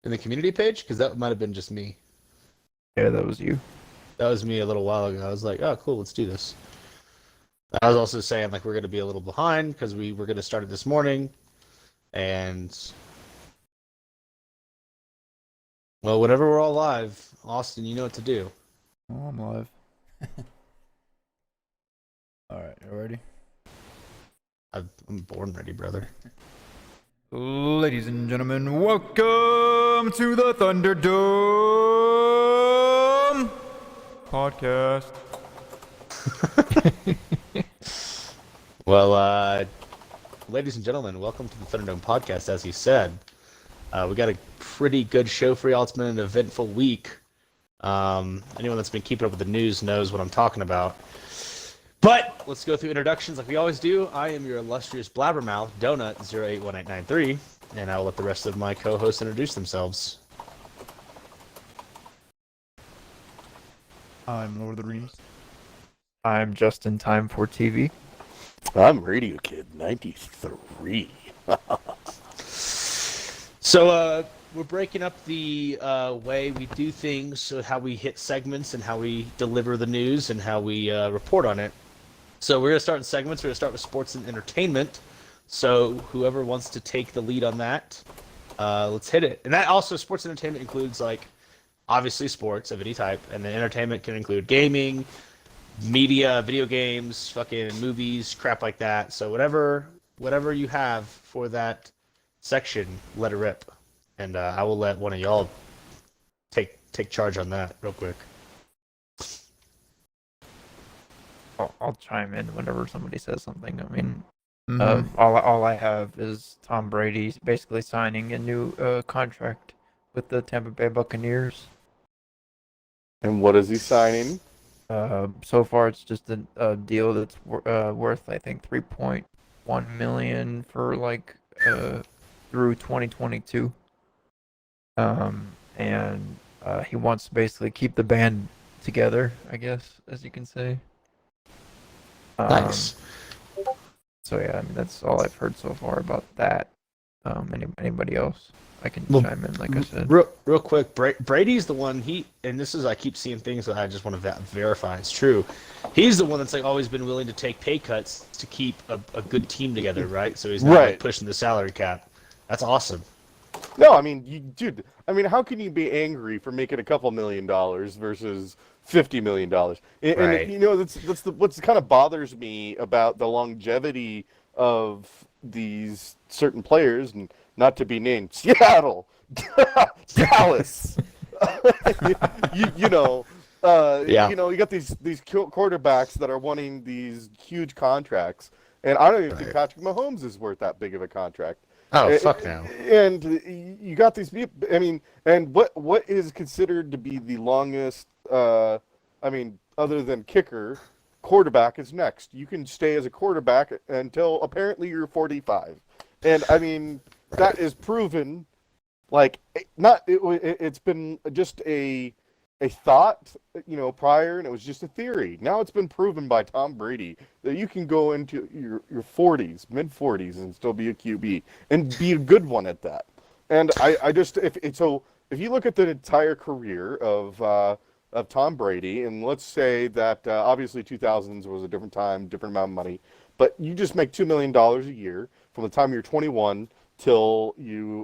in the community page? Because that might have been just me. Yeah, that was you. That was me a little while ago. I was like, oh, cool, let's do this. I was also saying, like, we're going to be a little behind because we were going to start it this morning. And, well, whenever we're all live, Austin, you know what to do. Oh, I'm live. Alright, you ready? I'm born ready, brother. Ladies and gentlemen, welcome to the Thunderdome Podcast. Well, ladies and gentlemen, welcome to the Thunderdome Podcast. As he said, we got a pretty good show for y'all. It's been an eventful week. Anyone that's been keeping up with the news knows what I'm talking about. But let's go through introductions like we always do. I am your illustrious blabbermouth, Donut081893, and I will let the rest of my co-hosts introduce themselves. I'm Lord of the Rings. I'm just in time for TV. I'm Radio Kid 93. So, we're breaking up the way we do things, so how we hit segments and how we deliver the news and how we report on it. So we're going to start in segments. We're going to start with sports and entertainment. So whoever wants to take the lead on that, let's hit it. And that also, sports and entertainment includes, like, obviously sports of any type, and then entertainment can include gaming, media, video games, fucking movies, crap like that. So whatever you have for that section, let it rip. And I will let one of y'all take charge on that real quick. I'll chime in whenever somebody says something. I mean, all I have is Tom Brady basically signing a new contract with the Tampa Bay Buccaneers. And what is he signing? So far, it's just a deal that's worth, I think, $3.1 million for through 2022. And he wants to basically keep the band together, I guess, as you can say. Nice. So yeah, I mean, that's all I've heard so far about that. Anybody else? I can chime in, like I said. Real quick, Brady's the one. I keep seeing things that I just want to verify it's true. He's the one that's like always been willing to take pay cuts to keep a good team together, right? So he's not like, pushing the salary cap. That's awesome. No, I mean, dude. I mean, how can you be angry for making a couple $1 million versus $50 million? And right. You know, that's what kind of bothers me about the longevity of these certain players, and not to be named, Seattle, Dallas. You know, Yeah. You know, you got these quarterbacks that are wanting these huge contracts, and I don't even think Patrick Mahomes is worth that big of a contract. Oh, fuck no. And you got these people. I mean, and what is considered to be the longest? I mean, other than kicker, quarterback is next. You can stay as a quarterback until apparently you're 45, and I mean that is proven. Like, it's been just a thought, you know, prior, and it was just a theory. Now it's been proven by Tom Brady that you can go into your 40s, mid-40s, and still be a QB, and be a good one at that. And I just, if you look at the entire career of Tom Brady, and let's say that obviously 2000s was a different time, different amount of money, but you just make $2 million a year from the time you're 21 till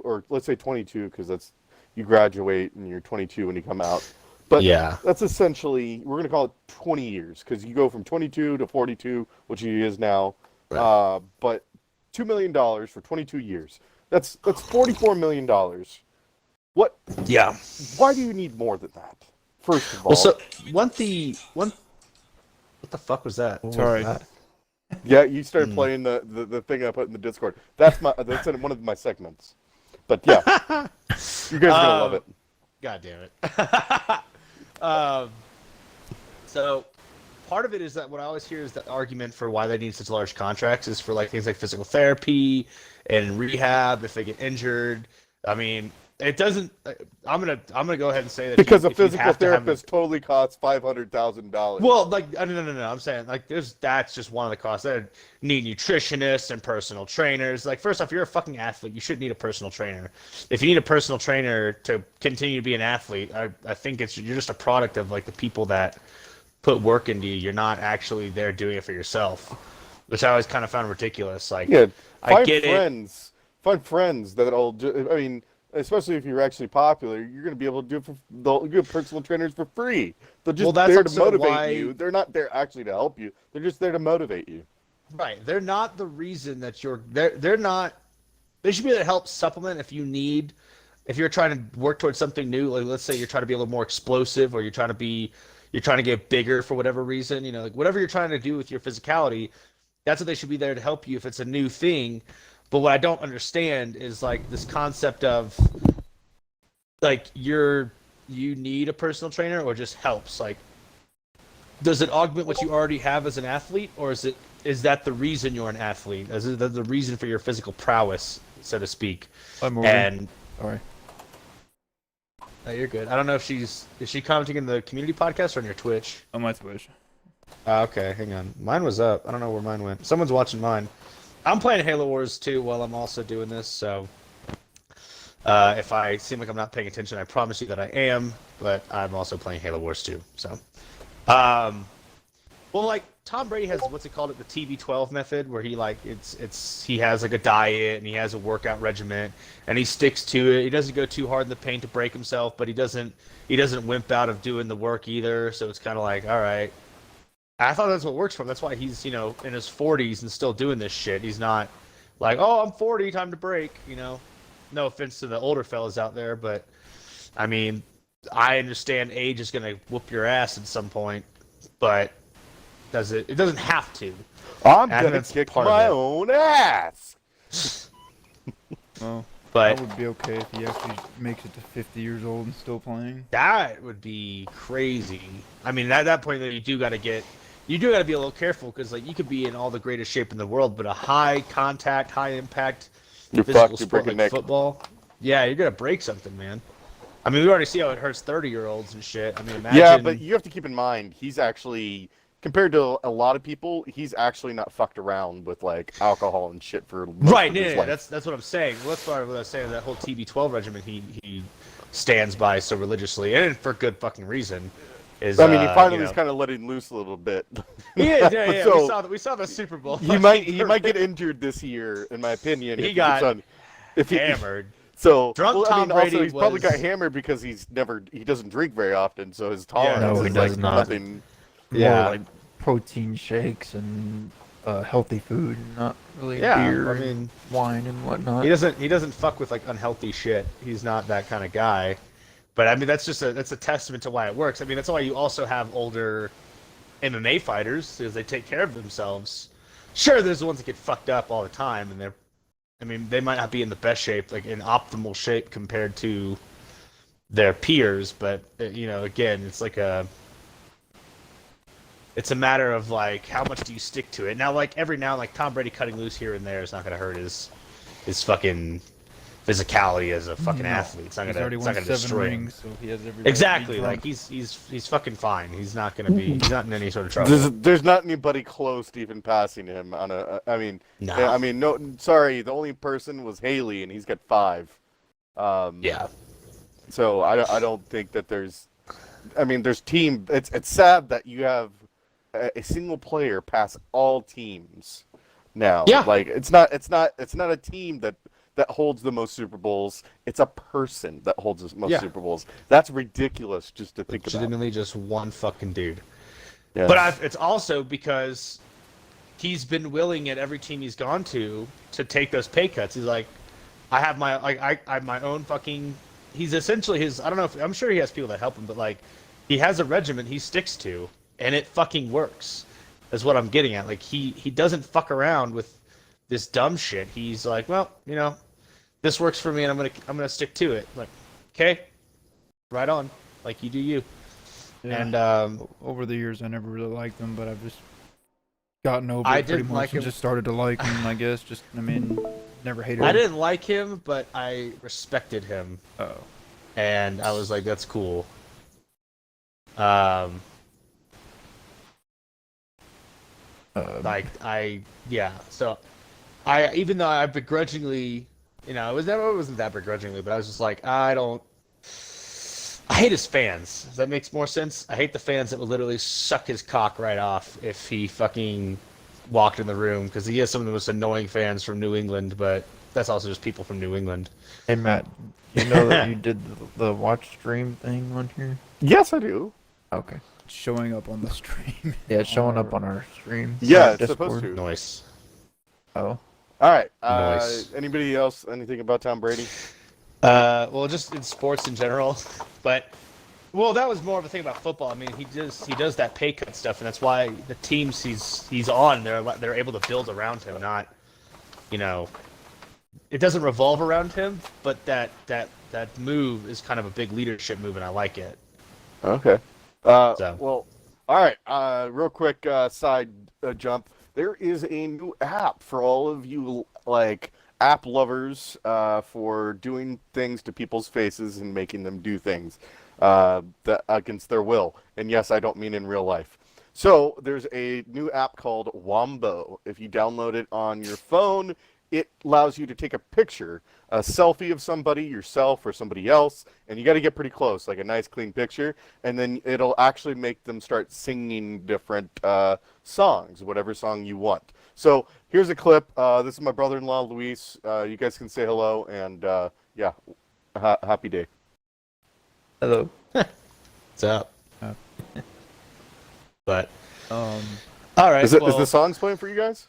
or let's say 22, because you graduate and you're 22 when you come out. But yeah, that's essentially, we're going to call it 20 years, because you go from 22 to 42, which he is now. Right. But $2 million for 22 years. That's $44 million. What? Yeah. Why do you need more than that? First of all. Well, so what the fuck was that? Sorry. Yeah, you started playing the thing I put in the Discord. That's in one of my segments. But yeah, you guys are gonna love it. God damn it. So part of it is that what I always hear is the argument for why they need such large contracts is for like things like physical therapy and rehab if they get injured. I mean, it doesn't. I'm gonna go ahead and say that Because a if you physical have to have therapist totally costs $500,000. well, like no. I'm saying like that's just one of the costs. They need nutritionists and personal trainers. Like first off, you're a fucking athlete. You shouldn't need a personal trainer. If you need a personal trainer to continue to be an athlete, I think you're just a product of like the people that put work into you. You're not actually there doing it for yourself, which I always kind of found ridiculous. Like Yeah, I get find friends that'll. I mean, especially if you're actually popular, you're going to be able to do it they'll give personal trainers for free. They're just that's there to also motivate why- you. They're not there actually to help you. They're just there to motivate you. Right. They're not the reason that they're not. They should be there to help supplement if you're trying to work towards something new. Like let's say you're trying to be a little more explosive, or you're trying to get bigger for whatever reason. You know, like whatever you're trying to do with your physicality, that's what they should be there to help you if it's a new thing. But what I don't understand is like this concept of like you need a personal trainer or just helps. Like, does it augment what you already have as an athlete, or is that the reason you're an athlete? Is that the reason for your physical prowess, so to speak? And sorry. no, you're good. I don't know if is she commenting in the community podcast or on your Twitch? On my Twitch. Okay, hang on. Mine was up. I don't know where mine went. Someone's watching mine. I'm playing Halo Wars 2 while I'm also doing this, so if I seem like I'm not paying attention, I promise you that I am, but I'm also playing Halo Wars 2, so. Well, like, Tom Brady has, what's it called, the TB12 method, where he, like, he has, like, a diet, and he has a workout regimen, and he sticks to it. He doesn't go too hard in the paint to break himself, but he doesn't wimp out of doing the work either, so it's kind of like, all right. I thought that's what works for him. That's why he's, in his 40s and still doing this shit. He's not like, oh, I'm 40, time to break, No offense to the older fellas out there, but, I mean, I understand age is going to whoop your ass at some point, but it doesn't have to. I'm I think going that's to kick part of my it. own ass. Well, But that would be okay if he actually makes it to 50 years old and still playing. that would be crazy. I mean, at that point, you do got to be a little careful, because like you could be in all the greatest shape in the world, but a high contact, high impact You're physical fucked. You're sport breaking like neck. football, yeah, you're gonna break something, man. I mean, we already see how it hurts 30-years and shit. I mean, imagine. Yeah, but you have to keep in mind, he's actually, compared to a lot of people, he's actually not fucked around with like alcohol and shit for most right, of his yeah, life. that's what I'm saying. Well, that's what I was saying. That whole TB12 regimen he stands by so religiously, and for good fucking reason. Is I mean, he finally is is kind of letting loose a little bit. yeah. So, we saw the Super Bowl. he might get injured this year, in my opinion. He if got if he, hammered. So, Drunk I mean, Tom Brady also, he's probably got was- hammered because he doesn't drink very often, so his Yeah, tolerance no, he is does like not. nothing. Yeah. More like protein shakes and healthy food, not really Yeah, beer, I mean, wine and whatnot. he doesn't fuck with like unhealthy shit. He's not that kind of guy. But I mean, that's a testament to why it works. I mean, that's why you also have older MMA fighters, because they take care of themselves. Sure, there's the ones that get fucked up all the time, and they might not be in the best shape, like in optimal shape compared to their peers. But again, it's like it's a matter of like how much do you stick to it. Now, like every now, like Tom Brady cutting loose here and there is not gonna hurt his fucking physicality as a fucking athlete. It's not He's gonna, already it's won not 7 gonna destroy him. rings, so he has every right to be Exactly, drunk. like he's fucking fine. He's not in any sort of trouble. There's not anybody close to even passing him on a. I mean, No. yeah, I mean, no. Sorry, the only person was Haley, and he's got 5. Yeah. So I don't think that there's. I mean, there's team. It's sad that you have a single player pass all teams now. Yeah. Like it's not a team that holds the most Super Bowls. It's a person that holds the most Yeah. Super Bowls. That's ridiculous just to think about. Legitimately just one fucking dude. Yeah. But it's also because he's been willing at every team he's gone to take those pay cuts. He's like, I have I have my own fucking. He's essentially his. I don't know if I'm sure he has people that help him, but like, he has a regimen he sticks to, and it fucking works. Is what I'm getting at. Like he doesn't fuck around with this dumb shit. He's like, well, this works for me, and I'm gonna stick to it. Like, okay, right on. Like you do you. Yeah. And Over the years, I never really liked him, but I've just gotten over I it pretty didn't much like and him. just started to like him, I guess. Never hated I him. didn't like him, but I respected him, Oh. and I was like, that's cool. So even though I begrudgingly, it wasn't that begrudgingly, but I was just like, I hate his fans. Does that make more sense? I hate the fans that would literally suck his cock right off if he fucking walked in the room, because he has some of the most annoying fans from New England, but that's also just people from New England. Hey Matt, you know that you did the watch stream thing on here? Yes, I do. Okay. Showing up on the stream. Yeah, it's showing up on our stream. Yeah, on it's supposed to. Nice. Oh. All right. Nice. Anybody else? Anything about Tom Brady? Well, just in sports in general, but that was more of a thing about football. I mean, he does that pay cut stuff, and that's why the teams he's on, they're able to build around him. Not, it doesn't revolve around him, but that move is kind of a big leadership move, and I like it. Okay. So. Well, all right. Real quick side jump. There is a new app for all of you app lovers for doing things to people's faces and making them do things against their will. And yes, I don't mean in real life. So there's a new app called Wombo. If you download it on your phone, it allows you to take a picture, a selfie of somebody, yourself or somebody else, and you got to get pretty close, like a nice clean picture, and then it'll actually make them start singing different songs, whatever song you want. So here's a clip. This is my brother-in-law, Luis. You guys can say hello, and happy day. Hello. What's up? But Um, all right. Is the songs playing for you guys?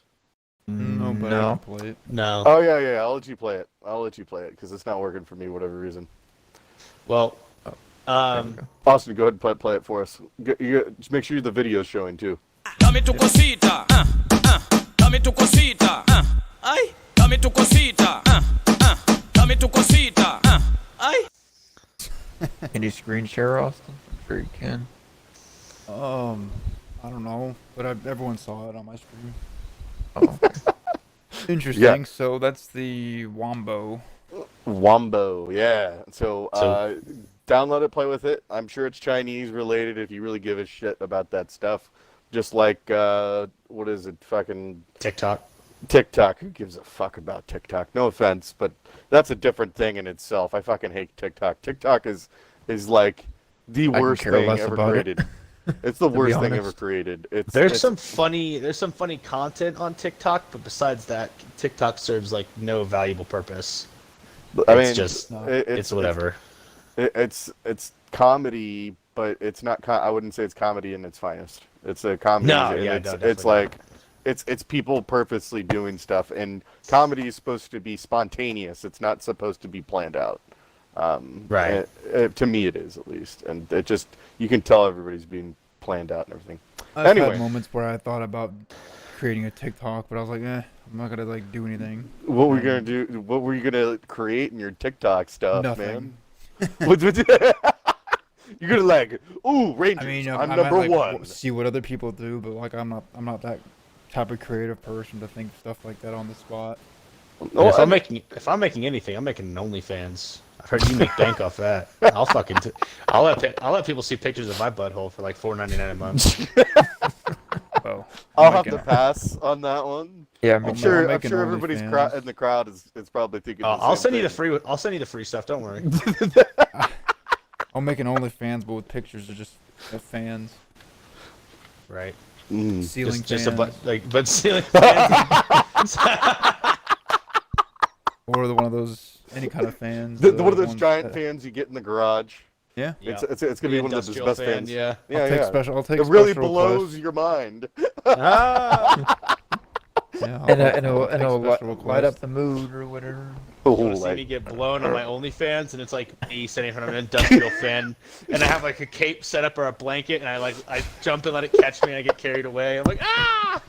no, but I No. can play it. No. Oh yeah. I'll let you play it. Because it's not working for me, whatever reason. Well, There we go. Austin, go ahead and play it for us. Just make sure the video's showing too. Dame tu cosita, dame tu cosita, ay, dame tu cosita, dame tu cosita, ay. Can you screen share, Austin? I'm sure you can. I don't know, but everyone saw it on my stream. Oh, okay. Interesting. Yeah. So that's the Wombo. Wombo, yeah. So download it, play with it. I'm sure it's Chinese related if you really give a shit about that stuff. Just like, what is it, fucking TikTok. TikTok. Who gives a fuck about TikTok? No offense, but that's a different thing in itself. I fucking hate TikTok. TikTok is like the I worst care thing less ever about it. created. It's the To be worst thing ever honest. created. There's some funny content on TikTok, but besides that, TikTok serves like no valuable purpose. It's whatever. It's comedy, but it's not. I wouldn't say it's comedy in its finest. It's a comedy. No, and yeah, it's, no, it's definitely like it's people purposely doing stuff, and comedy is supposed to be spontaneous. It's not supposed to be planned out. Right. To me, it is at least, and it just you can tell everybody's being planned out and everything. I've Anyway. had moments where I thought about creating a TikTok, but I was like, I'm not gonna do anything. What were you gonna do? What were you gonna create in your TikTok stuff, Nothing. man? You're gonna ooh, Rangers. I mean, I'm I number might, one. see what other people do, but I'm not that type of creative person to think stuff like that on the spot. Oh, if I'm making anything, I'm making an OnlyFans. I've heard you make bank off that. I'll let people see pictures of my butthole for like $4.99 a month. Well, I'll have to pass on that one. Yeah, I'm I'm sure making everybody's OnlyFans. in the crowd is probably thinking. I'll send you the free. I'll send you the free stuff. Don't worry. I'll make an OnlyFans, but with pictures of just of fans, Right. ceiling Just fans, but ceiling fans. or one of those any kind of fans. one of those ones giant that- fans you get in the garage. Yeah. It's gonna be one of those Industrial best fan, fans. yeah. I'll take It really special blows requests. your mind. Ah! Yeah, And I'll it'll take special light up requests. the mood or whatever. You want to see me get blown on my OnlyFans, and it's like me sitting in front of an industrial fan, and I have like a cape set up or a blanket, and I jump and let it catch me, and I get carried away. I'm like, ah!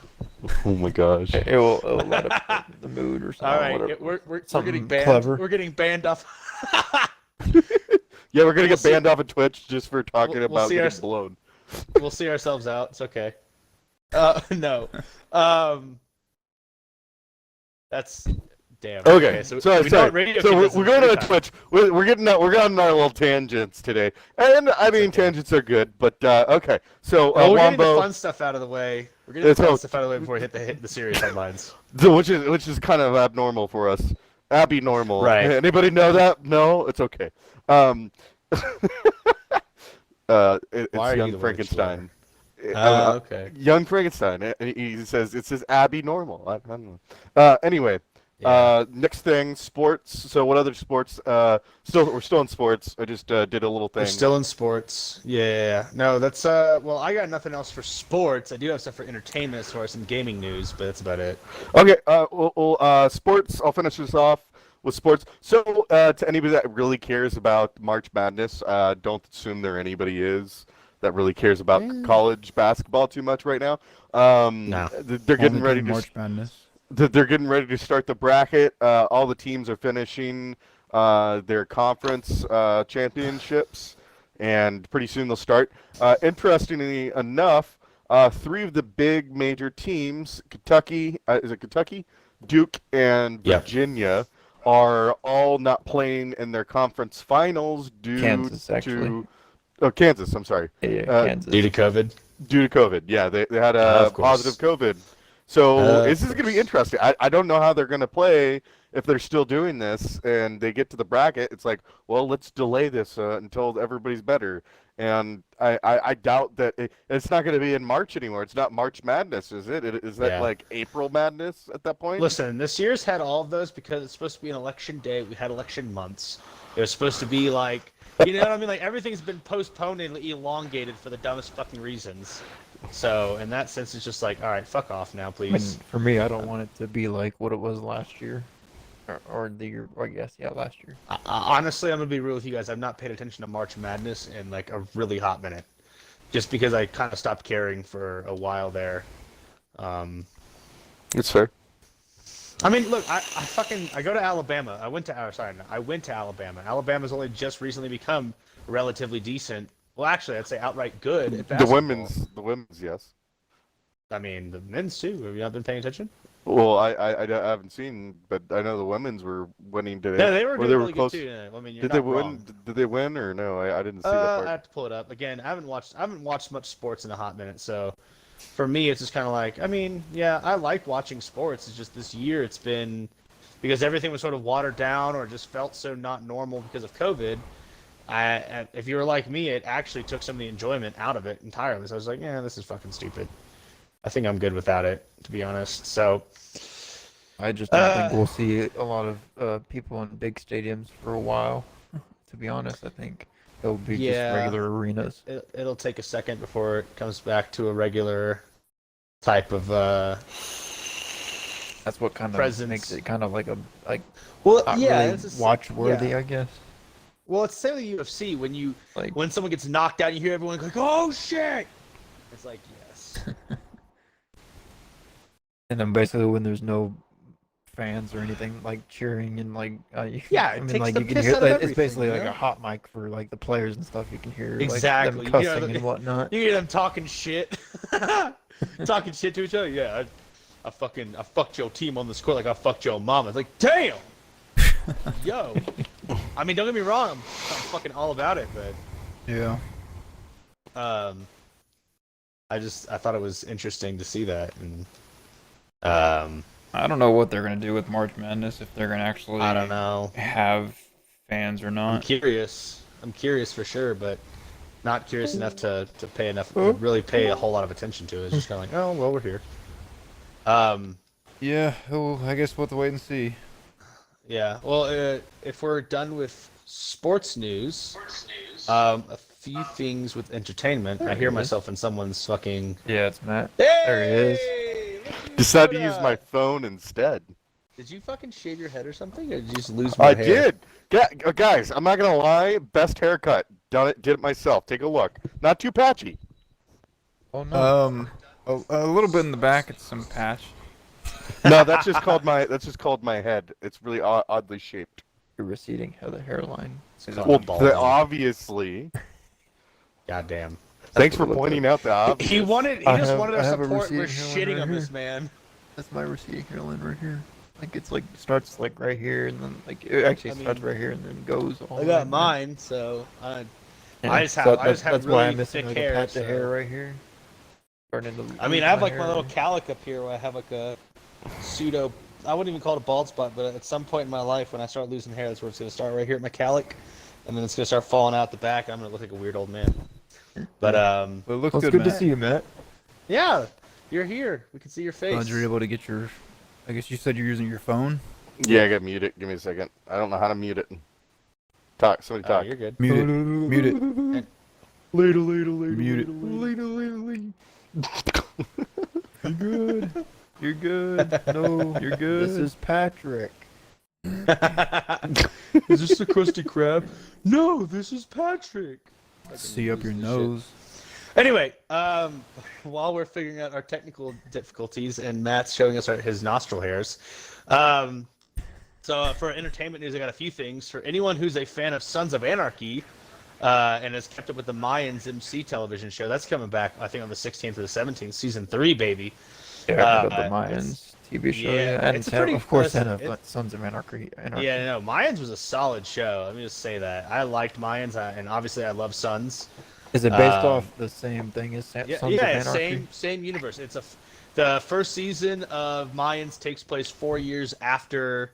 Oh my gosh. It'll light up the mood or something. All right, whatever. we're Something getting banned. clever. We're getting banned off. Yeah, we're gonna We'll get see- banned off of Twitch just for talking we'll about see getting blown. We'll see ourselves out. It's okay. No. That's Damn. Okay, so sorry. we know radio So kid we're does in going free to time. Twitch. We're getting out. We're on our little tangents today, and I mean okay. tangents are good. But okay, so Oh, we're getting the Wombo, fun stuff out of the way. We're getting the So- fun stuff out of the way before we hit the serious headlines. which is kind of abnormal for us. Abby normal. Right. Anybody know that? No, it's okay. It's Why are you Young the Frankenstein. Okay. Young Frankenstein. He says it says Abby normal. I don't know. Anyway. Yeah. Next thing, sports. So what other sports? We're still in sports. I just did a little thing. We're still in sports. Yeah. No, that's well, I got nothing else for sports. I do have stuff for entertainment as far as some gaming news, but that's about it. Okay. Sports. I'll finish this off with sports. So to anybody that really cares about March Madness, don't assume anybody is that really cares about college basketball too much right now. No. They're getting Only ready during to. March Madness. They're getting ready to start the bracket. All the teams are finishing their conference championships, and pretty soon they'll start. Interestingly enough, 3 of the big major teams, Kentucky, Duke, and Yep. Virginia, are all not playing in their conference finals due Kansas, actually. to... Oh, Kansas, I'm sorry. Yeah, Kansas. Due to COVID. Due to COVID, yeah. They had Of a course. positive COVID. So Of this is going to be course. interesting. I don't know how they're going to play if they're still doing this and they get to the bracket. It's like, well, let's delay this until everybody's better. And I doubt that it's not going to be in March anymore. It's not March Madness, is it? Is that Yeah. like April Madness at that point? Listen, this year's had all of those because it's supposed to be an election day. We had election months. It was supposed to be like, you know what I mean? Like everything's been postponed and elongated for the dumbest fucking reasons. So in that sense, it's just like, all right, fuck off now, I mean, please. for me, I don't want it to be like what it was last year, or the year. I guess, yeah, last year. Honestly, I'm gonna be real with you guys. I've not paid attention to March Madness in like a really hot minute, just because I kind of stopped caring for a while there. It's fair. I mean, look, I go to Alabama. I went to Alabama. Alabama's only just recently become relatively decent. Well, actually, I'd say outright good at The basketball. women's, yes. I mean, the men's too. Have you not been paying attention? Well, I haven't seen, but I know the women's were winning today. Yeah, they were Or doing they were really close. good too. Yeah. I mean, you're Did not they wrong. win? Did they win or no? I didn't see that I part. have to pull it up again. I haven't watched much sports in a hot minute, so for me, it's just kind of like, I mean, yeah, I like watching sports. It's just this year, it's been because everything was sort of watered down or just felt so not normal because of COVID. If you were like me, it actually took some of the enjoyment out of it entirely. So I was like, yeah, this is fucking stupid. I think I'm good without it, to be honest. So I just don't think we'll see a lot of people in big stadiums for a while. To be honest, I think it'll be Yeah. just regular arenas. it'll take a second before it comes back to a regular type of. That's what kind of Presence. makes it kind of like Well, not yeah, really it's just, watch worthy, yeah. I guess. Well, it's the same with UFC Like, when someone gets knocked out, you hear everyone like, "Oh shit!" It's like, yes. and then basically when there's no fans or anything like cheering and like Yeah, I it mean takes like the you can piss hear out of it's everything, basically you like know? a hot mic for like the players and stuff. You can hear Exactly. like You them hear cussing the- and whatnot. You hear them talking shit, talking shit to each other. Yeah, I fucked your team on the court like I fucked your mama. It's like, damn. Yo, I mean, don't get me wrong, I'm fucking all about it, but Yeah. I thought it was interesting to see that, and I don't know what they're gonna do with March Madness, if they're gonna actually I don't know. have fans or I'm not. curious. I'm curious for sure, but not curious enough to really pay a whole lot of attention to it. It's just kind of like, oh well, we're here. Yeah, well, I guess we'll have to wait and see. Yeah. Well, if we're done with sports news, a few things with entertainment. I hear myself in someone's fucking. Yeah, it's Matt. Hey! There he is. Look who's Decided to that. use my phone instead. Did you fucking shave your head or something, or did you just lose more I hair? did. Guys, I'm not gonna lie. Best haircut. Did it myself. Take a look. Not too patchy. Oh no. A little bit in the back, it's some patch. No, that's just called my head. It's really oddly shaped. You're receding the hairline. It's called Well, balding. obviously. Goddamn. Thanks for what it pointing out the obvious. He I just have- wanted I our have a support. We're receding hairline shitting right on here. this man. That's my receding hairline right here. Like it's like starts like right here and then like it actually I starts mean, right here and then goes all I the way got down. mine, so I Yeah, just so have that's why really I'm missing thick like hair. a patch of hair So. right here. Starting to I mean, lose I have like hair. my little calic up here where I have like a pseudo. I wouldn't even call it a bald spot, but at some point in my life, when I start losing hair, that's where it's gonna start right here at my calic, and then it's gonna start falling out the back, and I'm gonna look like a weird old man. But Well, it looks Well, it's good, good to Matt. see you, Matt. yeah, you're here. We can see your face. Glad you're able to get your. I guess you said you're using your phone. Yeah, I got to mute it. Give me a second. I don't know how to mute it. Talk. Somebody Oh, talk. you're good. Mute it. Mute it. Later. Mute it. You're good. You're good. No, you're good. This is Patrick. Is this the Krusty Krab? No, this is Patrick. See up your Shit. nose. Anyway, while we're figuring out our technical difficulties and Matt's showing us his nostril hairs, so for entertainment news, I got a few things. For anyone who's a fan of Sons of Anarchy and has kept up with the Mayans MC television show, that's coming back, I think, on the 16th or the 17th, season 3, baby. Yeah, the Mayans TV show. yeah, And it's a pretty of course, pleasant- and Sons of Anarchy. Yeah, no, Mayans was a solid show. Let me just say that. I liked Mayans, and obviously I love Sons. Is it based off the same thing as Sons of Anarchy? same universe. The first season of Mayans takes place 4 years after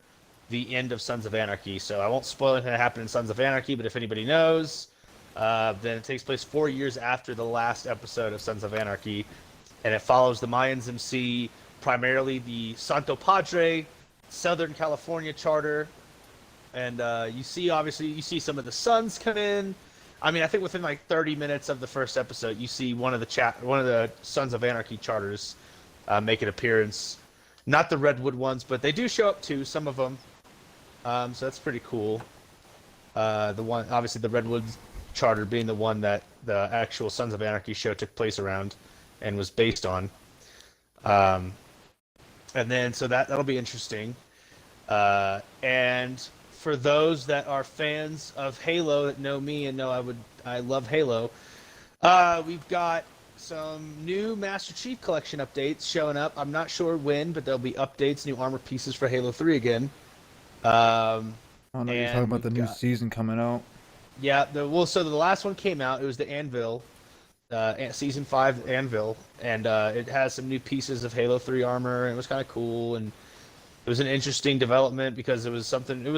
the end of Sons of Anarchy. So I won't spoil anything that happened in Sons of Anarchy, but if anybody knows, then it takes place 4 years after the last episode of Sons of Anarchy, and it follows the Mayans MC, primarily the Santo Padre, Southern California charter, and you see some of the Sons come in. I mean, I think within like 30 minutes of the first episode, you see one of the Sons of Anarchy charters make an appearance. Not the Redwood ones, but they do show up too, some of them. So that's pretty cool. Obviously the Redwood charter being the one that the actual Sons of Anarchy show took place around and was based on. And then, so that'll be interesting. And for those that are fans of Halo that know me and know I love Halo, we've got some new Master Chief Collection updates showing up. I'm not sure when, but there'll be updates, new armor pieces for Halo 3 again. I know you're talking And about the we've new got- season coming out. Yeah, so the last one came out. It was the Anvil, Season 5 Anvil, and it has some new pieces of Halo 3 armor, and it was kind of cool, and it was an interesting development because it was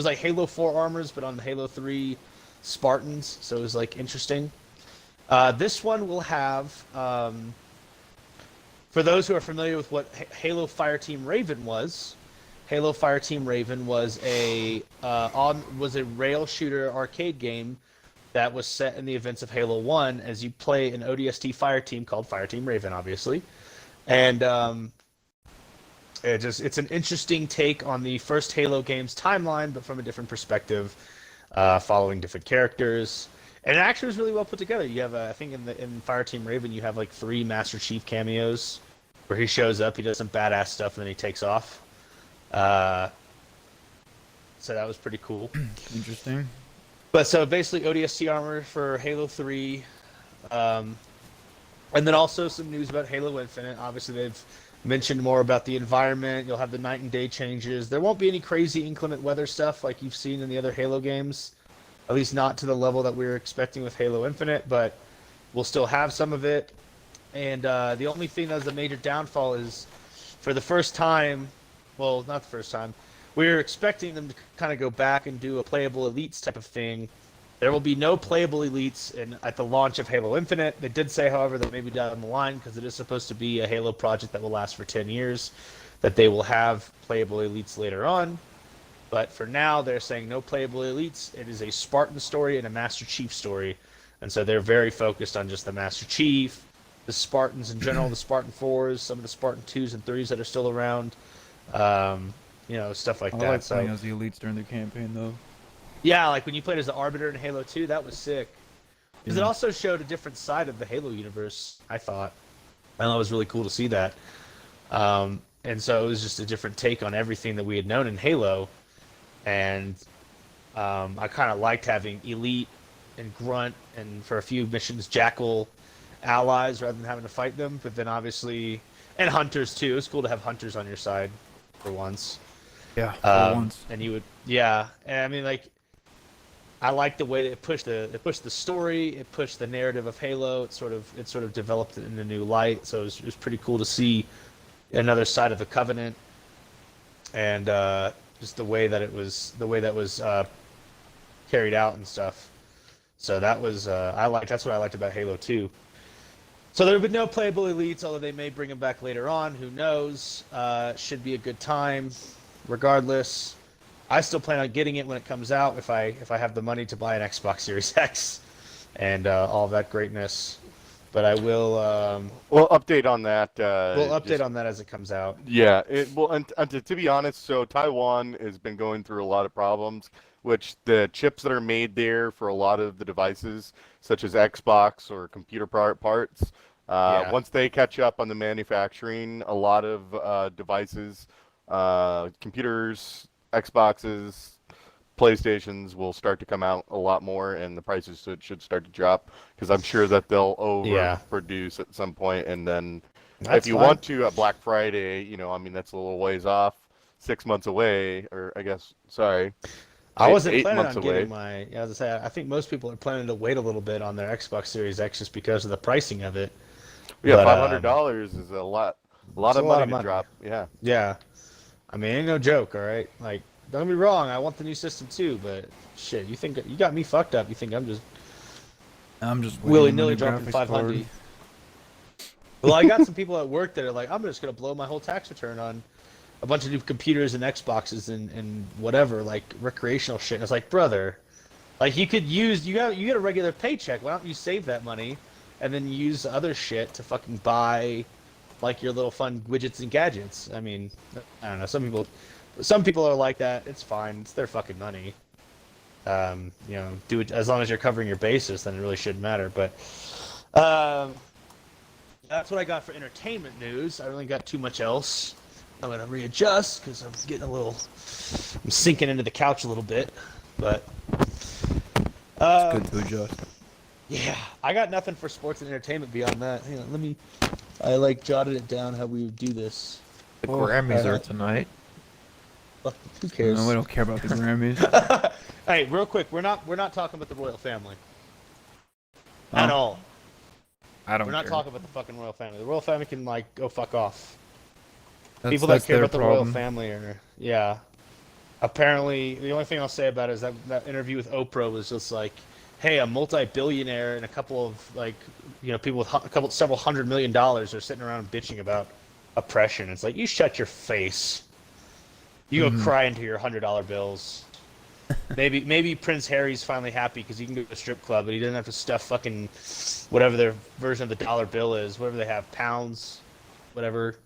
like Halo 4 armors, but on the Halo 3 Spartans, so it was like interesting. This one will have, for those who are familiar with what Halo Fireteam Raven was, Halo Fireteam Raven was a rail shooter arcade game that was set in the events of Halo 1 as you play an ODST Fireteam called Fireteam Raven, obviously. And it's an interesting take on the first Halo game's timeline, but from a different perspective, following different characters. And it actually was really well put together. You have, I think in Fireteam Raven, you have like 3 Master Chief cameos where he shows up, he does some badass stuff, and then he takes off. So that was pretty cool. Interesting. But so basically ODST armor for Halo 3. And then also some news about Halo Infinite. Obviously they've mentioned more about the environment. You'll have the night and day changes. There won't be any crazy inclement weather stuff like you've seen in the other Halo games. At least not to the level that we were expecting with Halo Infinite, but we'll still have some of it. And the only thing that was a major downfall is for the first time, well, not the first time, we were expecting them to kind of go back and do a playable elites type of thing. There will be no playable elites at the launch of Halo Infinite. They did say, however, that maybe down the line, because it is supposed to be a Halo project that will last for 10 years, that they will have playable elites later on. But for now, they're saying no playable elites. It is a Spartan story and a Master Chief story. And so they're very focused on just the Master Chief, the Spartans in general, the Spartan 4s, some of the Spartan 2s and 3s that are still around. Stuff like I that. like So playing as the elites during the campaign, though. yeah, like when you played as the Arbiter in Halo 2, that was sick. Because it Yeah. also showed a different side of the Halo universe, I thought. And that was really cool to see that. And so it was just a different take on everything that we had known in Halo. And I kind of liked having Elite and Grunt and for a few missions Jackal allies rather than having to fight them. But then obviously, and Hunters too. It's cool to have Hunters on your side for once. Yeah, for once. And you would, yeah. And I mean, like, I like the way that it pushed the story, it pushed the narrative of Halo. It sort of developed it in a new light. So it was pretty cool to see another side of the Covenant, and just the way that was carried out and stuff. So that was that's what I liked about Halo 2. So there have been no playable elites, although they may bring them back later on. Who knows? Should be a good time, regardless. I still plan on getting it when it comes out if I have the money to buy an Xbox Series X and all of that greatness. But I will. We'll update on that. We'll update on that as it comes out. Yeah, it well, and to be honest, so Taiwan has been going through a lot of problems, which the chips that are made there for a lot of the devices, such as Xbox or computer parts, once they catch up on the manufacturing, a lot of devices, computers, Xboxes, PlayStations will start to come out a lot more, and the prices should start to drop, because I'm sure that they'll overproduce at some point, and then if you want to, at Black Friday, I mean, that's a little ways off, 6 months away, or I guess, sorry. I wasn't 8 planning months on away. getting my. As I say, I think most people are planning to wait a little bit on their Xbox Series X just because of the pricing of it. Yeah, But, $500 is a lot of money to drop. Yeah. Yeah, I mean, ain't no joke. All right, like, don't get me wrong, I want the new system too, but shit, you think you got me fucked up? You think I'm just waiting willy-nilly on the dropping graphics 500? card. Well, I got some people at work that are like, I'm just gonna blow my whole tax return on a bunch of new computers and Xboxes and whatever, like recreational shit. And it's like, brother, like, you get a regular paycheck. Why don't you save that money and then use other shit to fucking buy like your little fun widgets and gadgets? I mean, I don't know. Some people are like that. It's fine. It's their fucking money. Do it as long as you're covering your bases. Then it really shouldn't matter. But that's what I got for entertainment news. I really got too much else. I'm gonna readjust because I'm sinking into the couch a little bit. But It's good to adjust. yeah, I got nothing for sports and entertainment beyond that. Hang on, I jotted it down how we would do this. The Grammys are tonight. Who cares? No, we don't care about the Grammys. Hey, real quick, we're not talking about the royal family at all. I don't We're not care. talking about the fucking royal family. The royal family can go fuck off. People People that care about the royal family are Apparently, the only thing I'll say about it is that interview with Oprah was just like, hey, a multi-billionaire and a couple of people with several $100 million are sitting around bitching about oppression. It's like, you shut your face. You go cry into your $100 bills. Maybe Prince Harry's finally happy because he can go to a strip club, but he doesn't have to stuff fucking whatever their version of the dollar bill is, whatever they have, pounds, whatever.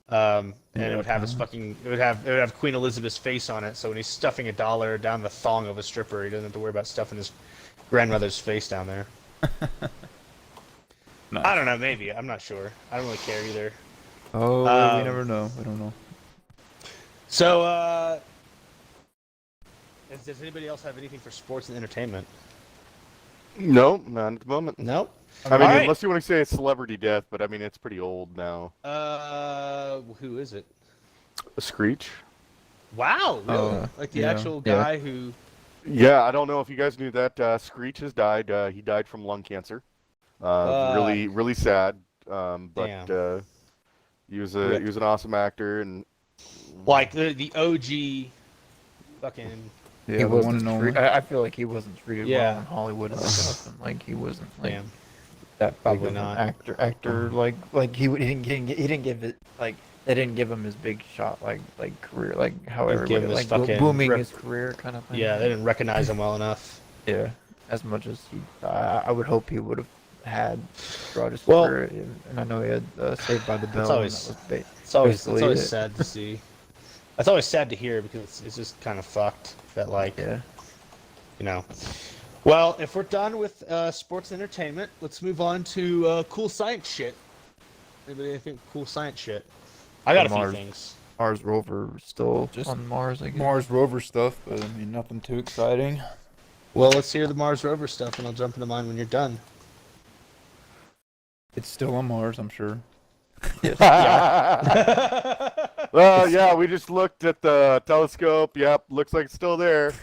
And it would have it would have Queen Elizabeth's face on it. So when he's stuffing $1 down the thong of a stripper, he doesn't have to worry about stuffing his grandmother's face down there. Nice. I don't know. Maybe, I'm not sure. I don't really care either. Oh, we never know. We don't know. So, does anybody else have anything for sports and entertainment? No, not at the moment. Nope. I mean, Alright. unless you want to say it's celebrity death, but I mean, it's pretty old now. Who is it? Screech? Wow, really? Oh, Like the yeah, actual yeah. guy who... Yeah, I don't know if you guys knew that. Screech has died. He died from lung cancer. Really, really sad. But Damn. he was an awesome actor, and Like the OG fucking... Yeah, He the one wasn't and only. I feel like he wasn't treated Yeah. well in Hollywood and stuff, and like he wasn't like Damn. that big Probably of not. an actor. Like he didn't give it like they didn't give him his big shot like career like how Didn't give everybody him his like fucking booming rep- his career kind of thing. Yeah, they didn't recognize him well enough. Yeah, as much as he, I would hope he would have had throughout his Well- career, and I know he had Saved by the Bell. and always- that was It's always Basically, sad to see. It's always sad to hear because it's just kind of fucked that, like, yeah. Well, if we're done with sports and entertainment, let's move on to cool science shit. Anybody think cool science shit? I got a few Mars. things. Mars rover still Just on Mars, I guess. Mars rover stuff, but I mean, nothing too exciting. Well, let's hear the Mars rover stuff, and I'll jump into mine when you're done. It's still on Mars, I'm sure. let's Well, yeah, we just looked at the telescope. Yep, looks like it's still there.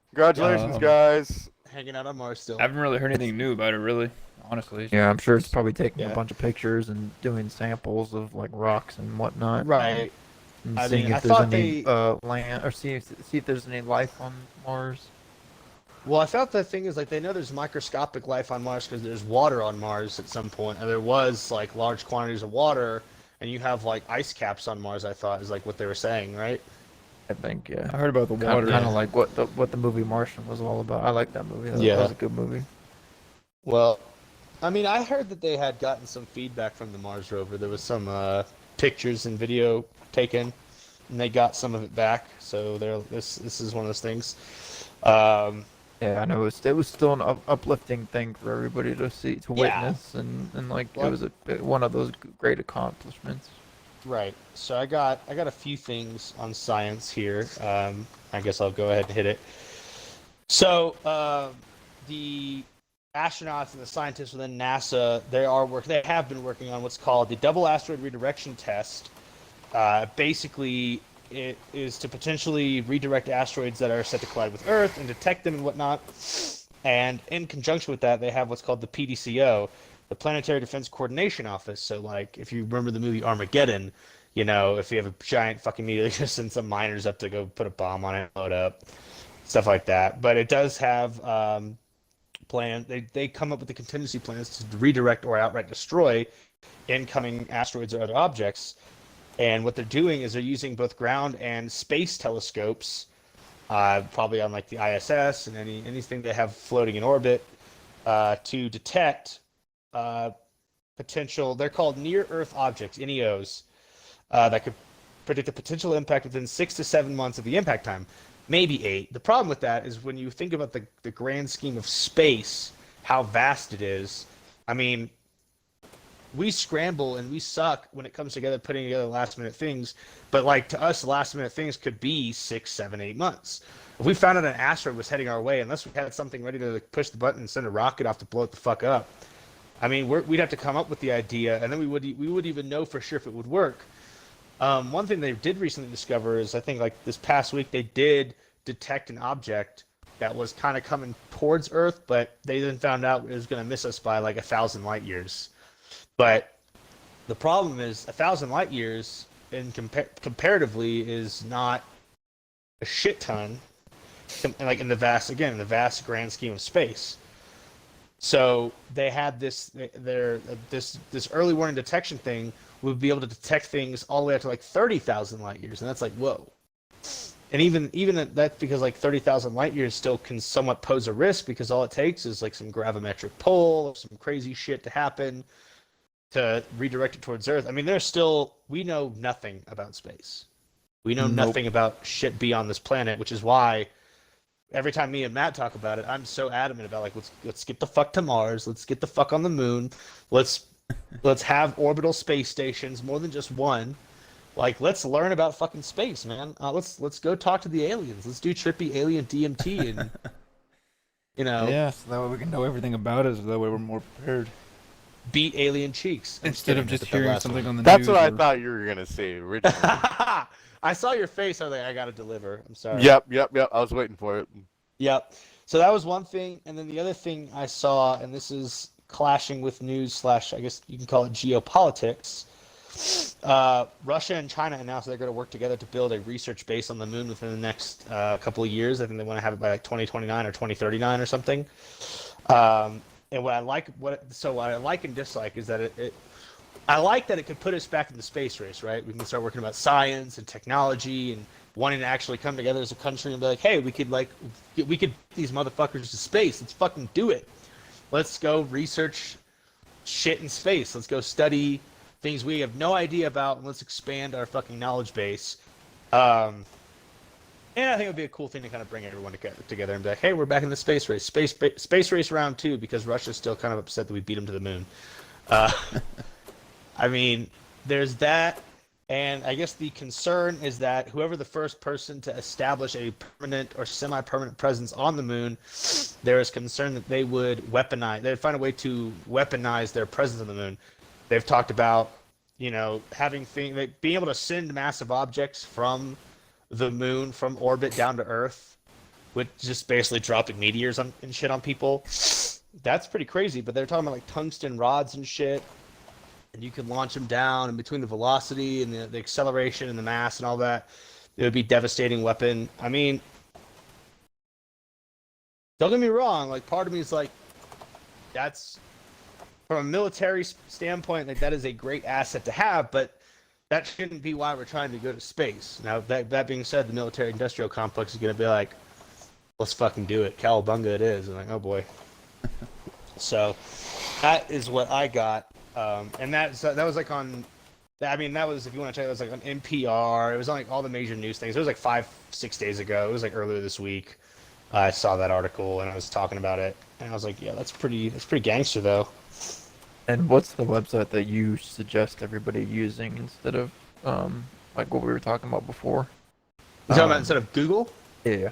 Congratulations, guys. Hanging out on Mars still. I haven't really heard anything new about it, really. Honestly. Yeah, I'm sure it's probably taking Yeah. a bunch of pictures and doing samples of like rocks and whatnot. Right. And I seeing mean, I if there's thought any they- land, or see if there's any life on Mars. Well, I thought the thing is like they know there's microscopic life on Mars because there's water on Mars at some point, and there was like large quantities of water, and you have like ice caps on Mars. I thought is like what they were saying, right? I think, yeah. I heard about the water. Kind of like what the movie Martian was all about. I like that movie. That Yeah. was a good movie. Well, I mean, I heard that they had gotten some feedback from the Mars rover. There was some pictures and video taken, and they got some of it back. So this is one of those things. Yeah, I know it was still an uplifting thing for everybody to see, to Yeah. witness, and like Well, it was one of those great accomplishments. Right. So I got a few things on science here. I guess I'll go ahead and hit it. So the astronauts and the scientists within NASA, they have been working on what's called the double asteroid redirection test. Basically, it is to potentially redirect asteroids that are set to collide with Earth and detect them and whatnot. And in conjunction with that, they have what's called the PDCO, the Planetary Defense Coordination Office. So, like, if you remember the movie Armageddon, you know, if you have a giant fucking meteor, just send some miners up to go put a bomb on it, blow it up, stuff like that. But it does have they come up with the contingency plans to redirect or outright destroy incoming asteroids or other objects. And what they're doing is they're using both ground and space telescopes, probably on like the ISS and anything they have floating in orbit, to detect potential. They're called near-Earth objects, NEOs, that could predict the potential impact within 6 to 7 months of the impact time, maybe 8. The problem with that is when you think about the grand scheme of space, how vast it is. I mean, we scramble and we suck when it comes together putting together last minute things, but like to us, last minute things could be 6, 7, 8 months. If we found out an asteroid was heading our way, unless we had something ready to push the button and send a rocket off to blow it the fuck up, I mean, we'd have to come up with the idea, and then we would even know for sure if it would work. One thing they did recently discover is, I think like this past week, they did detect an object that was kind of coming towards Earth, but they then found out it was going to miss us by like 1,000 light years. But the problem is 1,000 light years comparatively is not a shit ton, like in the vast grand scheme of space. So they had this early warning detection thing would be able to detect things all the way up to like 30,000 light years, and that's like whoa. And even that's because like 30,000 light years still can somewhat pose a risk, because all it takes is like some gravimetric pull or some crazy shit to happen to redirect it towards Earth. I mean, we know nothing about space. We know nothing about shit beyond this planet, which is why every time me and Matt talk about it, I'm so adamant about like let's get the fuck to Mars, let's get the fuck on the moon, let's have orbital space stations, more than just one. Like, let's learn about fucking space, man. Let's go talk to the aliens. Let's do trippy alien DMT and you know. Yeah, so that way we can know everything about it, so that way we're more prepared. Beat alien cheeks. Instead of just hearing something on the That's news. what I thought you were gonna say originally. I saw your face. I was like, I gotta deliver. I'm sorry. Yep. I was waiting for it. Yep. So that was one thing, and then the other thing I saw, and this is clashing with news / I guess you can call it geopolitics. Russia and China announced they're going to work together to build a research base on the moon within the next couple of years. I think they want to have it by like 2029 or 2039 or something. And what I like and dislike is that I like that it could put us back in the space race, right? We can start working about science and technology and wanting to actually come together as a country and be like, hey, we could get these motherfuckers to space. Let's fucking do it. Let's go research shit in space. Let's go study things we have no idea about, and let's expand our fucking knowledge base. And I think it would be a cool thing to kind of bring everyone together and be like, hey, we're back in the space race. Space race round 2, because Russia's still kind of upset that we beat them to the moon. I mean, there's that. And I guess the concern is that whoever the first person to establish a permanent or semi-permanent presence on the moon, there is concern that they'd find a way to weaponize their presence on the moon. They've talked about having being able to send massive objects from the moon, from orbit down to Earth, with just basically dropping meteors and shit on people. That's pretty crazy. But they're talking about like tungsten rods and shit, and you can launch them down, and between the velocity and the acceleration and the mass and all that, it would be a devastating weapon. I mean, don't get me wrong. Like, part of me is like, that's from a military standpoint, like that is a great asset to have, but that shouldn't be why we're trying to go to space. Now, that being said, the military-industrial complex is going to be like, let's fucking do it. Cowabunga it is. And like, oh boy. So that is what I got. And that was like on, I mean, that was, if you want to check, that was like on NPR. It was on like all the major news things. It was like 5-6 days ago. It was like earlier this week. I saw that article and I was talking about it. And I was like, yeah, that's pretty gangster though. And what's the website that you suggest everybody using instead of like what we were talking about before? You talking about instead of Google? Yeah.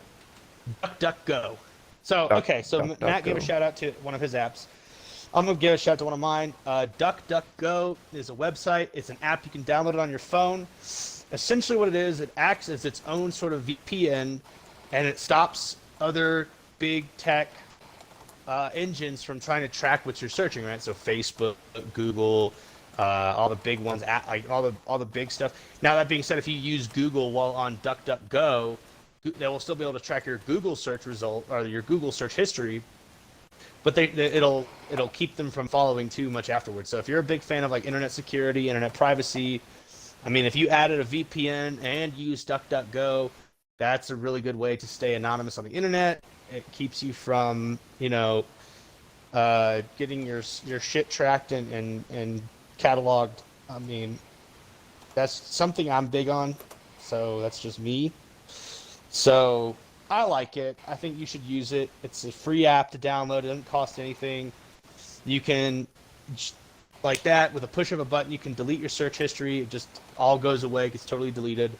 Duckduckgo. So Matt gave a shout out to one of his apps. I'm gonna give a shout out to one of mine. Duckduckgo is a website. It's an app you can download it on your phone. Essentially, what it is, it acts as its own sort of VPN, and it stops other big tech engines from trying to track what you're searching, right? So Facebook, Google, all the big ones, like all the big stuff. Now, that being said, if you use Google while on DuckDuckGo, they will still be able to track your Google search result or your Google search history, but it'll keep them from following too much afterwards. So if you're a big fan of like internet security, internet privacy, I mean, if you added a VPN and use DuckDuckGo, that's a really good way to stay anonymous on the internet. It keeps you from, getting your shit tracked and cataloged. I mean, that's something I'm big on. So that's just me. So I like it. I think you should use it. It's a free app to download. It doesn't cost anything. You can, like that, with a push of a button, you can delete your search history. It just all goes away, gets totally deleted.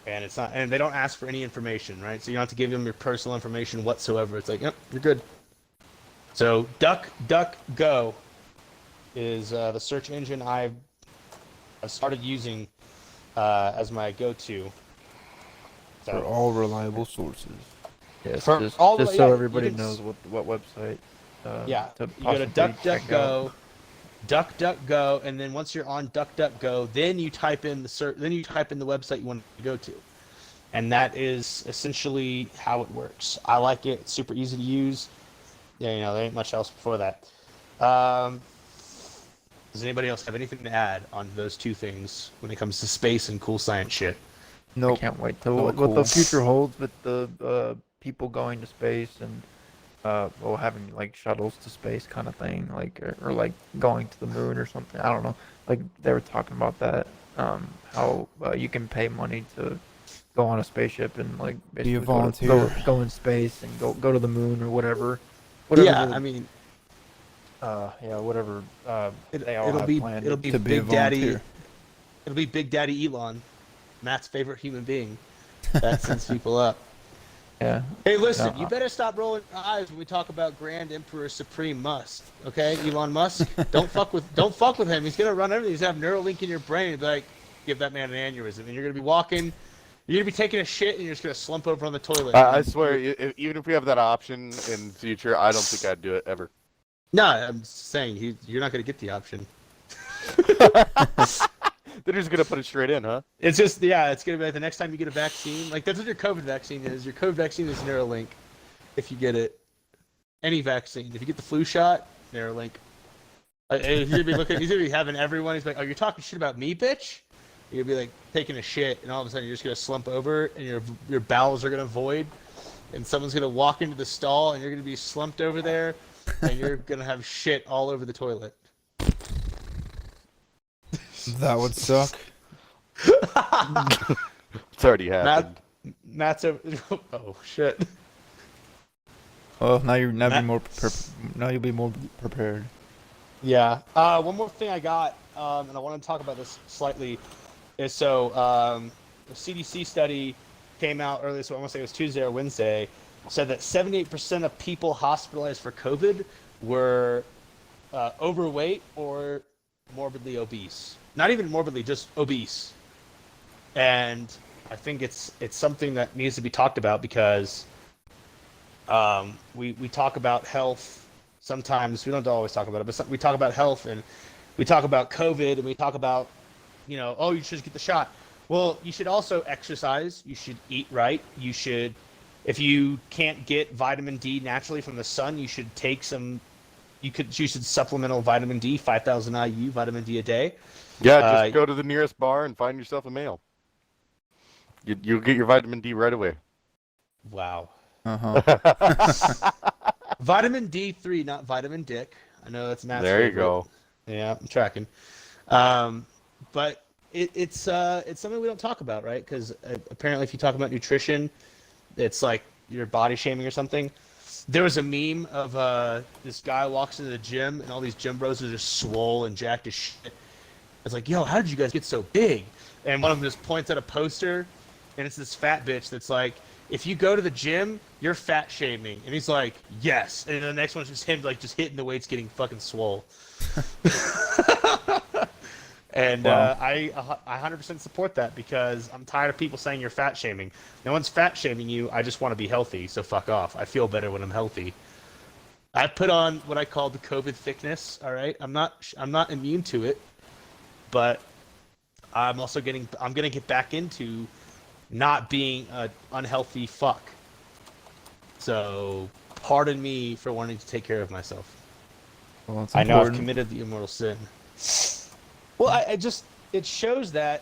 And it's not, and they don't ask for any information, right? So you don't have to give them your personal information whatsoever. It's like, yep, you're good. So DuckDuckGo is the search engine I've started using as my go-to. For all reliable sources. Yes, For just all so yeah, everybody knows what website. Yeah, to you go to possibly check out. DuckDuckGo, and then once you're on DuckDuckGo, then you type in the website you want to go to, and that is essentially how it works. I like it. It's super easy to use. Yeah, there ain't much else before that. Does anybody else have anything to add on those two things when it comes to space and cool science shit? I can't wait to what cool. the future holds with the people going to space and having like shuttles to space kind of thing, like or like going to the moon or something. I don't know. Like they were talking about that, how you can pay money to go on a spaceship and like basically be a volunteer, go in space and go to the moon or whatever. Yeah, I mean, whatever. They all it'll have be planned it'll be to be a Big Daddy. volunteer. It'll be Big Daddy Elon, Matt's favorite human being. That sends people up. Yeah. Hey, listen, No, you better stop rolling your eyes when we talk about Grand Emperor Supreme Musk. Okay, Elon Musk, don't fuck with him. He's gonna run everything. He's gonna have Neuralink in your brain and be like, give that man an aneurysm, and you're gonna be walking. You're gonna be taking a shit, and you're just gonna slump over on the toilet. I swear, even if we have that option in the future, I don't think I'd do it ever. No, I'm saying you're not gonna get the option. They're just gonna put it straight in, huh? It's just, it's gonna be like the next time you get a vaccine. Like, that's what your COVID vaccine is. Your COVID vaccine is Neuralink. If you get it, any vaccine. If you get the flu shot, Neuralink. He's gonna be looking. He's gonna be having everyone. He's like, "Oh, you're talking shit about me, bitch." You're gonna be like taking a shit, and all of a sudden you're just gonna slump over, and your bowels are gonna void, and someone's gonna walk into the stall, and you're gonna be slumped over there, and you're gonna have shit all over the toilet. That would suck. It's already happened. Matt's over. Oh shit. Well, now you'll be more prepared. Yeah. One more thing I got, and I want to talk about this slightly, is the CDC study came out earlier, so I want to say it was Tuesday or Wednesday, said that 78% of people hospitalized for COVID were overweight or morbidly obese. Not even morbidly, just obese. And I think it's something that needs to be talked about because we talk about health. Sometimes we don't always talk about it, but we talk about health and we talk about COVID and we talk about, oh, you should get the shot. Well, you should also exercise. You should eat right. You should, if you can't get vitamin D naturally from the sun, you should take some. You should supplemental vitamin D, 5,000 IU vitamin D a day. Yeah, just go to the nearest bar and find yourself a male. You'll get your vitamin D right away. Wow. Uh-huh. Vitamin D3, not vitamin dick. I know that's Matt's There you favorite. go. Yeah, I'm tracking. But it's something we don't talk about, right? Because apparently if you talk about nutrition, it's like you're body shaming or something. There was a meme of this guy walks into the gym and all these gym bros are just swole and jacked as shit. It's like, yo, how did you guys get so big? And one of them just points at a poster, and it's this fat bitch that's like, if you go to the gym, you're fat shaming. And he's like, yes. And then the next one's just him like just hitting the weights, getting fucking swole. And Wow. I 100% support that because I'm tired of people saying you're fat shaming. No one's fat shaming you. I just want to be healthy, so fuck off. I feel better when I'm healthy. I put on what I call the COVID thickness. All right, I'm not immune to it, but I'm gonna get back into not being an unhealthy fuck. So pardon me for wanting to take care of myself. Well, it's I know I've important. committed the immortal sin. Well, it shows that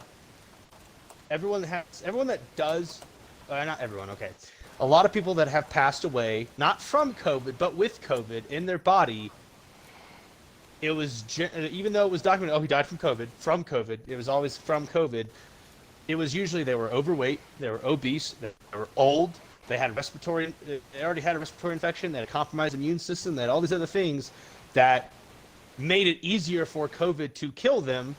everyone that does, not everyone, okay. A lot of people that have passed away, not from COVID, but with COVID in their body, it was, even though it was documented, oh, he died from COVID, it was always from COVID. It was usually they were overweight, they were obese, they were old, they already had a respiratory infection, they had a compromised immune system, they had all these other things that made it easier for COVID to kill them,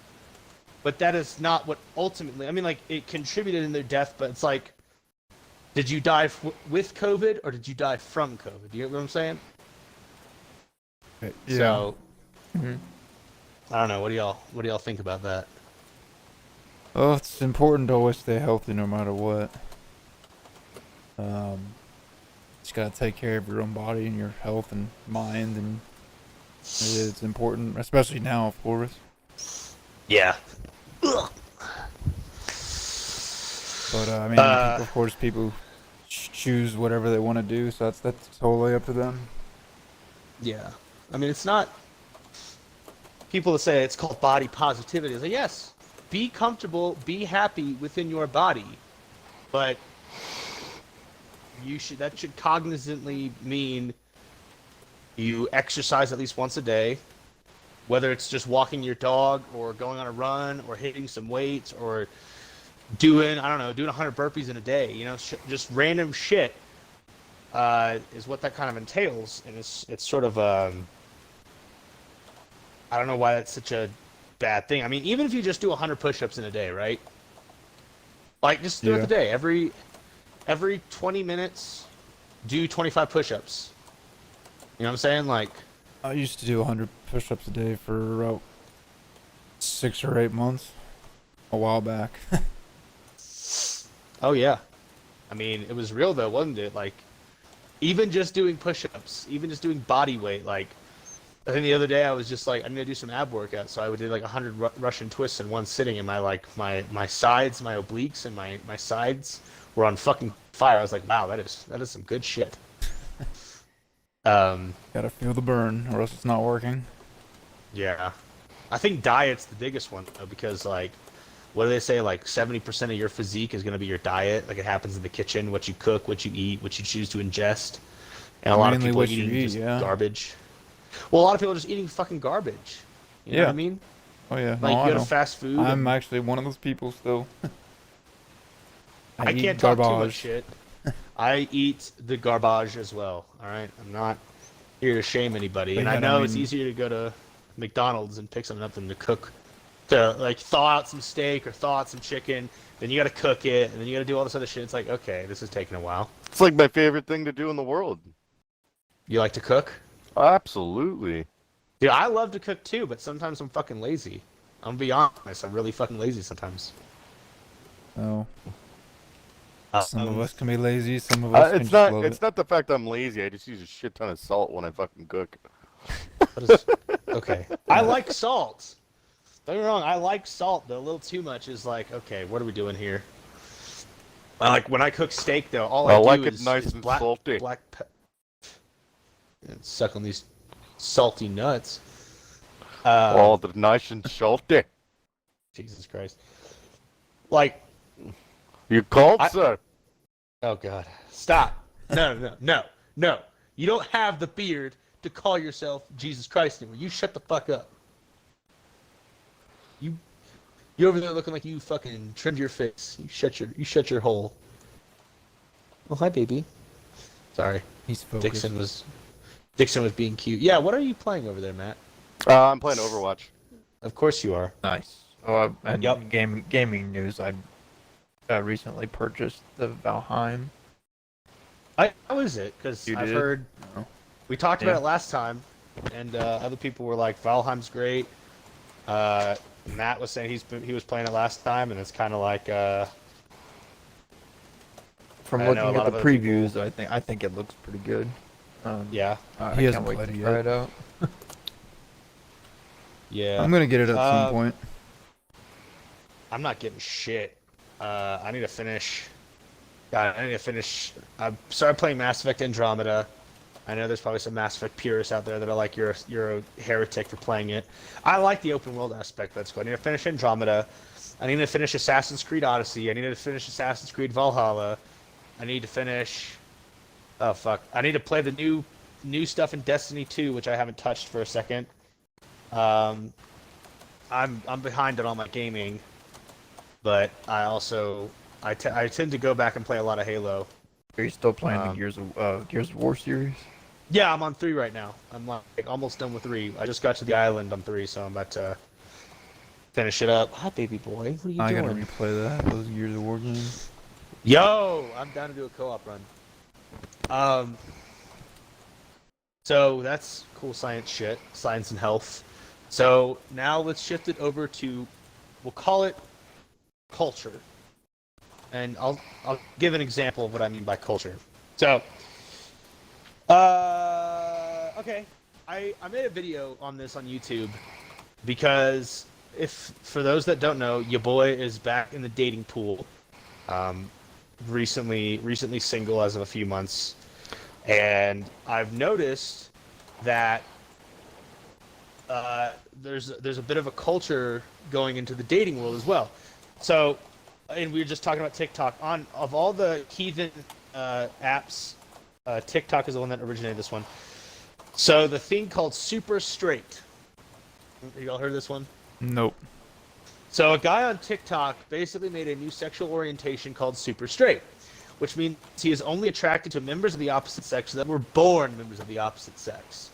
but that is not what ultimately, I mean, like, it contributed in their death, but it's like, did you die with COVID or did you die from COVID? Do you get what I'm saying? Yeah. So, Mhm. I don't know. What do y'all think about that? Well, it's important to always stay healthy no matter what. Just gotta take care of your own body and your health and mind, and it's important, especially now, of course. Yeah. But I mean, of course, people choose whatever they want to do, so that's totally up to them. Yeah. I mean, it's not. People that say it's called body positivity. It's like, yes, be comfortable, be happy within your body, but that should cognizantly mean you exercise at least once a day, whether it's just walking your dog or going on a run or hitting some weights or doing 100 burpees in a day, just random shit is what that kind of entails. And it's sort of, I don't know why that's such a bad thing. I mean, even if you just do 100 push-ups in a day, right? Like, just throughout the day, every 20 minutes, do 25 push-ups. You know what I'm saying? Like, I used to do 100 push-ups a day for about 6 or 8 months, a while back. oh yeah. I mean, it was real though, wasn't it? Like, even just doing push-ups, even just doing body weight, like, I think the other day I was just like, I'm gonna do some ab workout, so I would do like 100 Russian twists in one sitting, and my sides, my obliques, and my sides were on fucking fire. I was like, wow, that is some good shit. Gotta feel the burn, or else it's not working. Yeah, I think diet's the biggest one though, because like, what do they say? Like 70% of your physique is gonna be your diet. Like, it happens in the kitchen, what you cook, what you eat, what you choose to ingest, and a lot of Mainly people are what you eating eat, just yeah. garbage. Well, a lot of people are just eating fucking garbage. You know Yeah. what I mean? Oh yeah, Like, no, I you go know. to fast food. I'm actually one of those people still. I eat can't talk too much garbage. shit. I eat the garbage as well. All right, I'm not here to shame anybody, But and yeah, I I know it's mean- easier to go to McDonald's and pick something up than to cook, to like thaw out some steak or thaw out some chicken. Then you got to cook it, and then you got to do all this other shit. It's like, okay, this is taking a while. It's like my favorite thing to do in the world. You like to cook? Absolutely. Dude, I love to cook too, but sometimes I'm fucking lazy. I'm gonna be honest, I'm really fucking lazy sometimes. Oh, some of us can be lazy. Some of us can It's just not. love It's it. not the fact I'm lazy. I just use a shit ton of salt when I fucking cook. What is... Okay. I like salt. Don't get me wrong, I like salt, but a little too much is like, okay, what are we doing here? Like when I cook steak, though, all I like do it is, nice is and black salty. and suck on these salty nuts. The nice and salty. Jesus Christ! Like, You called, sir? oh god, stop! No! You don't have the beard to call yourself Jesus Christ anymore. You shut the fuck up. You over there looking like you fucking trimmed your face. You shut your hole. Oh hi baby. Sorry. He's focused. Dixon was being cute. Yeah, what are you playing over there, Matt? I'm playing Overwatch. Of course you are. Nice. Oh, and Yep. gaming news. I recently purchased the Valheim. How is it? Because You I've did? heard No. we talked Yeah. about it last time, and other people were like, Valheim's great. Matt was saying he was playing it last time, and it's kind of like From I know a looking lot at the of other previews, I think it looks pretty good. yeah, I He can't hasn't wait played to it try yet. it out. yeah. I'm gonna get it at some point. I'm not getting shit. I need to finish. God, I need to finish. I started playing Mass Effect Andromeda. I know there's probably some Mass Effect purists out there that are like, you're a heretic for playing it. I like the open world aspect. Let's go. I need to finish Andromeda. I need to finish Assassin's Creed Odyssey. I need to finish Assassin's Creed Valhalla. I need to finish. Oh fuck! I need to play the new stuff in Destiny 2, which I haven't touched for a second. I'm behind on all my gaming, but I also I tend to go back and play a lot of Halo. Are you still playing the Gears of War series? Yeah, I'm on 3 right now. I'm like almost done with 3. I just got to the island on 3, so I'm about to finish it up. Hi, baby boy. What are you I doing? gotta replay that. Those Gears of War games. Yo, I'm down to do a co-op run. So that's cool science shit, science and health. So now let's shift it over to, we'll call it culture. And I'll give an example of what I mean by culture. So, okay, I made a video on this on YouTube because for those that don't know, your boy is back in the dating pool. Recently single as of a few months, and I've noticed that there's a bit of a culture going into the dating world as well. So, and we were just talking about TikTok. Of all the heathen apps, TikTok is the one that originated this one. So the thing called Super Straight. You all heard of this one? Nope. So a guy on TikTok basically made a new sexual orientation called Super Straight, which means he is only attracted to members of the opposite sex that were born members of the opposite sex.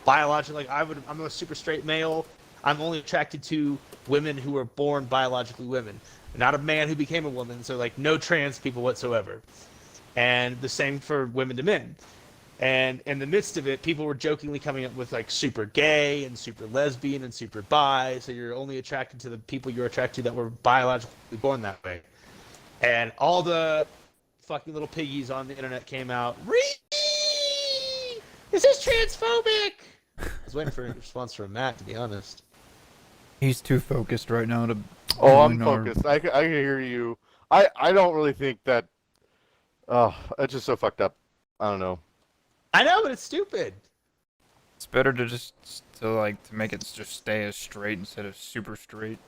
Biologically, I'm a super straight male. I'm only attracted to women who were born biologically women, not a man who became a woman. So like no trans people whatsoever. And the same for women to men. And in the midst of it, people were jokingly coming up with like super gay and super lesbian and super bi. So you're only attracted to the people you're attracted to that were biologically born that way. And all the fucking little piggies on the internet came out. Is this transphobic? I was waiting for a response from Matt, to be honest. He's too focused right now to. Oh, I'm join our- focused. I can hear you. I don't really think that. Oh, it's just so fucked up. I don't know. I know, but it's stupid. It's better to to make it just stay as straight instead of super straight.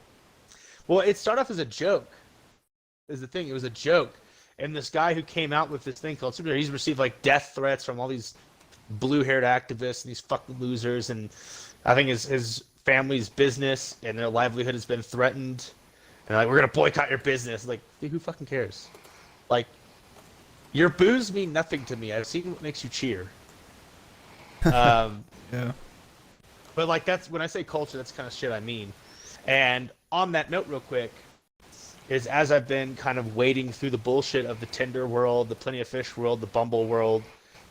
Well, it started off as a joke. Is the thing. It was a joke. And this guy who came out with this thing called Super, he's received like death threats from all these blue-haired activists and these fucking losers. And I think his family's business and their livelihood has been threatened. And like, we're going to boycott your business. Like, dude, who fucking cares? Like, your boos mean nothing to me. I've seen what makes you cheer. Yeah. But like that's when I say culture, that's kind of shit I mean. And on that note, real quick, is as I've been kind of wading through the bullshit of the Tinder world, the Plenty of Fish world, the Bumble world,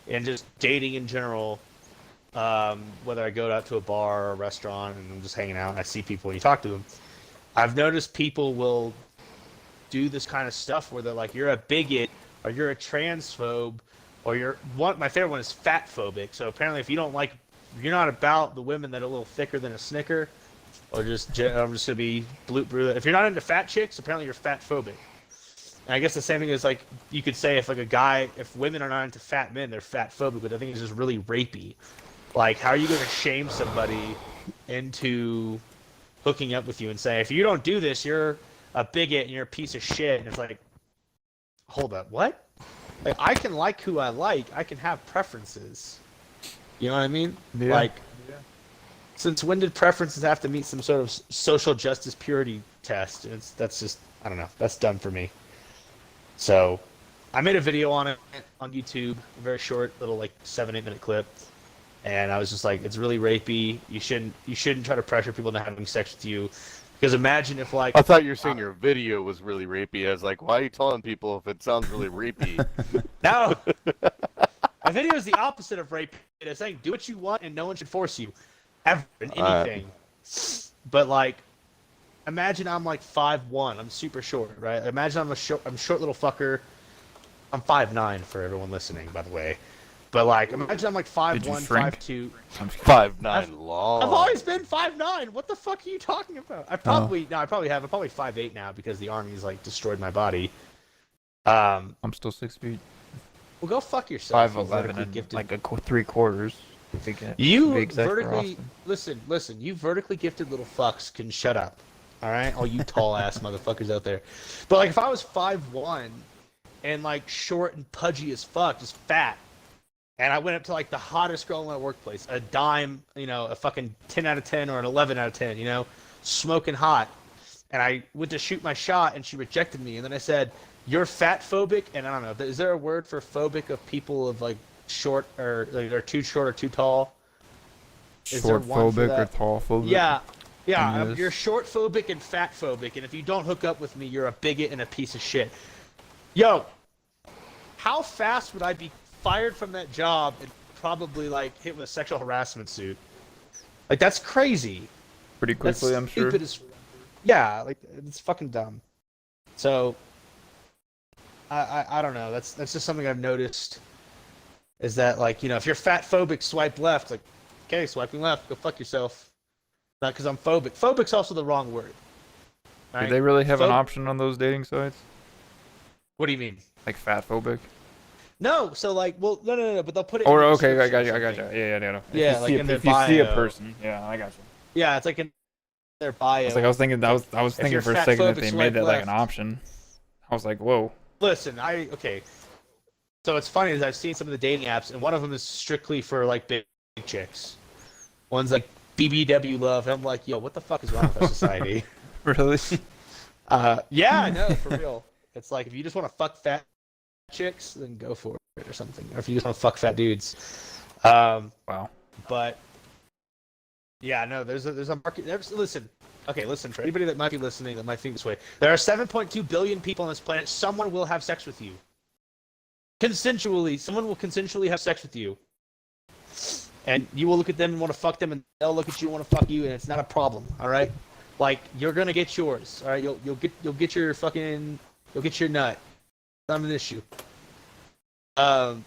and just dating in general, whether I go out to a bar or a restaurant and I'm just hanging out and I see people and you talk to them, I've noticed people will do this kind of stuff where they're like, you're a bigot or you're a transphobe or my favorite one is fat phobic. So apparently if you're not about the women that are a little thicker than a Snicker, or I'm just gonna be brutal. If you're not into fat chicks, apparently you're fat phobic. And I guess the same thing is like you could say if women are not into fat men, they're fat phobic, but I think it's just really rapey. Like, how are you going to shame somebody into hooking up with you and say, if you don't do this, you're a bigot and you're a piece of shit? And it's like, hold up, what? Like, I can like who I like. I can have preferences. You know what I mean? Yeah. Like, since when did preferences have to meet some sort of social justice purity test? That's just, I don't know. That's done for me. So, I made a video on it on YouTube, a very short, little like 7-8 minute clip. And I was just like, it's really rapey. You shouldn't try to pressure people into having sex with you, because imagine if like I thought you were saying your video was really rapey. I was like, why are you telling people if it sounds really rapey? No, my video is the opposite of rapey. It's saying do what you want and no one should force you, ever in anything. But like, imagine I'm like 5'1". I'm super short, right? Imagine I'm short little fucker. I'm 5'9" for everyone listening, by the way. But like, imagine I'm like 5'1", 5'2". 5'9" long. I've always been 5'9". What the fuck are you talking about? I probably have. I'm probably 5'8" now because the army's like destroyed my body. I'm still 6 feet. Well, go fuck yourself. 5'11" and like a 3/4. You vertically listen. You vertically gifted little fucks can shut up. All right, all you tall ass motherfuckers out there. But like, if I was 5'1" and like short and pudgy as fuck, just fat. And I went up to like the hottest girl in my workplace, a dime, a fucking 10 out of 10 or an 11 out of 10, smoking hot. And I went to shoot my shot and she rejected me. And then I said, you're fat phobic. And I don't know, is there a word for phobic of people of like short or like they're too short or too tall? Short phobic or tall phobic? Yeah. Yes. You're short phobic and fat phobic. And if you don't hook up with me, you're a bigot and a piece of shit. Yo, how fast would I be fired from that job and probably like hit with a sexual harassment suit? Like, that's crazy. Pretty quickly, I'm sure. Yeah, like, it's fucking dumb. So I don't know. That's just something I've noticed. Is that like, if you're fat phobic, swipe left. Like, okay, swiping left, go fuck yourself. Not because I'm phobic. Phobic's also the wrong word. Right? Do they really have an option on those dating sites? What do you mean? Like fat phobic? No, so like, well, no, but they'll put it. Or okay, I got you. Yeah. Yeah, like in their bio. If you see a person, yeah, I got you. Yeah, it's like in their bio. I was thinking for a second that they made that like an option. I was like, whoa. Listen, okay. So it's funny is I've seen some of the dating apps, and one of them is strictly for like big chicks. One's like BBW love, and I'm like, yo, what the fuck is wrong with our society? Really? Yeah, no, for real. It's like if you just want to fuck fat chicks, then go for it or something. Or if you just want to fuck fat dudes. Wow. But yeah, no, there's a market. Listen, for anybody that might be listening that might think this way, there are 7.2 billion people on this planet. Someone will have sex with you. Consensually, someone will consensually have sex with you. And you will look at them and want to fuck them, and they'll look at you and want to fuck you, and it's not a problem, all right? Like, you're gonna get yours, all right? You'll get your fucking, you'll get your nut. Not an issue. Unless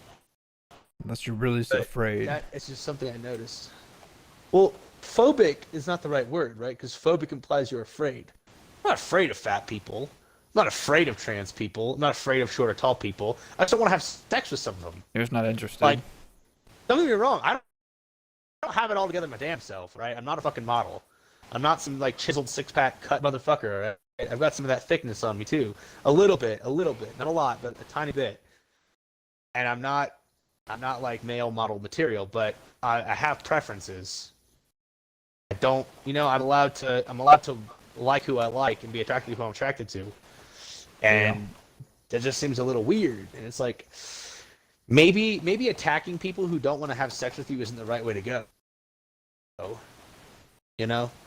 you're really so afraid. It's just something I noticed. Well, phobic is not the right word, right? Because phobic implies you're afraid. I'm not afraid of fat people. I'm not afraid of trans people. I'm not afraid of short or tall people. I just don't want to have sex with some of them. You're just not interested. Like, don't get me wrong. I don't have it all together my damn self, right? I'm not a fucking model. I'm not some like chiseled six-pack cut motherfucker. Right? I've got some of that thickness on me too. A little bit, not a lot, but a tiny bit. And I'm not like male model material, but I have preferences. I don't, I'm allowed to like who I like and be attracted to who I'm attracted to. And that just seems a little weird. And it's like, maybe attacking people who don't want to have sex with you isn't the right way to go.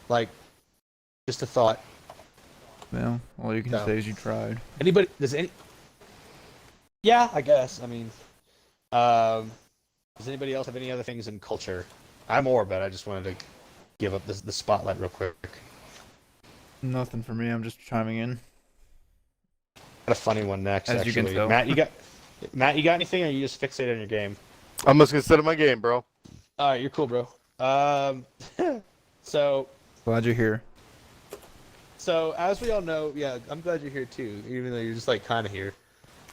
Like, just a thought. Well, all you can say is you tried. Yeah, I guess. I mean, does anybody else have any other things in culture I'm Orbit. I just wanted to give up the spotlight real quick. Nothing for me. I'm just chiming in. Got a funny one next. As you actually. can tell. Matt, you got anything, or are you just fixated on your game? I'm just gonna sit in my game, bro. All right, you're cool, bro. So Glad you're here. as we all know, yeah, I'm glad you're here too, even though you're just like kind of here.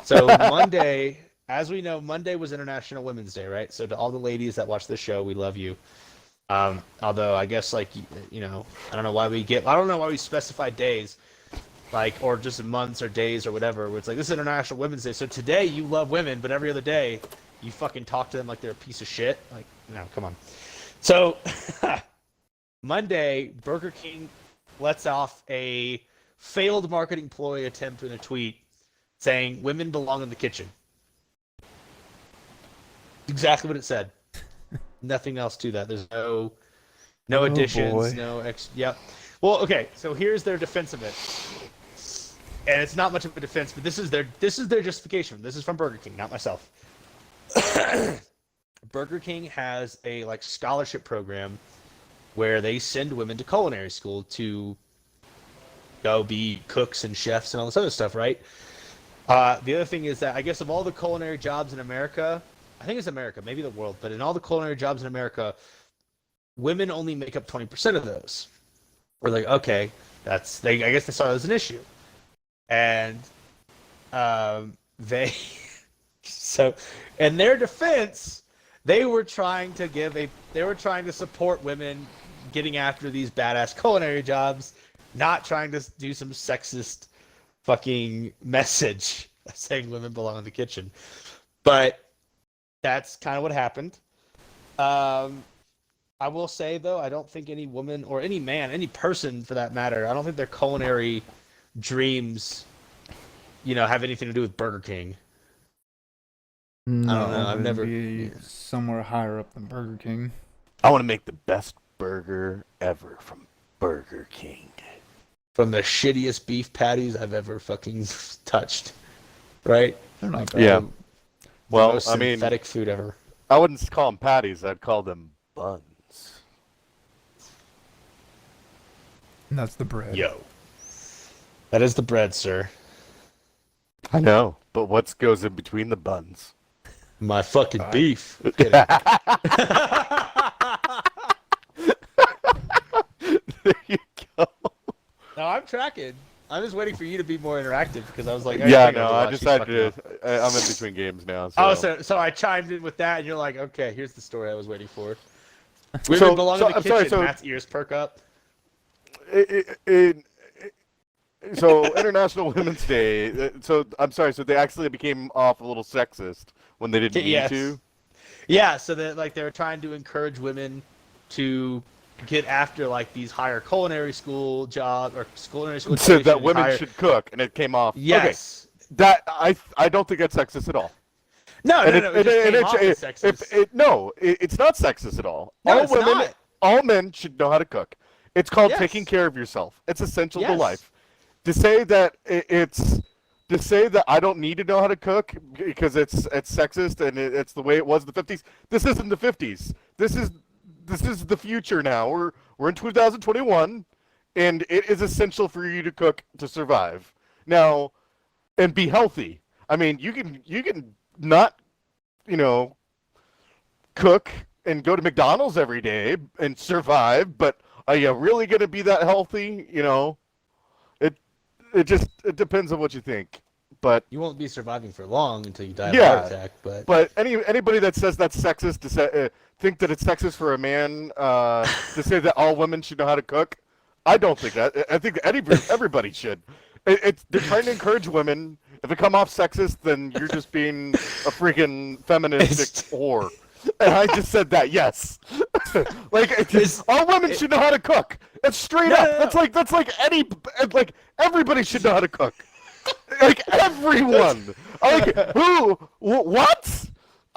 So Monday, as we know, Monday was International Women's Day, right? So to all the ladies that watch the show, we love you. Although I guess like you know, I don't know why we specify days, like or just months or days or whatever. Where it's like this is International Women's Day, so today you love women, but every other day you fucking talk to them like they're a piece of shit. Like no, come on. So Monday, Burger King lets off a failed marketing ploy attempt in a tweet saying women belong in the kitchen. Exactly what it said. Nothing else to that. There's no additions, boy. no ex. Yep. Well, okay. So here's their defense of it, and it's not much of a defense, but this is their justification. This is from Burger King, not myself. Burger King has a like scholarship program where they send women to culinary school to go be cooks and chefs and all this other stuff, right? The other thing is that I guess of all the culinary jobs in America, I think it's America, maybe the world, but in all the culinary jobs in America, women only make up 20% of those. We're like, okay, I guess they saw it as an issue. And so in their defense, they were trying to support women getting after these badass culinary jobs, not trying to do some sexist fucking message saying women belong in the kitchen. But that's kind of what happened. I will say, though, I don't think any woman or any man, any person for that matter, I don't think their culinary dreams, have anything to do with Burger King. No, I don't know. I've never be somewhere higher up than Burger King. I want to make the best burger ever from Burger King. From the shittiest beef patties I've ever fucking touched. Right? They're not bad. Yeah. The Well, most I mean, synthetic food ever. I wouldn't call them patties. I'd call them buns. And that's the bread. Yo. That is the bread, sir. I know, but what goes in between the buns? My fucking beef. There you go. No, I'm tracking. I'm just waiting for you to be more interactive because I was like, Yeah, think no, I'll I watch these decided fucking to. I'm in between games now. Oh, So. so I chimed in with that, and you're like, okay, here's the story I was waiting for. Women belong in the I'm kitchen. sorry, Matt's ears perk up. So International Women's Day. So I'm sorry. So they actually became off a little sexist when they didn't Yes. need to. Yeah, so that like they were trying to encourage women to get after like these higher culinary school jobs or culinary school. So that education, women higher... should cook, and it came off. Yes. Okay. That I don't think that's sexist at all. No, And it just came off as sexist. It's not sexist at all. No, All it's women, not. all men should know how to cook. It's called Yes. taking care of yourself. It's essential to Yes. life. To say that I don't need to know how to cook because it's sexist and it's the way it was in the 50s. This isn't the 50s. This is the future now. We're in 2021, and it is essential for you to cook to survive now and be healthy. I mean, you can not, cook and go to McDonald's every day and survive, but are you really going to be that healthy? It depends on what you think. But You won't be surviving for long until you die of a Yeah. heart attack. but anybody that says that's sexist to say, think that it's sexist for a man to say that all women should know how to cook, I don't think that. I think everybody should. They're trying to encourage women. If it come off sexist, then you're just being a freaking feministic whore. And I just said that, yes. All women should know how to cook. It's straight No, up. no, no. That's like everybody should know how to cook. Like everyone. What?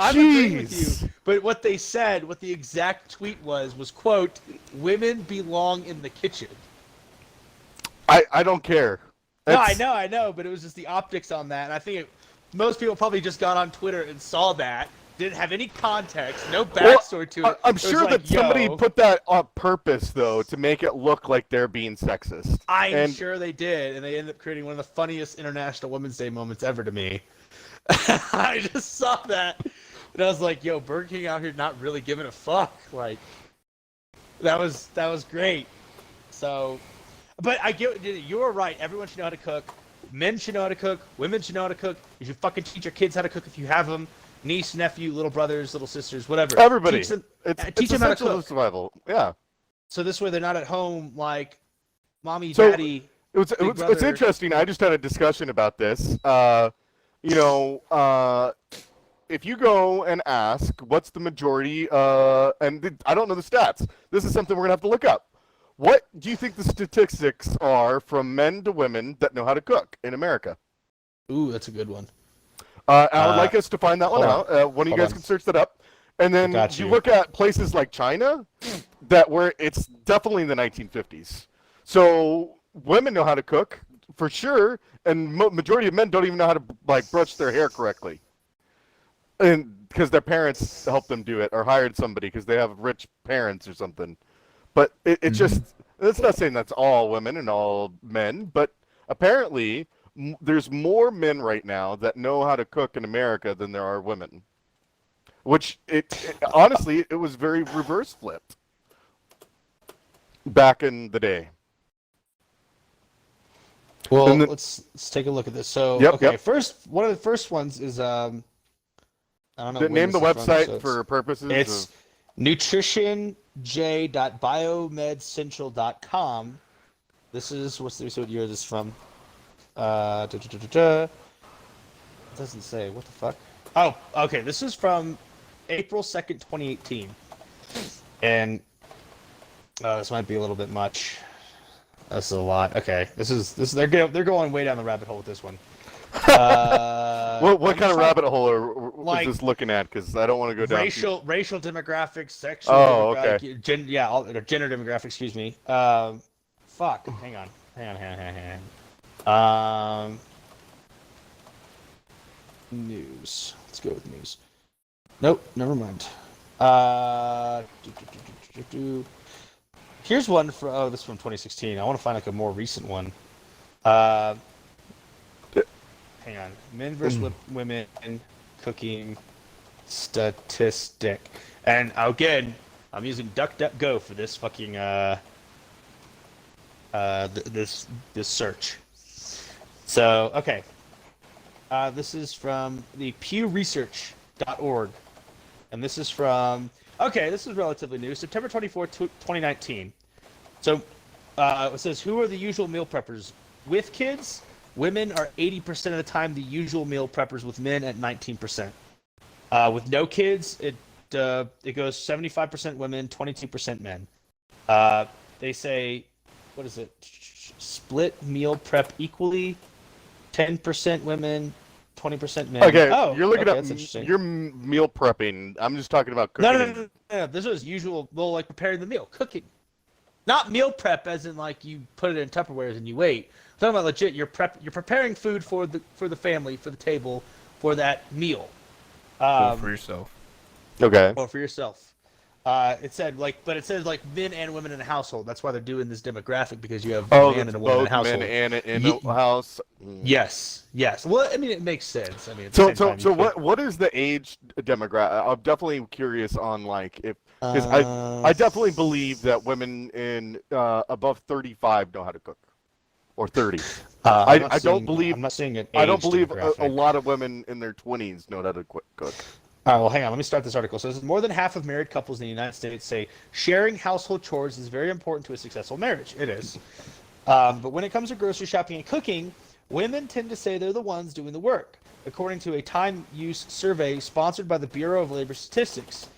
I'm agreeing with Jeez. you. But what they said, what the exact tweet was quote, women belong in the kitchen. I don't care. No, That's- I know, but it was just the optics on that. And I think most people probably just got on Twitter and saw that didn't have any context, no backstory to it. I'm It was sure like, that somebody yo, put that on purpose, though, to make it look like they're being sexist. I'm sure they did, and they ended up creating one of the funniest International Women's Day moments ever to me. I just saw that, and I was like, yo, Burger King out here not really giving a fuck. Like, that was great. So, but I get you were right. Everyone should know how to cook. Men should know how to cook. Women should know how to cook. You should fucking teach your kids how to cook if you have them. Niece, nephew, little brothers, little sisters, whatever. Everybody. Teach them, It's them how to essential cook. survival. Yeah. So this way they're not at home like mommy, So, daddy. It's brother. interesting. I just had a discussion about this. If you go and ask what's the majority, and I don't know the stats. This is something we're going to have to look up. What do you think the statistics are from men to women that know how to cook in America? Ooh, that's a good one. I would like us to find that one hold out. One of you Hold guys on. can search that up. And then Got you you. look at places like China, that where it's definitely in the 1950s. So women know how to cook for sure, and majority of men don't even know how to like brush their hair correctly, and because their parents helped them do it or hired somebody because they have rich parents or something. But it's just that's not saying that's all women and all men, but apparently there's more men right now that know how to cook in America than there are women. Which honestly, it was very reverse flipped back in the day. Well, And let's take a look at this. So, Yep, okay, yep. one of the first ones is I don't know. when Name the this is from, website so for purposes it's of... nutritionj.biomedcentral.com. This is what year this is from. It doesn't say. What the fuck? Oh, okay. This is from April 2nd, 2018. And this might be a little bit much. That's a lot. Okay, this is they're going way down the rabbit hole with this one. What kind of rabbit hole like, is this looking at? Because I don't want to go down. Racial demographics, sexual. Oh, demographic, okay. gender demographics. Excuse me. Fuck. Hang on. News. Let's go with news. Nope. Never mind. Here's one for this is from 2016. I want to find like a more recent one. Hang on. Men versus women cooking statistic. And again, I'm using Duckduckgo for this fucking this search. So, okay. This is from the pewresearch.org. And this is from this is relatively new. September 24th, 2019. So, it says, who are the usual meal preppers? With kids, women are 80% of the time the usual meal preppers, with men at 19%. With no kids, it goes 75% women, 22% men. They say, what is it? Split meal prep equally, 10% women, 20% men. Okay, oh, you're looking that's interesting. at your meal prepping. I'm just talking about cooking. No. This was usual, well, like preparing the meal, cooking. Not meal prep as in like you put it in Tupperwares and you wait. I'm talking about legit, you're preparing food for the family, for the table, for that meal. Or for yourself. Okay. Or for yourself. It says like men and women in a household. That's why they're doing this demographic, because you have a man and a woman in a both household. men and in a house. Yes. Well, I mean, it makes sense. I mean, So what is the age demographic? I'm definitely curious on like if because I definitely believe that women in above 35 know how to cook, or 30. I don't believe. I'm not seeing it. I don't believe a lot of women in their 20s know how to cook. All right, well, hang on. Let me start this article. So, this is more than half of married couples in the United States say sharing household chores is very important to a successful marriage. It is. But when it comes to grocery shopping and cooking, women tend to say they're the ones doing the work, according to a time use survey sponsored by the Bureau of Labor Statistics.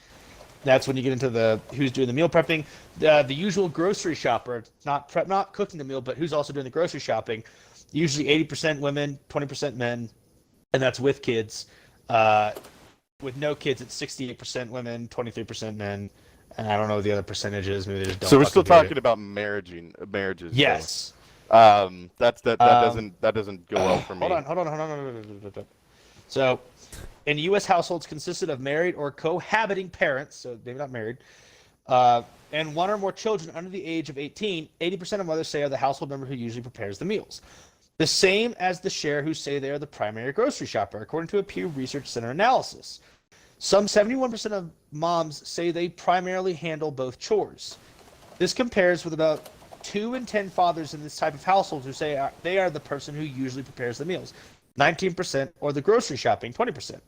That's when you get into the who's doing the meal prepping. The usual grocery shopper, not cooking the meal, but who's also doing the grocery shopping. Usually 80% women, 20% men, and that's with kids. With no kids, it's 68% women, 23% men, and I don't know the other percentages. Maybe they just don't. So we're still fucking talking about marriages. Yes. So. That doesn't go well for me. Hold on. So, in U.S. households consisted of married or cohabiting parents, so maybe not married, and one or more children under the age of 18, 80% of mothers say are the household member who usually prepares the meals. The same as the share who say they are the primary grocery shopper, according to a Pew Research Center analysis. Some 71% of moms say they primarily handle both chores. This compares with about 2 in 10 fathers in this type of household who say they are the person who usually prepares the meals, 19%, or the grocery shopping, 20%.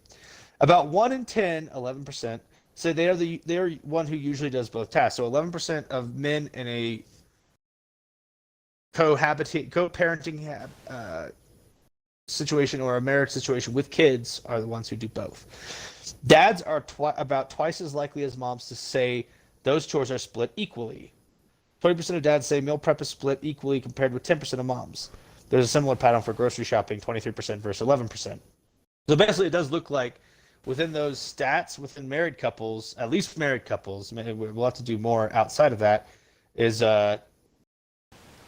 About 1 in 10, 11%, say they are one who usually does both tasks. So 11% of men in a co-parenting situation or a marriage situation with kids are the ones who do both. Dads are about twice as likely as moms to say those chores are split equally. 20% of dads say meal prep is split equally compared with 10% of moms. There's a similar pattern for grocery shopping, 23% versus 11%. So basically, it does look like within those stats, within married couples, at least married couples, maybe we'll have to do more outside of that, is that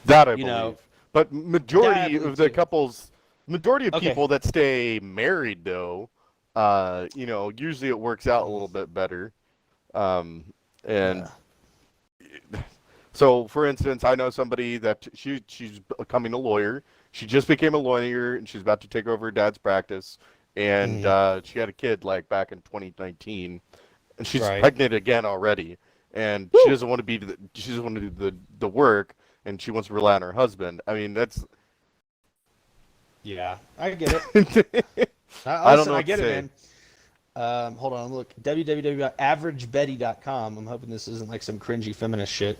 I believe. know, but majority that I of the believe too. couples, majority of Okay. people that stay married though, usually it works out a little bit better. And Yeah. so, for instance, I know somebody that she's becoming a lawyer. She just became a lawyer, and she's about to take over her dad's practice. And she had a kid like back in 2019, and she's Right. pregnant again already. And she doesn't want to be she doesn't want to do the work, and she wants to rely on her husband. I mean, that's Yeah, I get it. I don't know I what get to it, man. Hold on, look, www.averagebetty.com. I'm hoping this isn't like some cringy feminist shit.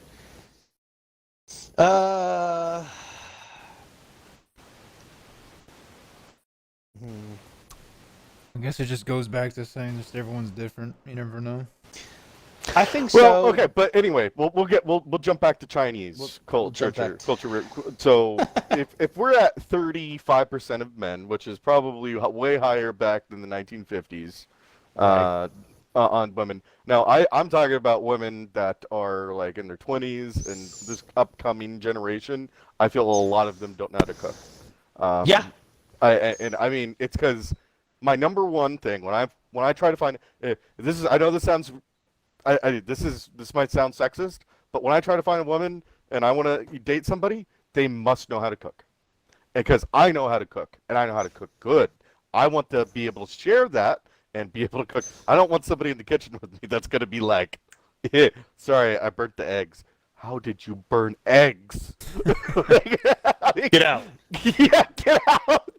I guess it just goes back to saying just everyone's different. You never know. I think well, so. okay, but anyway, we'll jump back to Chinese We'll culture. jump back. So if we're at 35% of men, which is probably way higher back than the 1950s, Right. on women. Now I'm talking about women that are like in their 20s and this upcoming generation. I feel a lot of them don't know how to cook. Yeah. I mean it's because my number one thing when I try to find I know this sounds this might sound sexist, but when I try to find a woman and I want to date somebody, they must know how to cook. Because I know how to cook, and I know how to cook good. I want to be able to share that and be able to cook. I don't want somebody in the kitchen with me that's going to be like, sorry, I burnt the eggs. How did you burn eggs? Get out. Yeah, get out.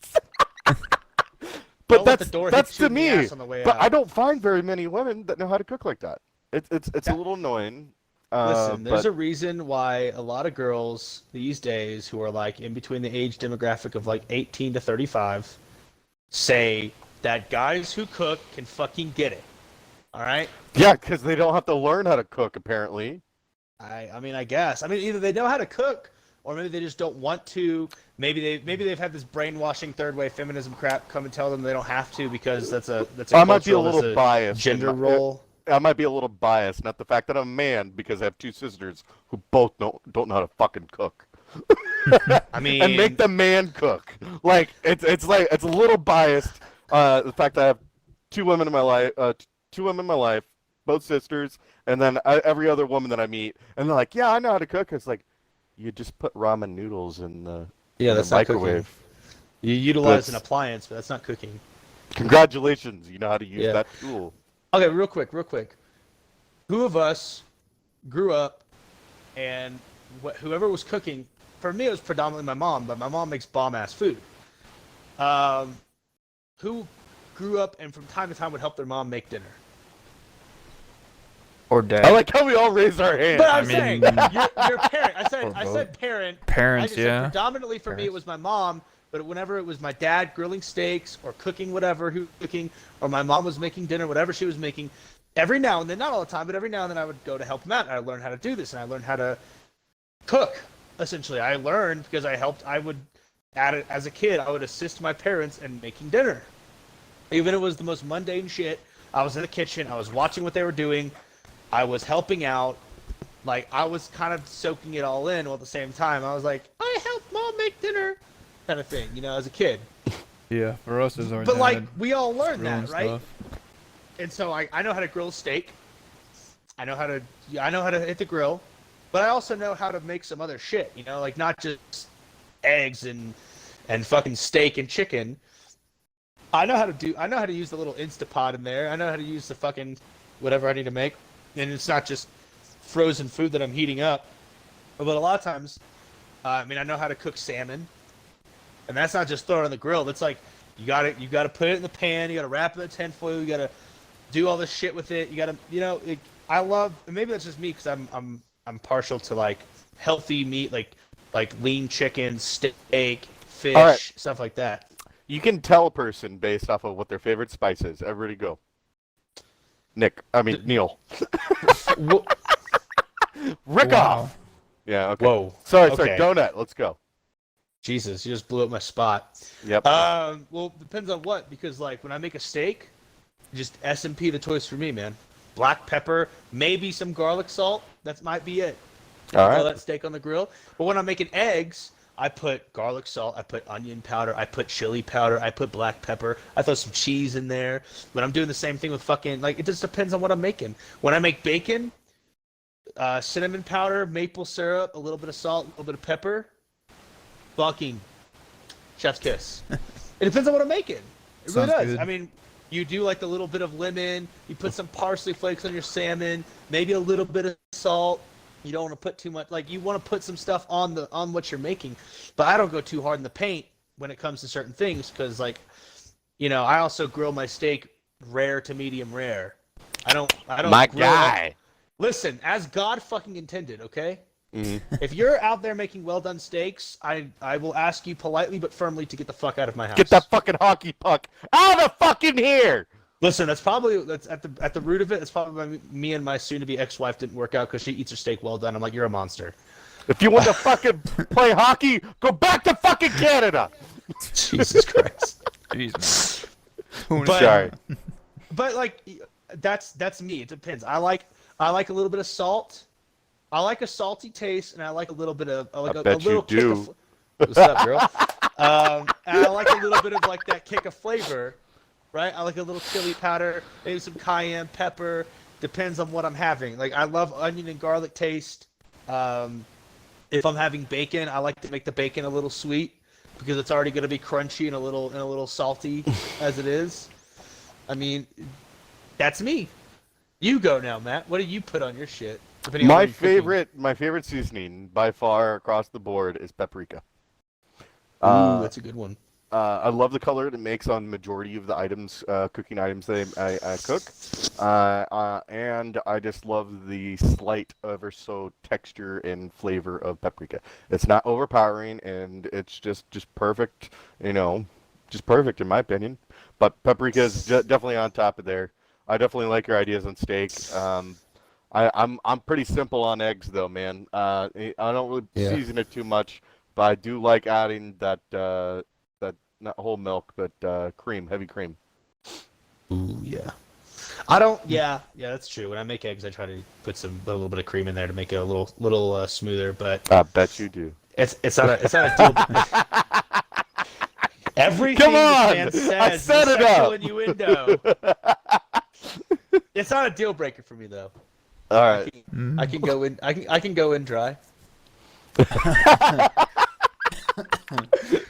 But Don't let the door hit that's you to in the me. ass on the way But out. I don't find very many women that know how to cook like that. It's a little annoying. Listen, there's but a reason why a lot of girls these days who are like in between the age demographic of like 18 to 35 say that guys who cook can fucking get it. All right? yeah, because they don't have to learn how to cook apparently. I mean, I guess. I mean, either they know how to cook or maybe they just don't want to. Maybe they've had this brainwashing third wave feminism crap come and tell them they don't have to because that's a I might be a cultural, little that's biased. gender in my- role. I might be a little biased, not the fact that I'm a man, because I have two sisters who both don't know how to fucking cook. I mean, And make the man cook. Like it's a little biased. The fact that I have two women in my life, both sisters, and then every other woman that I meet, and they're like, "Yeah, I know how to cook." It's like, you just put ramen noodles in the that's not cooking. microwave. You utilize an That's- appliance, but that's not cooking. Congratulations, you know how to use Yeah. that tool. Okay, real quick. Who of us grew up and whoever was cooking, for me it was predominantly my mom, but my mom makes bomb-ass food. Who grew up and from time to time would help their mom make dinner? Or dad. I like how we all raise our hands. But I'm I saying, mean- your parent. Or I both. said parent. I Parents, just said yeah. predominantly for me it Parents. was my mom, but whenever it was my dad grilling steaks or cooking whatever he was cooking, or my mom was making dinner, whatever she was making, every now and then, not all the time, but every now and then I would go to help him out, and I learned how to do this, and I learned how to cook, essentially. I learned because I would, as a kid, I would assist my parents in making dinner. Even if it was the most mundane shit, I was in the kitchen, I was watching what they were doing, I was helping out, like, I was kind of soaking it all in, while at the same time, I was like, I helped mom make dinner, kind of thing, as a kid. Yeah, for us is our But dad. like we all learned grilling that, right? stuff. And so I know how to grill a steak. I know how to hit the grill, but I also know how to make some other shit. You know, like not just eggs and fucking steak and chicken. I know how to use the little Instapot in there. I know how to use the fucking whatever I need to make, and it's not just frozen food that I'm heating up. But a lot of times, I know how to cook salmon, and that's not just throw it on the grill. That's like you got to put it in the pan. You got to wrap it in the tinfoil. You got to do all this shit with it. You got to, I love. Maybe that's just me because I'm partial to like healthy meat, like lean chicken, steak, fish, All right. stuff like that. You can tell a person based off of what their favorite spice is. Everybody go. Neil. Rick off. Yeah, okay. Whoa. Sorry, Okay. Donut, let's go. Jesus, you just blew up my spot. Yep. Well, depends on what, because like when I make a steak, just S&P the choice for me, man. Black pepper, maybe some garlic salt. That might be it. All right. Throw that steak on the grill. But when I'm making eggs, I put garlic salt, I put onion powder, I put chili powder, I put black pepper, I throw some cheese in there. When I'm doing the same thing with fucking, like, it just depends on what I'm making. When I make bacon, cinnamon powder, maple syrup, a little bit of salt, a little bit of pepper, fucking chef's kiss. It depends on what I'm making. It really Sounds does. good. I mean, you do like the little bit of lemon, you put some parsley flakes on your salmon, maybe a little bit of salt. You don't want to put too much, like you want to put some stuff on what you're making, but I don't go too hard in the paint when it comes to certain things because, like, I also grill my steak rare to medium rare. I don't. My grill guy. Listen, as God fucking intended, okay? Mm-hmm. If you're out there making well done steaks, I will ask you politely but firmly to get the fuck out of my house. Get that fucking hockey puck out of the fucking here. Listen, that's at the root of it. It's probably why me and my soon-to-be ex-wife didn't work out because she eats her steak well done. I'm like, you're a monster. If you want to fucking play hockey, go back to fucking Canada. Jesus Christ. Jeez, man. But- Sorry. But like, that's me. It depends. I like a little bit of salt. I like a salty taste, and I like a little bit of like I a bet you little kick do. of. What's up, girl? And I like a little bit of like that kick of flavor, right? I like a little chili powder, maybe some cayenne pepper. Depends on what I'm having. Like I love onion and garlic taste. If I'm having bacon, I like to make the bacon a little sweet because it's already going to be crunchy and a little salty as it is. I mean, that's me. You go now, Matt. What do you put on your shit? Depending on what you're cooking. My favorite seasoning by far across the board is paprika. Ooh, that's a good one. I love the color it makes on majority of the items, cooking items that I cook, and I just love the slight ever so texture and flavor of paprika. It's not overpowering, and it's just perfect. Just perfect in my opinion. But paprika is definitely on top of there. I definitely like your ideas on steak. I'm pretty simple on eggs though, man. I don't really season it too much, but I do like adding that not whole milk, but cream, heavy cream. Ooh, yeah. I don't. Yeah, that's true. When I make eggs, I try to put a little bit of cream in there to make it a little smoother. But I bet you do. it's not a deal. Everything Come on! this man I says set is it sexual up. innuendo. It's not a deal breaker for me though. All right. I can go in. I can go in dry.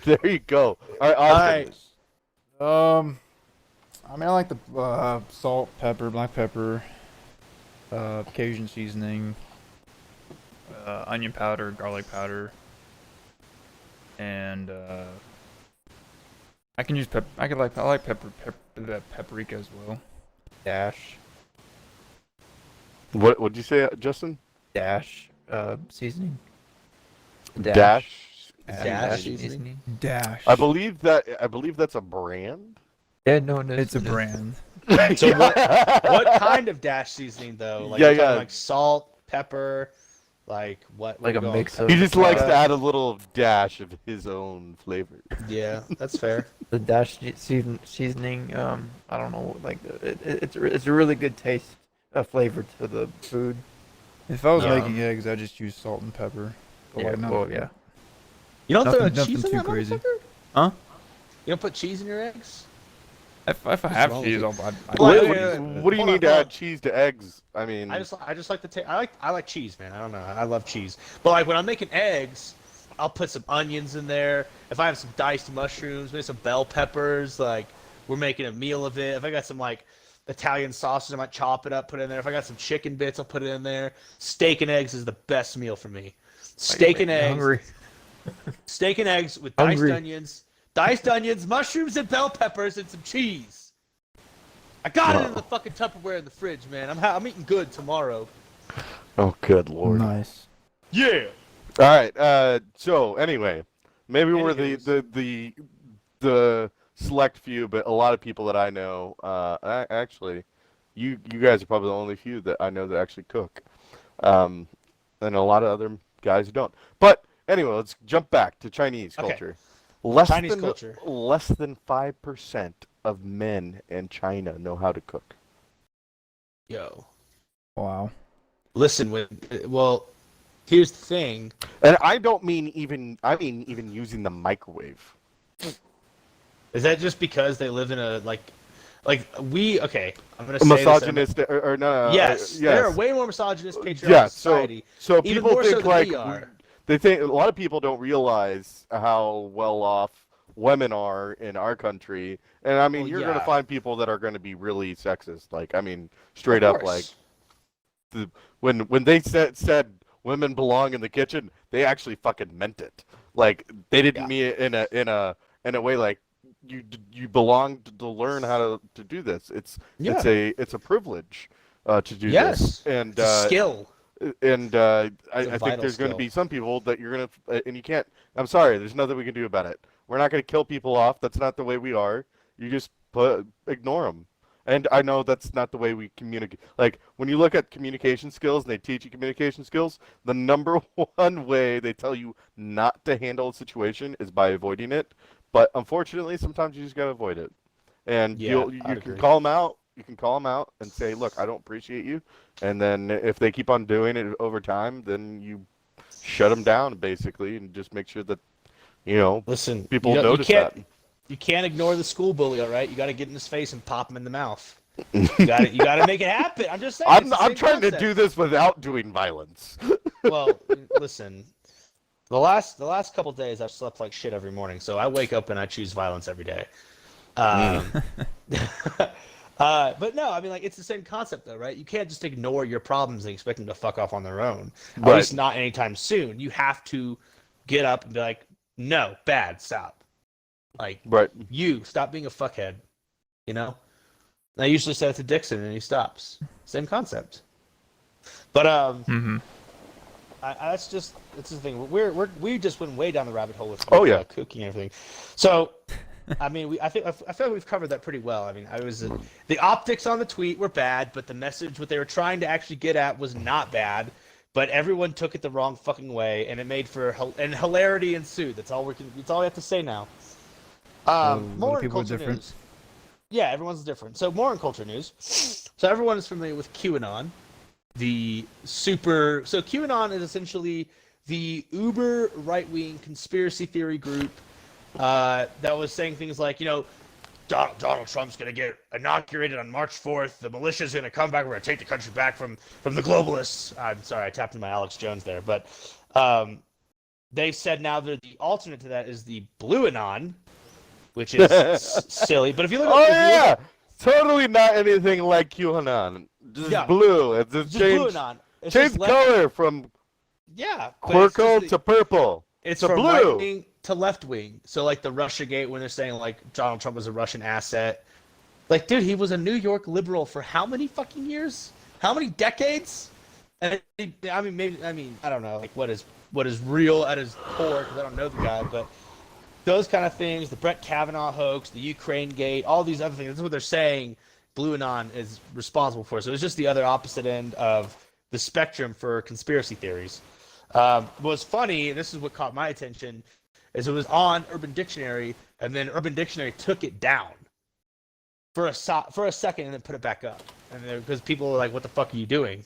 There you go. All right, Austin. I like the salt, pepper, black pepper, Cajun seasoning, onion powder, garlic powder, and I can use I like paprika as well. Dash What'd you say, Justin? Seasoning. Dash. Dash seasoning. Dash. I believe that's a brand. Yeah, no, It's a brand. So what kind of dash seasoning though? Like, Yeah, you're talking yeah. like salt, pepper, like what? Like we're a going- mix of. He just likes to add a little dash of his own flavor. Yeah, that's fair. The dash seasoning. I don't know, like it's a really good taste, flavor to the food. If I was Yeah. making eggs, I'd just use salt and pepper. But Yeah, like, not, well, yeah. You don't throw Nothing cheese in too that crazy. motherfucker? Huh? You don't put cheese in your eggs? If I have wrong cheese, with I'll. Well, What do you hold need on, to hold add on. cheese to eggs? I mean, I just like the taste. I like cheese, man. I don't know. I love cheese. But like when I'm making eggs, I'll put some onions in there. If I have some diced mushrooms, maybe some bell peppers, like we're making a meal of it. If I got some like Italian sausage, I might chop it up, put it in there. If I got some chicken bits, I'll put it in there. Steak and eggs is the best meal for me. Steak and eggs. Hungry. Steak and eggs with Hungry. diced onions, mushrooms and bell peppers, and some cheese. I got it in the fucking Tupperware in the fridge, man. I'm eating good tomorrow. oh, good lord. Nice. Yeah. All right. So anyway, maybe we're the select few, but a lot of people that I know, actually, you guys are probably the only few that I know that actually cook, and a lot of other guys who don't. But anyway, let's jump back to Chinese Okay. culture. Chinese culture. Less than 5% of men in China know how to cook. Yo. Wow. Listen, well, here's the thing. And I don't mean even. I mean even using the microwave. Is that just because they live in a like we? Okay, I'm gonna say Misogynist or no? Yes, yes. there are way more misogynist patriarchal Yeah. society. So even people more so think than like we are. they think a lot of people don't realize how well off women are in our country, and I mean Well, you're yeah. gonna find people that are gonna be really sexist. Like I mean straight Of up like course. when they said women belong in the kitchen, they actually fucking meant it. Like they didn't mean it in a way like you belong to learn how to do this. It's a privilege to do Yes. this, and It's a skill. and I think vital there's going to skill. be some people that you're going to and you can't. I'm sorry, there's nothing we can do about it. We're not going to kill people off. That's not the way we are. You just ignore them. And I know that's not the way we communicate. Like, when you look at communication skills and they teach you communication skills, the number one way they tell you not to handle a situation is by avoiding it. But unfortunately, sometimes you just got to avoid it. And Yeah, you I'd can agree. call them out. You can call them out and say, look, I don't appreciate you. And then if they keep on doing it over time, then you shut them down, basically, and just make sure that, Listen, people you notice can't, that. You can't ignore the school bully, all right? You got to get in his face and pop him in the mouth. You got to make it happen. I'm just saying. it's the I'm same trying concept. to do this without doing violence. Well, listen. The last couple days, I've slept like shit every morning, so I wake up and I choose violence every day. But no, I mean, like, it's the same concept, though, right? You can't just ignore your problems and expect them to fuck off on their own. At Right. least not anytime soon. You have to get up and be like, no, bad, stop. Like, Right. you, stop being a fuckhead, you know? And I usually say it to Dixon, and he stops. Same concept. But, Mm-hmm. that's the thing. We just went way down the rabbit hole with Oh, yeah. cooking and everything. So, I mean, I feel like we've covered that pretty well. I mean, the optics on the tweet were bad, but the message, what they were trying to actually get at, was not bad. But everyone took it the wrong fucking way, and it made for hilarity ensued. That's all we have to say now. More in people are culture different. news. Yeah, everyone's different. So more in culture news. So everyone is familiar with QAnon. So QAnon is essentially the uber right-wing conspiracy theory group that was saying things like, Donald Trump's going to get inaugurated on March 4th. The militia's going to come back. We're going to take the country back from the globalists. I'm sorry, I tapped into my Alex Jones there. But they've said now that the alternate to that is the Blue Anon, which is silly. But if you look at... Totally not anything like QAnon. Just blue. It's just Blue Anon. It's change just left- color from Yeah. but it's purple just to purple. It's to from blue. right wing to left wing. So like the Russiagate, when they're saying like Donald Trump was a Russian asset. Like, dude, he was a New York liberal for how many fucking years? How many decades? And I don't know, like what is real at his core, because I don't know the guy, but those kind of things, the Brett Kavanaugh hoax, the Ukraine gate, all these other things, that's what they're saying Blue Anon is responsible for. So it's just the other opposite end of the spectrum for conspiracy theories. What's funny, and this is what caught my attention, is it was on Urban Dictionary, and then Urban Dictionary took it down for a second and then put it back up. And because people are like, what the fuck are you doing?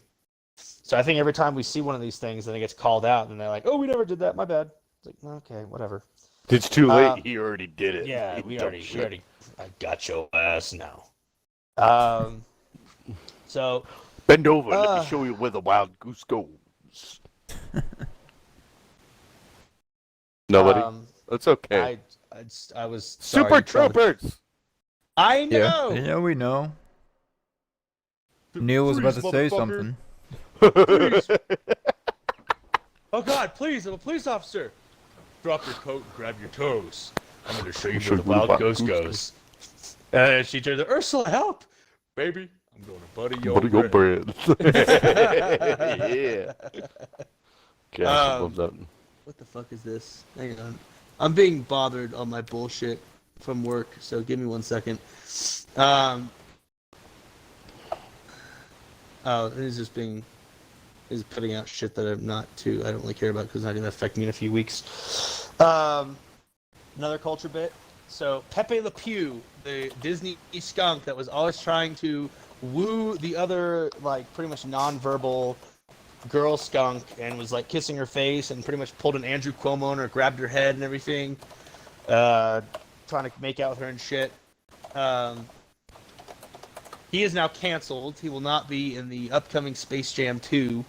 So I think every time we see one of these things and it gets called out, and they're like, oh, we never did that, my bad. It's like, okay, whatever. It's too late. He already did it. Yeah, You we dumb already, shit. I got your ass now. So Bend over. Let me show you where the wild goose goes. Nobody. That's okay. I was Super sorry, Troopers. I know. Yeah, we know. Neil was about to say something. Please. Oh God, please! I'm a police officer. Drop your coat and grab your toes. I'm going to show you where the wild goose goes. And she turned to Ursula, help, baby. I'm going to butter your bread. Yeah. Okay, I love that. What the fuck is this? Hang on. I'm being bothered on my bullshit from work, so give me 1 second. He's putting out shit that I don't really care about because it's not going to affect me in a few weeks. Another culture bit. So Pepe Le Pew, the Disney skunk that was always trying to woo the other, like, pretty much non-verbal girl skunk and was, like, kissing her face and pretty much pulled an Andrew Cuomo on her, grabbed her head and everything, trying to make out with her and shit. He is now canceled. He will not be in the upcoming Space Jam 2.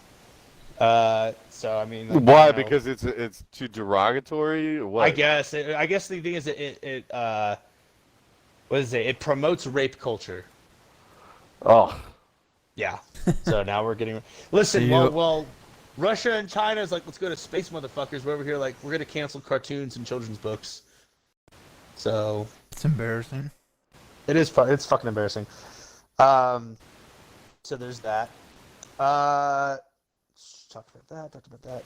So I mean, like, Why? you know, Because it's too derogatory. Or what? I guess the thing is it what is it? It promotes rape culture. Oh. Yeah. So now we're getting. Listen, well, Russia and China is like, let's go to space, motherfuckers. We're over here like, we're gonna cancel cartoons and children's books. So It's embarrassing. it is. It's fucking embarrassing. So there's that. Talked about that.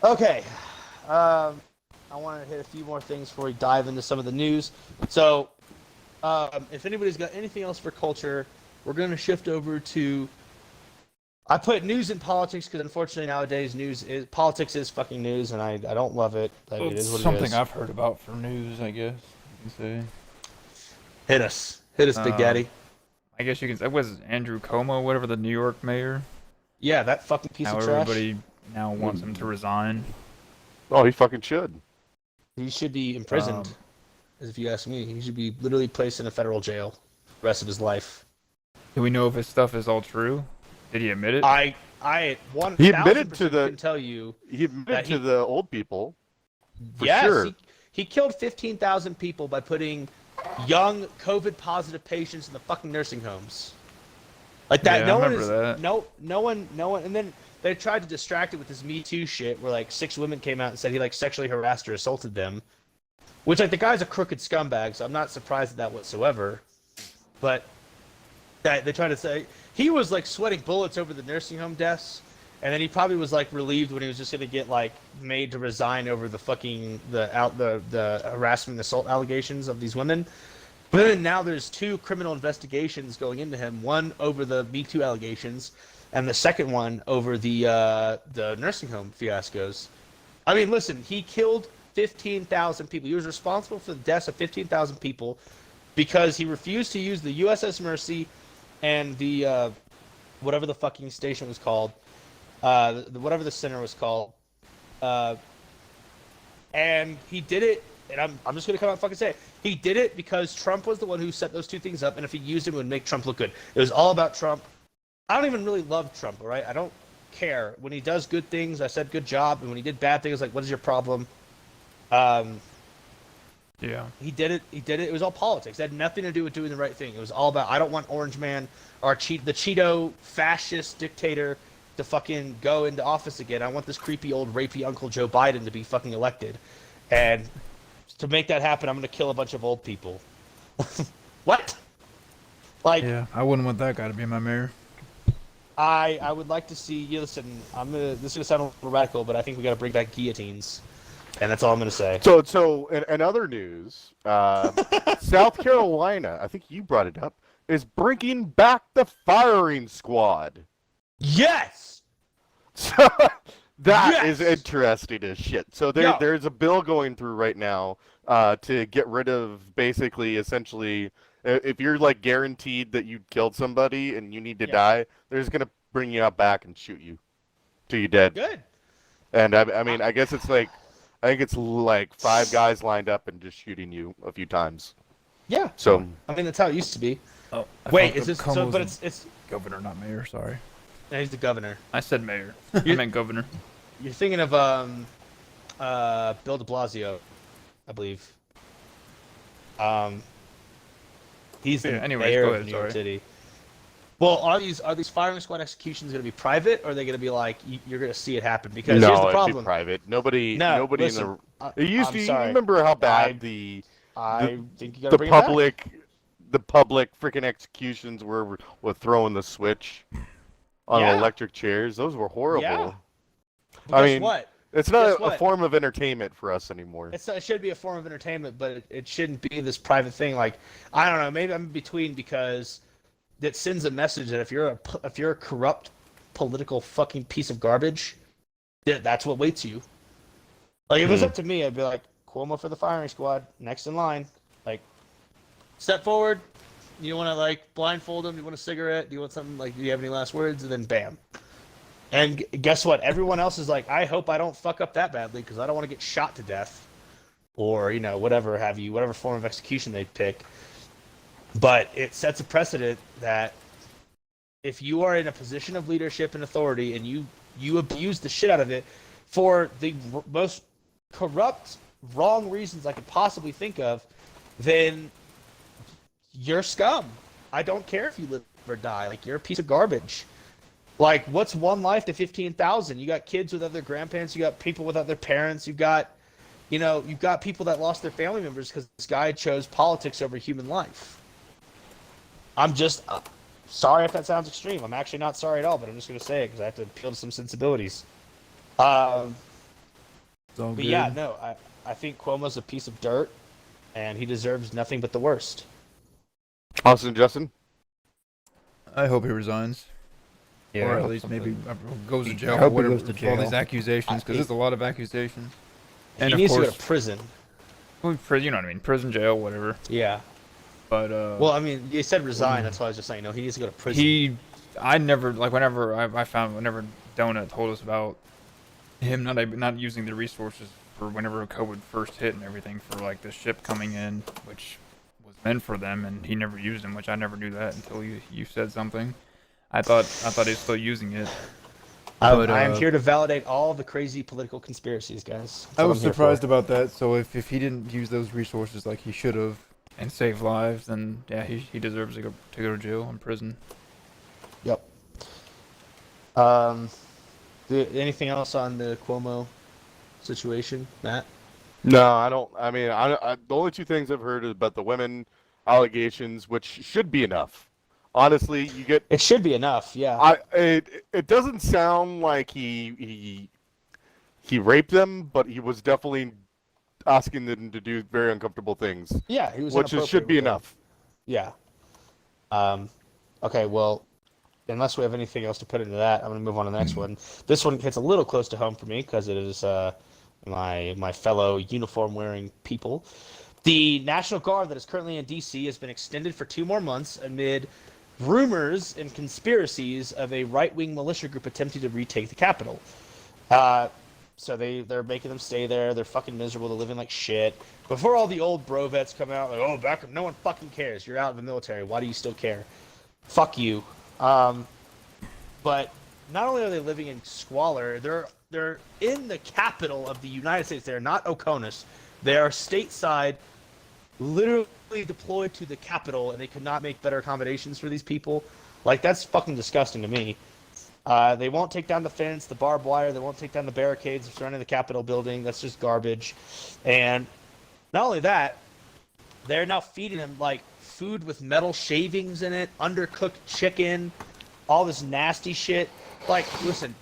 Okay. I want to hit a few more things before we dive into some of the news. So, if anybody's got anything else for culture, we're going to shift over to. I put news and politics because unfortunately nowadays politics is fucking news, and I don't love it. But it is what something it is. I've heard about for news, I guess you can say. Hit us, Big Daddy. I guess you can say, was Andrew Cuomo, whatever, the New York mayor? Yeah, that fucking piece Now of trash. everybody now wants him to resign. Oh, he fucking should. He should be imprisoned, if you ask me. He should be literally placed in a federal jail the rest of his life. Do we know if his stuff is all true? Did he admit it? I 1000% He admitted to the. can tell you. He admitted to the old people. For Yes, sure. he killed 15,000 people by putting young COVID-positive patients in the fucking nursing homes. Like that. Yeah, no I one remember is. that. No one. And then they tried to distract it with this Me Too shit, where like 6 women came out and said he like sexually harassed or assaulted them. Which, like, the guy's a crooked scumbag, so I'm not surprised at that whatsoever. But they tried to say he was like sweating bullets over the nursing home deaths, and then he probably was like relieved when he was just gonna get like made to resign over the fucking the harassment and assault allegations of these women. But then now there's 2 criminal investigations going into him. One over the Me Too allegations, and the second one over the nursing home fiascos. I mean, listen, he killed 15,000 people. He was responsible for the deaths of 15,000 people because he refused to use the USS Mercy and the whatever the fucking station was called, whatever the center was called, and he did it. And I'm just gonna come out and fucking say it. He did it because Trump was the one who set those 2 things up, and if he used them, it would make Trump look good. It was all about Trump. I don't even really love Trump, all right? I don't care. When he does good things, I said good job, and when he did bad things, like, what is your problem? Yeah. He did it. It was all politics. It had nothing to do with doing the right thing. It was all about, I don't want Orange Man or the Cheeto fascist dictator to fucking go into office again. I want this creepy old rapey Uncle Joe Biden to be fucking elected. And to make that happen, I'm going to kill a bunch of old people. What? Like, Yeah, I wouldn't want that guy to be my mayor. I would like to see, listen, this is going to sound a little radical, but I think we got to bring back guillotines. And that's all I'm going to say. So in other news, South Carolina, I think you brought it up, is bringing back the firing squad. Yes! So that Yes! is interesting as shit. So there's a bill going through right now to get rid of basically, essentially, if you're like guaranteed that you killed somebody and you need to die, they're just going to bring you out back and shoot you till you're dead. Good. And I mean, I guess it's like, I think it's like 5 guys lined up and just shooting you a few times. Yeah. So I mean, that's how it used to be. Oh, Wait, is this so? But it's governor, not mayor. Sorry, no, he's the governor. I said mayor. I meant governor. You're thinking of Bill De Blasio, I believe. He's the mayor of New York City. Well, are these firing squad executions going to be private, or are they going to be like you're going to see it happen? Because here's the problem. It'd be private. Nobody listen, in the. It used I'm to. sorry. You remember how bad I think you got to bring it back. The public freaking executions were throwing the switch on electric chairs. Those were horrible. Yeah. I mean, what? It's not a form of entertainment for us anymore. It should be a form of entertainment, but it shouldn't be this private thing. Like, I don't know. Maybe I'm in between because it sends a message that if you're a corrupt political fucking piece of garbage, that's what waits you. Like, if it was up to me, I'd be like, Cuomo for the firing squad, next in line. Like, step forward. You want to like blindfold him? You want a cigarette? Do you want something like? Do you have any last words? And then bam. And guess what? Everyone else is like, I hope I don't fuck up that badly because I don't want to get shot to death, or whatever form of execution they pick. But it sets a precedent that if you are in a position of leadership and authority and you abuse the shit out of it for the most corrupt, wrong reasons I could possibly think of, then you're scum. I don't care if you live or die. Like, you're a piece of garbage. Like, what's one life to 15,000? You got kids without their grandparents. You got people without their parents. You've got people that lost their family members because this guy chose politics over human life. I'm just sorry if that sounds extreme. I'm actually not sorry at all, but I'm just going to say it because I have to appeal to some sensibilities. But yeah, no, I think Cuomo's a piece of dirt, and he deserves nothing but the worst. Austin, Justin? I hope he resigns. Yeah, or at least maybe goes to jail I for hope he whatever goes to for all jail. these accusations, because there's a lot of accusations. And he of needs course, to go to prison. You know what I mean? Prison, jail, whatever. Yeah. But well, I mean, you said resign. That's why I was just saying, he needs to go to prison. whenever Donut told us about him not using the resources for whenever COVID first hit and everything for like the ship coming in, which was meant for them, and he never used them, which I never knew that until you said something. I thought he was still using it. I am here to validate all the crazy political conspiracies, guys. I was surprised about that. So if he didn't use those resources like he should have And save lives, then yeah, he deserves to go to jail and prison. Yep. Anything else on the Cuomo situation, Matt? No, I don't. I mean, the only 2 things I've heard is about the women allegations, which should be enough. Honestly, you get. It should be enough, yeah. It doesn't sound like he raped them, but he was definitely asking them to do very uncomfortable things. Yeah, he was. Which should be enough. Yeah. Okay, well, unless we have anything else to put into that, I'm going to move on to the next one. This one hits a little close to home for me because it is my fellow uniform-wearing people. The National Guard that is currently in D.C. has been extended for 2 more months amid rumors and conspiracies of a right-wing militia group attempting to retake the Capitol. So they're making them stay there. They're fucking miserable. They're living like shit. Before all the old bro vets come out, like, back, no one fucking cares. You're out of the military. Why do you still care? Fuck you. But not only are they living in squalor, they're in the capital of the United States. They're not Oconus. They are stateside, literally deployed to the capital, and they could not make better accommodations for these people. Like, that's fucking disgusting to me. They won't take down the fence, the barbed wire. They won't take down the barricades surrounding the Capitol building. That's just garbage. And not only that, they're now feeding them, like, food with metal shavings in it, undercooked chicken, all this nasty shit. Like, listen,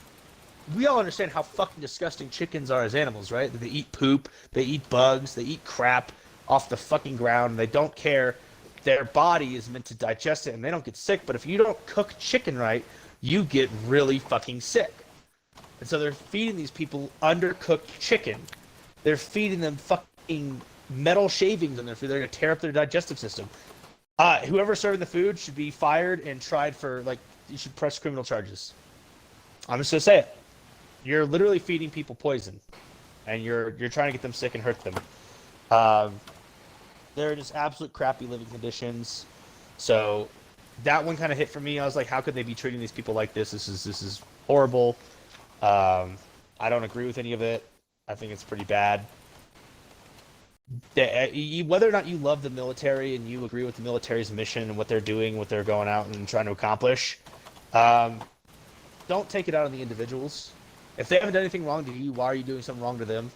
we all understand how fucking disgusting chickens are as animals, right? They eat poop, they eat bugs, they eat crap off the fucking ground, and they don't care. Their body is meant to digest it, and they don't get sick. But if you don't cook chicken right, you get really fucking sick. And so they're feeding these people undercooked chicken. They're feeding them fucking metal shavings in their food. They're going to tear up their digestive system. Whoever's serving the food should be fired and tried for, like, you should press criminal charges. I'm just going to say it. You're literally feeding people poison. and you're trying to get them sick and hurt them. They're just absolute crappy living conditions. So that one kind of hit for me. I was like, how could they be treating these people like this? This is horrible. I don't agree with any of it. I think it's pretty bad. Whether or not you love the military and you agree with the military's mission and what they're doing, what they're going out and trying to accomplish, don't take it out on the individuals. If they haven't done anything wrong to you, why are you doing something wrong to them?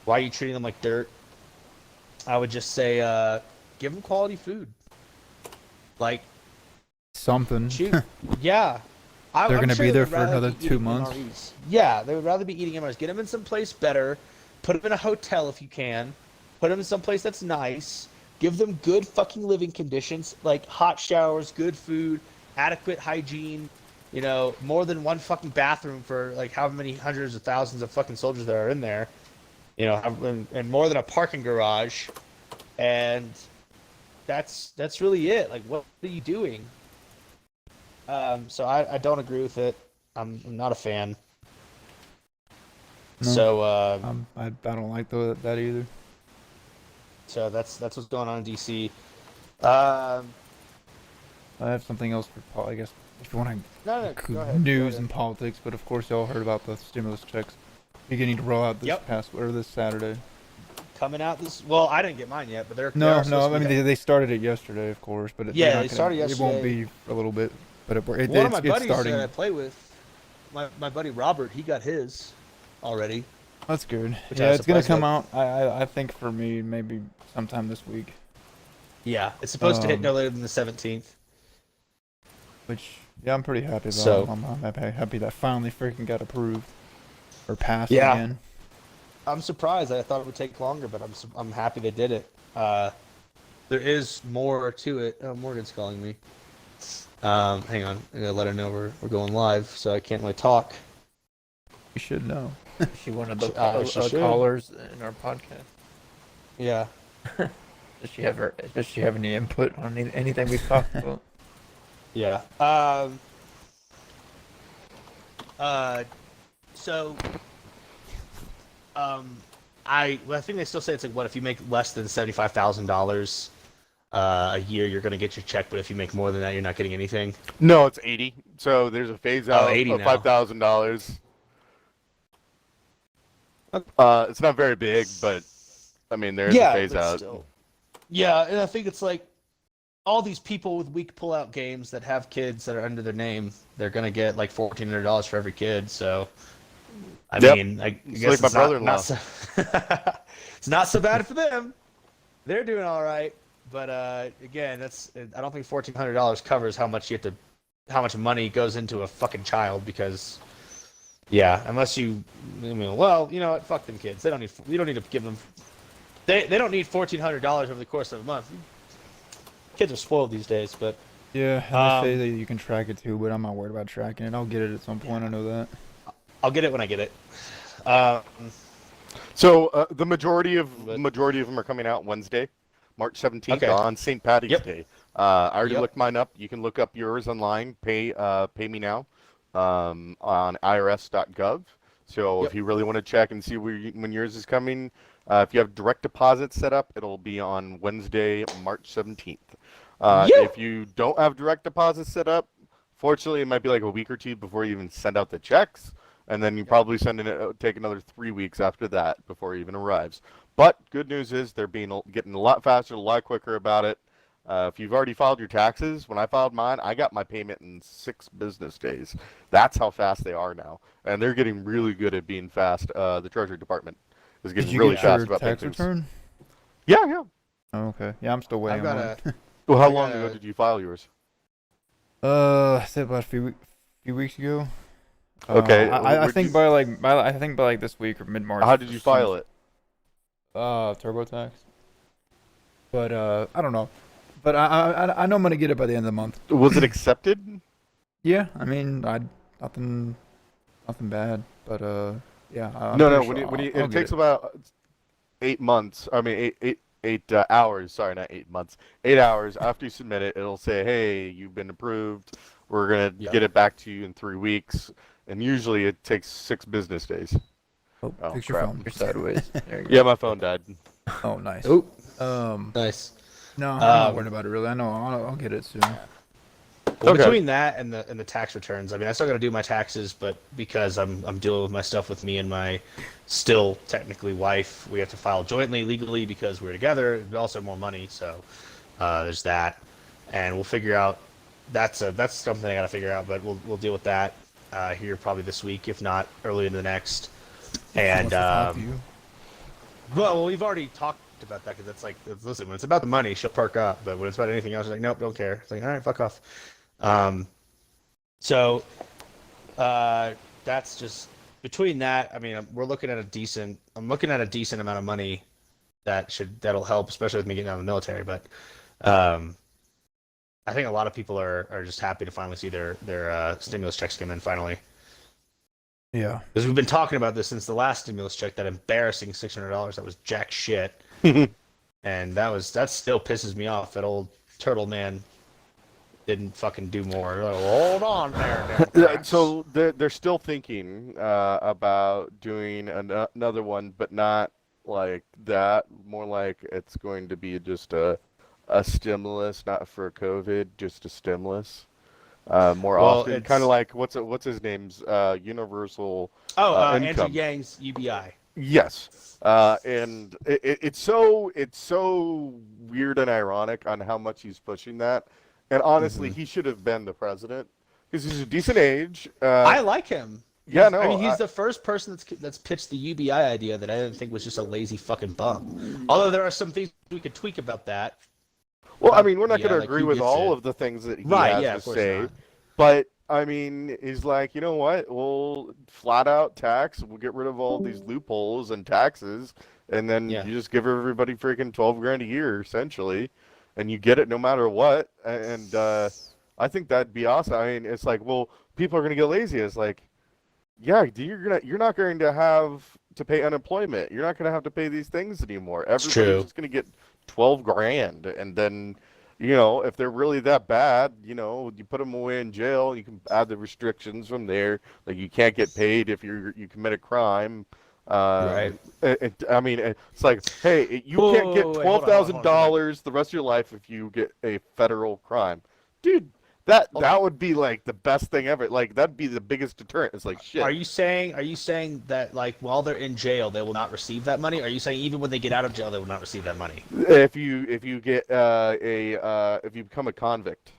Why are you treating them like dirt? I would just say, give them quality food. Like, Something. shoot, yeah. They're I'm gonna sure be there they'd for rather another be 2 eating months. MREs. Yeah, they would rather be eating MREs. Get them in someplace better. Put them in a hotel if you can. Put them in someplace that's nice. Give them good fucking living conditions, like hot showers, good food, adequate hygiene. You know, more than one fucking bathroom for like how many hundreds of thousands of fucking soldiers that are in there. You know, and more than a parking garage. And that's really it. Like, what are you doing? So I don't agree with it. I'm not a fan. No. So I don't like that either. so that's what's going on in DC. I have something else for I guess if you want No, to go ahead. news Go and ahead. politics, but of course y'all heard about the stimulus checks beginning to roll out Yep. this Saturday. Coming out this. Well, I didn't get mine yet, but they're No, supposed to I be mean they started it yesterday, of course, but Yeah, they're not they gonna- started It won't yesterday. be for a little bit, but One of my it's buddies starting. that I play with, my buddy Robert, he got his already. That's good. Which I Yeah, was it's gonna surprised come out. I think for me maybe sometime this week. Yeah, it's supposed to hit Um, no later than the 17th. Which yeah, I'm pretty happy about. So- I'm happy that finally freaking got approved or passed Yeah. again. I'm surprised. I thought it would take longer, but I'm happy they did it. There is more to it. Oh, Morgan's calling me. Hang on. I gotta let her know we're going live, so I can't really talk. You should know. She one of the She should. callers in our podcast. Yeah. Does she have any input on anything we've talked about? Yeah. So. I think they still say it's like what if you make less than $75,000 a year, you're gonna get your check, but if you make more than that, you're not getting anything. No, it's 80. So there's a phase out 80 of now. $5,000. It's not very big, but I mean there's a phase but out. still. Yeah, and I think it's like all these people with weak pullout games that have kids that are under their name, they're gonna get like $1,400 for every kid. So, I Yep. mean, I It's guess like my it's not brother-in-law. so, it's not so bad for them. They're doing all right, but again, I don't think $1,400 covers how much money goes into a fucking child because. Yeah, unless you, I mean, well, you know what? Fuck them kids. We don't need to give them. They don't need $1,400 over the course of a month. Kids are spoiled these days, but Yeah, and they say that you can track it too, but I'm not worried about tracking it. I'll get it at some point. I know that. I'll get it when I get it. So the majority of But- them are coming out Wednesday, March 17th Okay. on St. Patty's Yep. Day. I already Yep. looked mine up. You can look up yours online. Pay me now on irs.gov. So Yep. if you really want to check and see when yours is coming, if you have direct deposit set up, it'll be on Wednesday, March 17th. Yeah. If you don't have direct deposit set up, fortunately, it might be like a week or two before you even send out the checks. And then you probably take another 3 weeks after that before it even arrives. But good news is they're getting a lot faster, a lot quicker about it. If you've already filed your taxes, when I filed mine, I got my payment in 6 business days. That's how fast they are now, and they're getting really good at being fast. The Treasury Department is Did getting you really get fast your about tax things. return? Yeah. Oh, okay. Yeah, I'm still waiting. I've got on a. it. Well, how I long got ago a- did you file yours? I said about a few weeks ago. Okay, I where'd think you- by like this week or mid March. How did you file it? TurboTax. But I don't know. But I know I'm gonna get it by the end of the month. Was it accepted? Yeah, I mean, nothing bad. But yeah. I'm No. pretty When sure you, I'll it get takes about 8 months. I mean, eight hours. Sorry, not 8 months. 8 hours after you submit it, it'll say, "Hey, you've been approved. We're gonna Yeah. get it back to you in 3 weeks." And usually it takes 6 business days. Oh, Oh, fix your crap. phone. You're sideways. There you go. Yeah, my phone died. Oh, nice. Oh, Nice. nice. No, I'm not worried about it really. I know I'll get it soon. Well, Okay. between that and the tax returns, I mean, I still got to do my taxes, but because I'm dealing with my stuff with me and my still technically wife, we have to file jointly legally because we're together. Also, more money, so there's that, and we'll figure out. That's something I got to figure out, but we'll deal with that here probably this week, if not early into the next. And Someone should help you. well, we've already talked about that because that's like, listen, when it's about the money, she'll perk up, but when it's about anything else, she's like, nope, don't care. It's like, all right, fuck off. So that's just between that. I mean, we're looking at I'm looking at a decent amount of money that'll help, especially with me getting out of the military. But I think a lot of people are just happy to finally see their stimulus checks come in finally. Yeah. Because we've been talking about this since the last stimulus check, that embarrassing $600 that was jack shit. And that still pisses me off. That old turtle man didn't fucking do more. Like, hold on there. Democrats. So they're still thinking about doing another one, but not like that. More like it's going to be just a stimulus, not for COVID, just a stimulus. More often, kind of like what's his name's universal Andrew income. Yang's UBI. Yes, and it's so weird and ironic on how much he's pushing that. And honestly, he should have been the president because he's a decent age. I like him. Yeah, no, I mean, he's the first person that's pitched the UBI idea that I didn't think was just a lazy fucking bum. Although there are some things we could tweak about that. Well, I mean, we're not going to like, agree who with gets all it? of the things that he Right, has yeah, to of course say, not. but I mean, he's like, you know what? We'll flat out tax. We'll get rid of all these loopholes and taxes, and then Yeah. you just give everybody freaking $12,000 a year, essentially, and you get it no matter what. And I think that'd be awesome. I mean, it's like, well, people are going to get lazy. It's like, yeah, you're not going to have to pay unemployment. You're not going to have to pay these things anymore. Everybody's true. just going to get $12,000, and then, you know, if they're really that bad, you know, you put them away in jail. You can add the restrictions from there. Like, you can't get paid if you commit a crime. Right. I mean, it's like, hey, you Whoa, can't get wait, hold on, hold on, $12,000 the rest of your life if you get a federal crime, dude. That would be like the best thing ever. Like, that'd be the biggest deterrent. It's like, shit. Are you saying that, like, while they're in jail they will not receive that money? Are you saying even when they get out of jail they will not receive that money? If you get if you become a convict.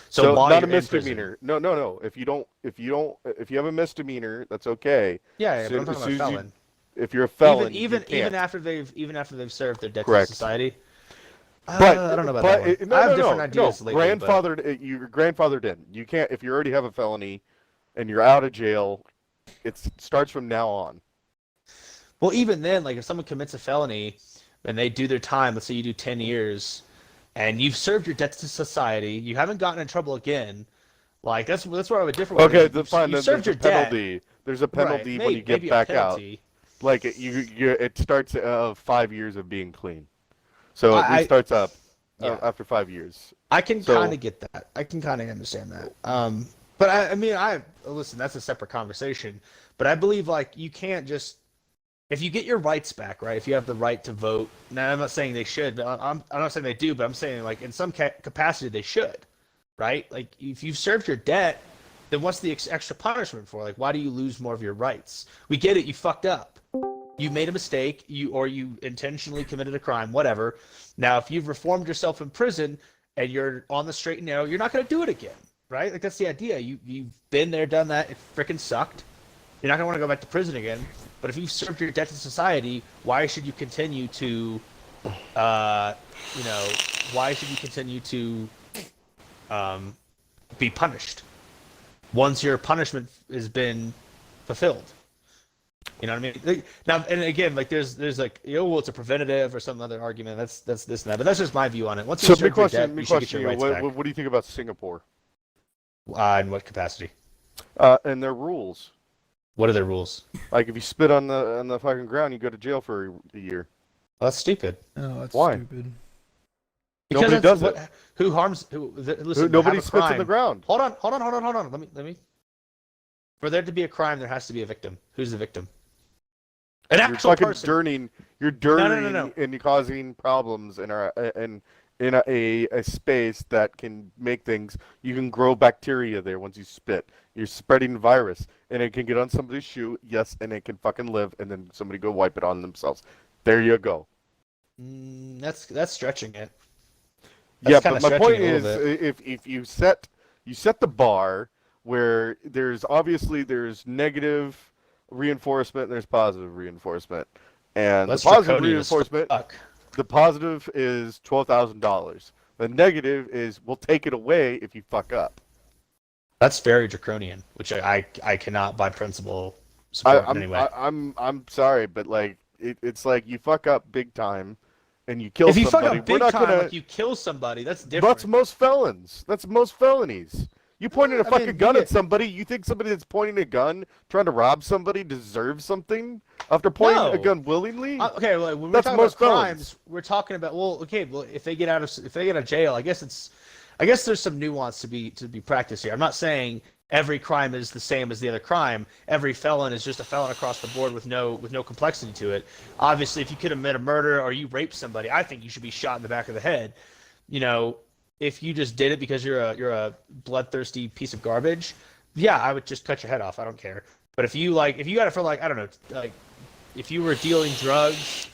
So while not a you're in misdemeanor. No. If you have a misdemeanor, that's okay. Yeah, So- but I'm talking as about soon as you- felon. If you're a felon, even you can't. after they've served their debt Correct. to society. But I don't know about that one. No, I have no, different no, ideas no. lately. But... Your grandfather didn't. You can't if you already have a felony, and you're out of jail. It starts from now on. Well, even then, like if someone commits a felony and they do their time, let's say you do 10 years, and you've served your debt to society, you haven't gotten in trouble again. Like that's where I would differ. With Okay, you. fine. You There's served a your debt. penalty. There's a penalty Right, when you get maybe a back out. penalty. Like it starts 5 years of being clean. So it starts up after 5 years. I can So- kind of get that. I can kind of understand that. But I mean, listen. That's a separate conversation. But I believe like you can't just if you get your rights back, right? If you have the right to vote. Now I'm not saying they should, but I'm not saying they do. But I'm saying like in some capacity they should, right? Like if you've served your debt, then what's the extra punishment for? Like why do you lose more of your rights? We get it. You fucked up. You made a mistake, you intentionally committed a crime, whatever. Now, if you've reformed yourself in prison and you're on the straight and narrow, you're not going to do it again, right? Like that's the idea. You've been there, done that. It freaking sucked. You're not going to want to go back to prison again. But if you've served your debt to society, why should you continue to, why should you continue to, be punished once your punishment has been fulfilled? You know what I mean? Now, and again, like there's like, well, it's a preventative or some other argument. That's this and that. But that's just my view on it. Once you So, serve your debt, you should get your rights back. what do you think about Singapore In what capacity? and their rules? What are their rules? Like, if you spit on the fucking ground, you go to jail for a year. Well, that's stupid. Oh, that's Why? stupid. Because Nobody that's does it. Who harms? Listen, Nobody have a spits on crime. the ground. Hold on. Let me. For there to be a crime, there has to be a victim. Who's the victim? An You're actual fucking person. dirtying. You're dirtying No. and causing problems in a space that can make things. You can grow bacteria there once you spit. You're spreading virus, and it can get on somebody's shoe. Yes, and it can fucking live, and then somebody go wipe it on themselves. There you go. That's stretching it. Yeah, kinda but my point stretching it a is, if you set the bar where there's negative reinforcement and there's positive reinforcement, and That's the positive draconian as reinforcement, fuck. the positive is $12,000. The negative is we'll take it away if you fuck up. That's very draconian, which I cannot by principle support in any way. I'm sorry, but like it's like you fuck up big time, and you kill If you somebody. fuck up big time, like you kill somebody, that's different. That's most felons. That's most felonies. You pointed a fucking gun yeah. at somebody. You think somebody that's pointing a gun, trying to rob somebody, deserves something after pointing a gun willingly? Okay, well, when we're That's talking about most felons. crimes, we're talking about if they get out of jail, I guess there's some nuance to be practiced here. I'm not saying every crime is the same as the other crime. Every felon is just a felon across the board with no complexity to it. Obviously, if you commit a murder or you rape somebody, I think you should be shot in the back of the head. You know, if you just did it because you're a bloodthirsty piece of garbage, yeah, I would just cut your head off. I don't care. But if you got it for I don't know, like if you were dealing drugs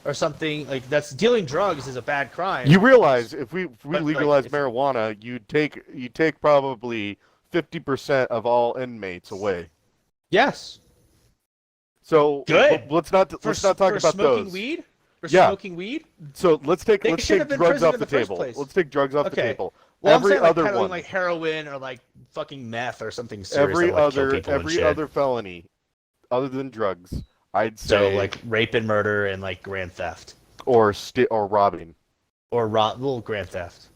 or something, like dealing drugs is a bad crime. You realize if we But, legalize marijuana, you take probably 50% of all inmates away. Yes. So Good. Let's not talk about smoking those. weed? For Yeah. smoking weed? So let's take They should have been drugs imprisoned off in the the first table. place. Let's take drugs off the Okay. table. Well, Every I'm saying other peddling, one, heroin or fucking meth or something serious. every that, kill people and every shit. other felony, other than drugs, I'd say. So rape and murder and grand theft or robbing. or grand theft.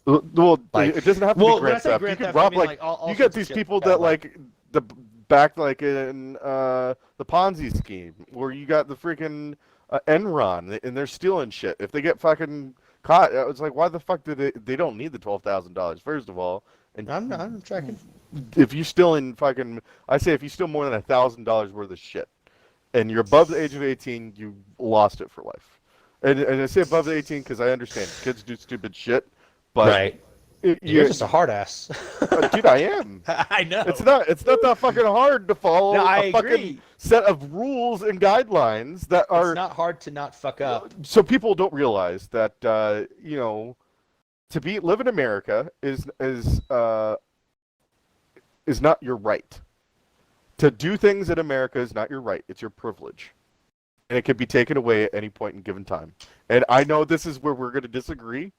Well, it doesn't have to be when I grand say theft. grand You could theft, I rob mean, all you sorts get of these shit people bad, that the back in the Ponzi scheme where you got the freaking Enron and they're stealing shit. If they get fucking caught, it's like why the fuck did they don't need the $12,000 first of all. And I'm tracking. if you steal if you steal more than $1,000 worth of shit, and you're above the age of 18, you lost it for life. And I say above the 18 because I understand kids do stupid shit, but Right. You're just a hard ass. dude, I am. I know. It's not that fucking hard to follow No, I a fucking agree. set of rules and guidelines that are. It's not hard to not fuck up. So people don't realize that to live in America is not your right. To do things in America is not your right. It's your privilege, and it can be taken away at any point in given time. And I know this is where we're going to disagree,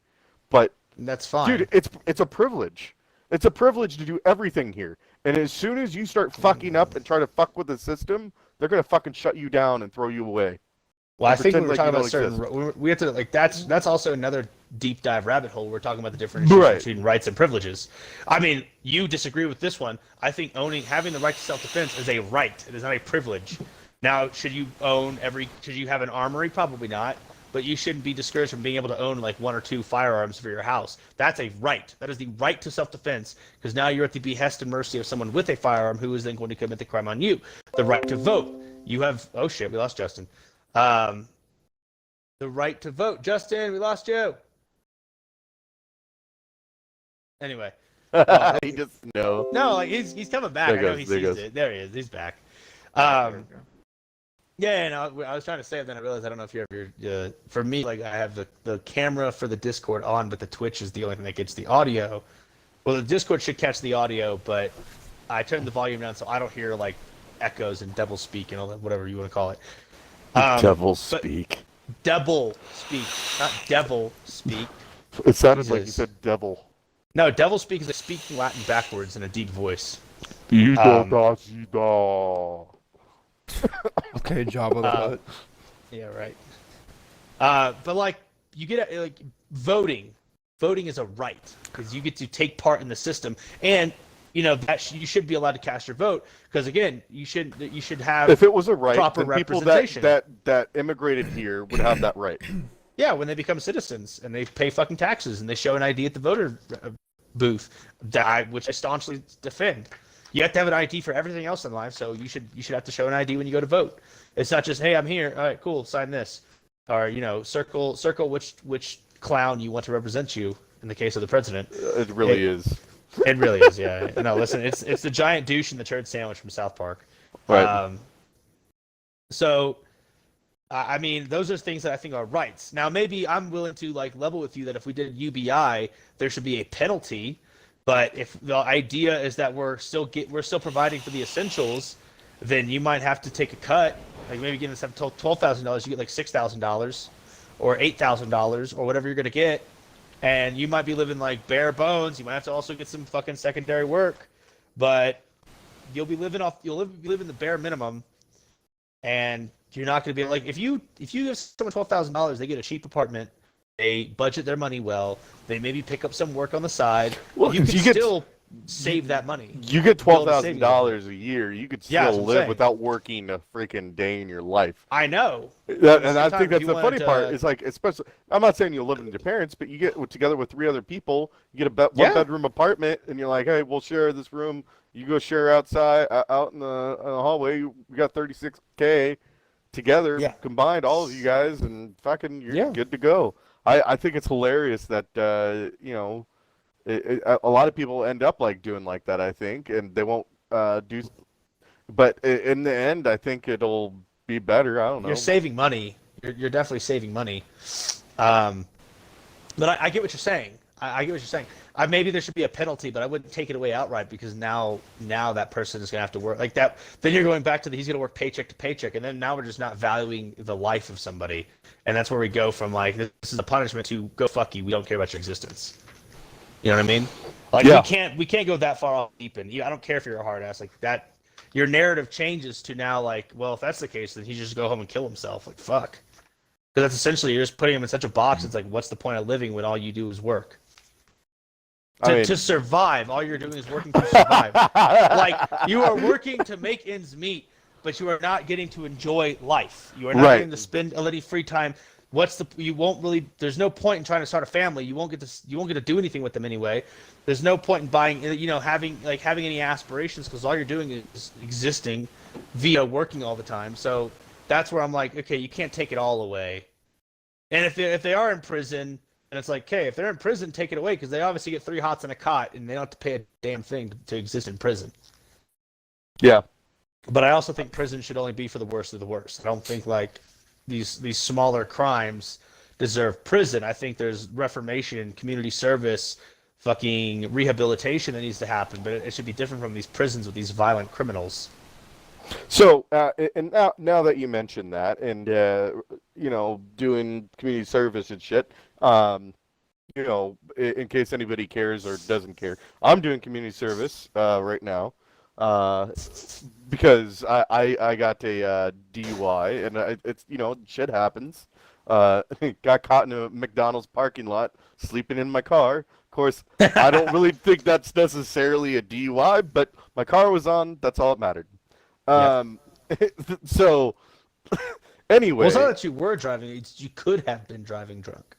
but That's fine. dude, it's a privilege. It's a privilege to do everything here. And as soon as you start fucking up and try to fuck with the system, they're gonna fucking shut you down and throw you away. Well, I think we pretend were like talking you about don't certain. We have to that's also another deep dive rabbit hole. We're talking about the differentiation Right. between rights and privileges. I mean, you disagree with this one. I think having the right to self-defense is a right. It is not a privilege. Now, should you have an armory? Probably not. But you shouldn't be discouraged from being able to own 1 or 2 firearms for your house. That's a right. That is the right to self-defense, because now you're at the behest and mercy of someone with a firearm who is then going to commit the crime on you. The right to vote. You have. Oh shit, we lost Justin. The right to vote. Justin, we lost you. Anyway. He just no. No, he's coming back. There I know goes, he there sees goes. it. There he is. He's back. Yeah, no, I was trying to say it, then I realized I don't know if you have your. For me, I have the camera for the Discord on, but the Twitch is the only thing that gets the audio. Well, the Discord should catch the audio, but I turned the volume down so I don't hear echoes and devil speak and all that, whatever you want to call it. Devil speak. Devil speak, not devil speak. It sounded like you Jesus. said devil. No, devil speak is speaking Latin backwards in a deep voice. Da. Okay, Jabba the Hutt. Yeah, right. But you get voting. Voting is a right because you get to take part in the system, and that you should be allowed to cast your vote because again, you should have. If it was a right, proper then people representation. that immigrated here would have that right. Yeah, when they become citizens and they pay fucking taxes and they show an ID at the voter booth, which I staunchly defend. You have to have an ID for everything else in life, so you should have to show an ID when you go to vote. It's not just, hey, I'm here. All right, cool, sign this, or circle which clown you want to represent you in the case of the president. It really is. It really is, yeah. No, listen, it's the giant douche in the turd sandwich from South Park. Right. So, I mean, those are things that I think are rights. Now, maybe I'm willing to level with you that if we did UBI, there should be a penalty. But if the idea is that we're still providing for the essentials, then you might have to take a cut. Like maybe get instead of $12,000, you get $6,000 or $8,000 or whatever you're gonna get, and you might be living bare bones. You might have to also get some fucking secondary work, but you'll be living the bare minimum, and you're not gonna be if you give someone $12,000, they get a cheap apartment. They budget their money well. They maybe pick up some work on the side. Well, you can still save that money. You get $12,000 a year. You could still live saying. without working a freaking day in your life. I know. And I think that's the funny part. It's especially, I'm not saying you'll live with your parents, but you get together with 3 other people. You get a one-bedroom apartment, and you're like, hey, we'll share this room. You go share outside, out in the hallway. We got $36K together, combined, all of you guys, and fucking you're good to go. I think it's hilarious that a lot of people end up doing that. I think, and they won't do. But in the end, I think it'll be better. I don't know. You're saving money. You're definitely saving money. But I get what you're saying. I get what you're saying. Maybe there should be a penalty, but I wouldn't take it away outright because now that person is gonna have to work like that. Then you're going back to he's gonna work paycheck to paycheck, and then now we're just not valuing the life of somebody, and that's where we go from this is a punishment to go fuck you. We don't care about your existence. You know what I mean? We can't go that far off deep end. I don't care if you're a hard ass that. Your narrative changes to now well, if that's the case, then he just go home and kill himself. Fuck, because that's essentially you're just putting him in such a box. It's what's the point of living when all you do is work? To survive, all you're doing is working to survive. You are working to make ends meet, but you are not getting to enjoy life. You are not getting to spend any free time. There's no point in trying to start a family. You won't get to do anything with them anyway. There's no point in buying, having any aspirations because all you're doing is existing via working all the time. So that's where I'm okay, you can't take it all away. And if they are in prison. And it's okay, if they're in prison, take it away because they obviously get 3 hots and a cot, and they don't have to pay a damn thing to exist in prison. Yeah, but I also think prison should only be for the worst of the worst. I don't think these smaller crimes deserve prison. I think there's reformation, community service, fucking rehabilitation that needs to happen, but it should be different from these prisons with these violent criminals. So, and now that you mentioned that, and doing community service and shit, in case anybody cares or doesn't care, I'm doing community service right now because I got a DUI, and it's shit happens. Got caught in a McDonald's parking lot sleeping in my car. Of course, I don't really think that's necessarily a DUI, but my car was on. That's all that mattered. So anyway, well, it's not that you were driving; you could have been driving drunk.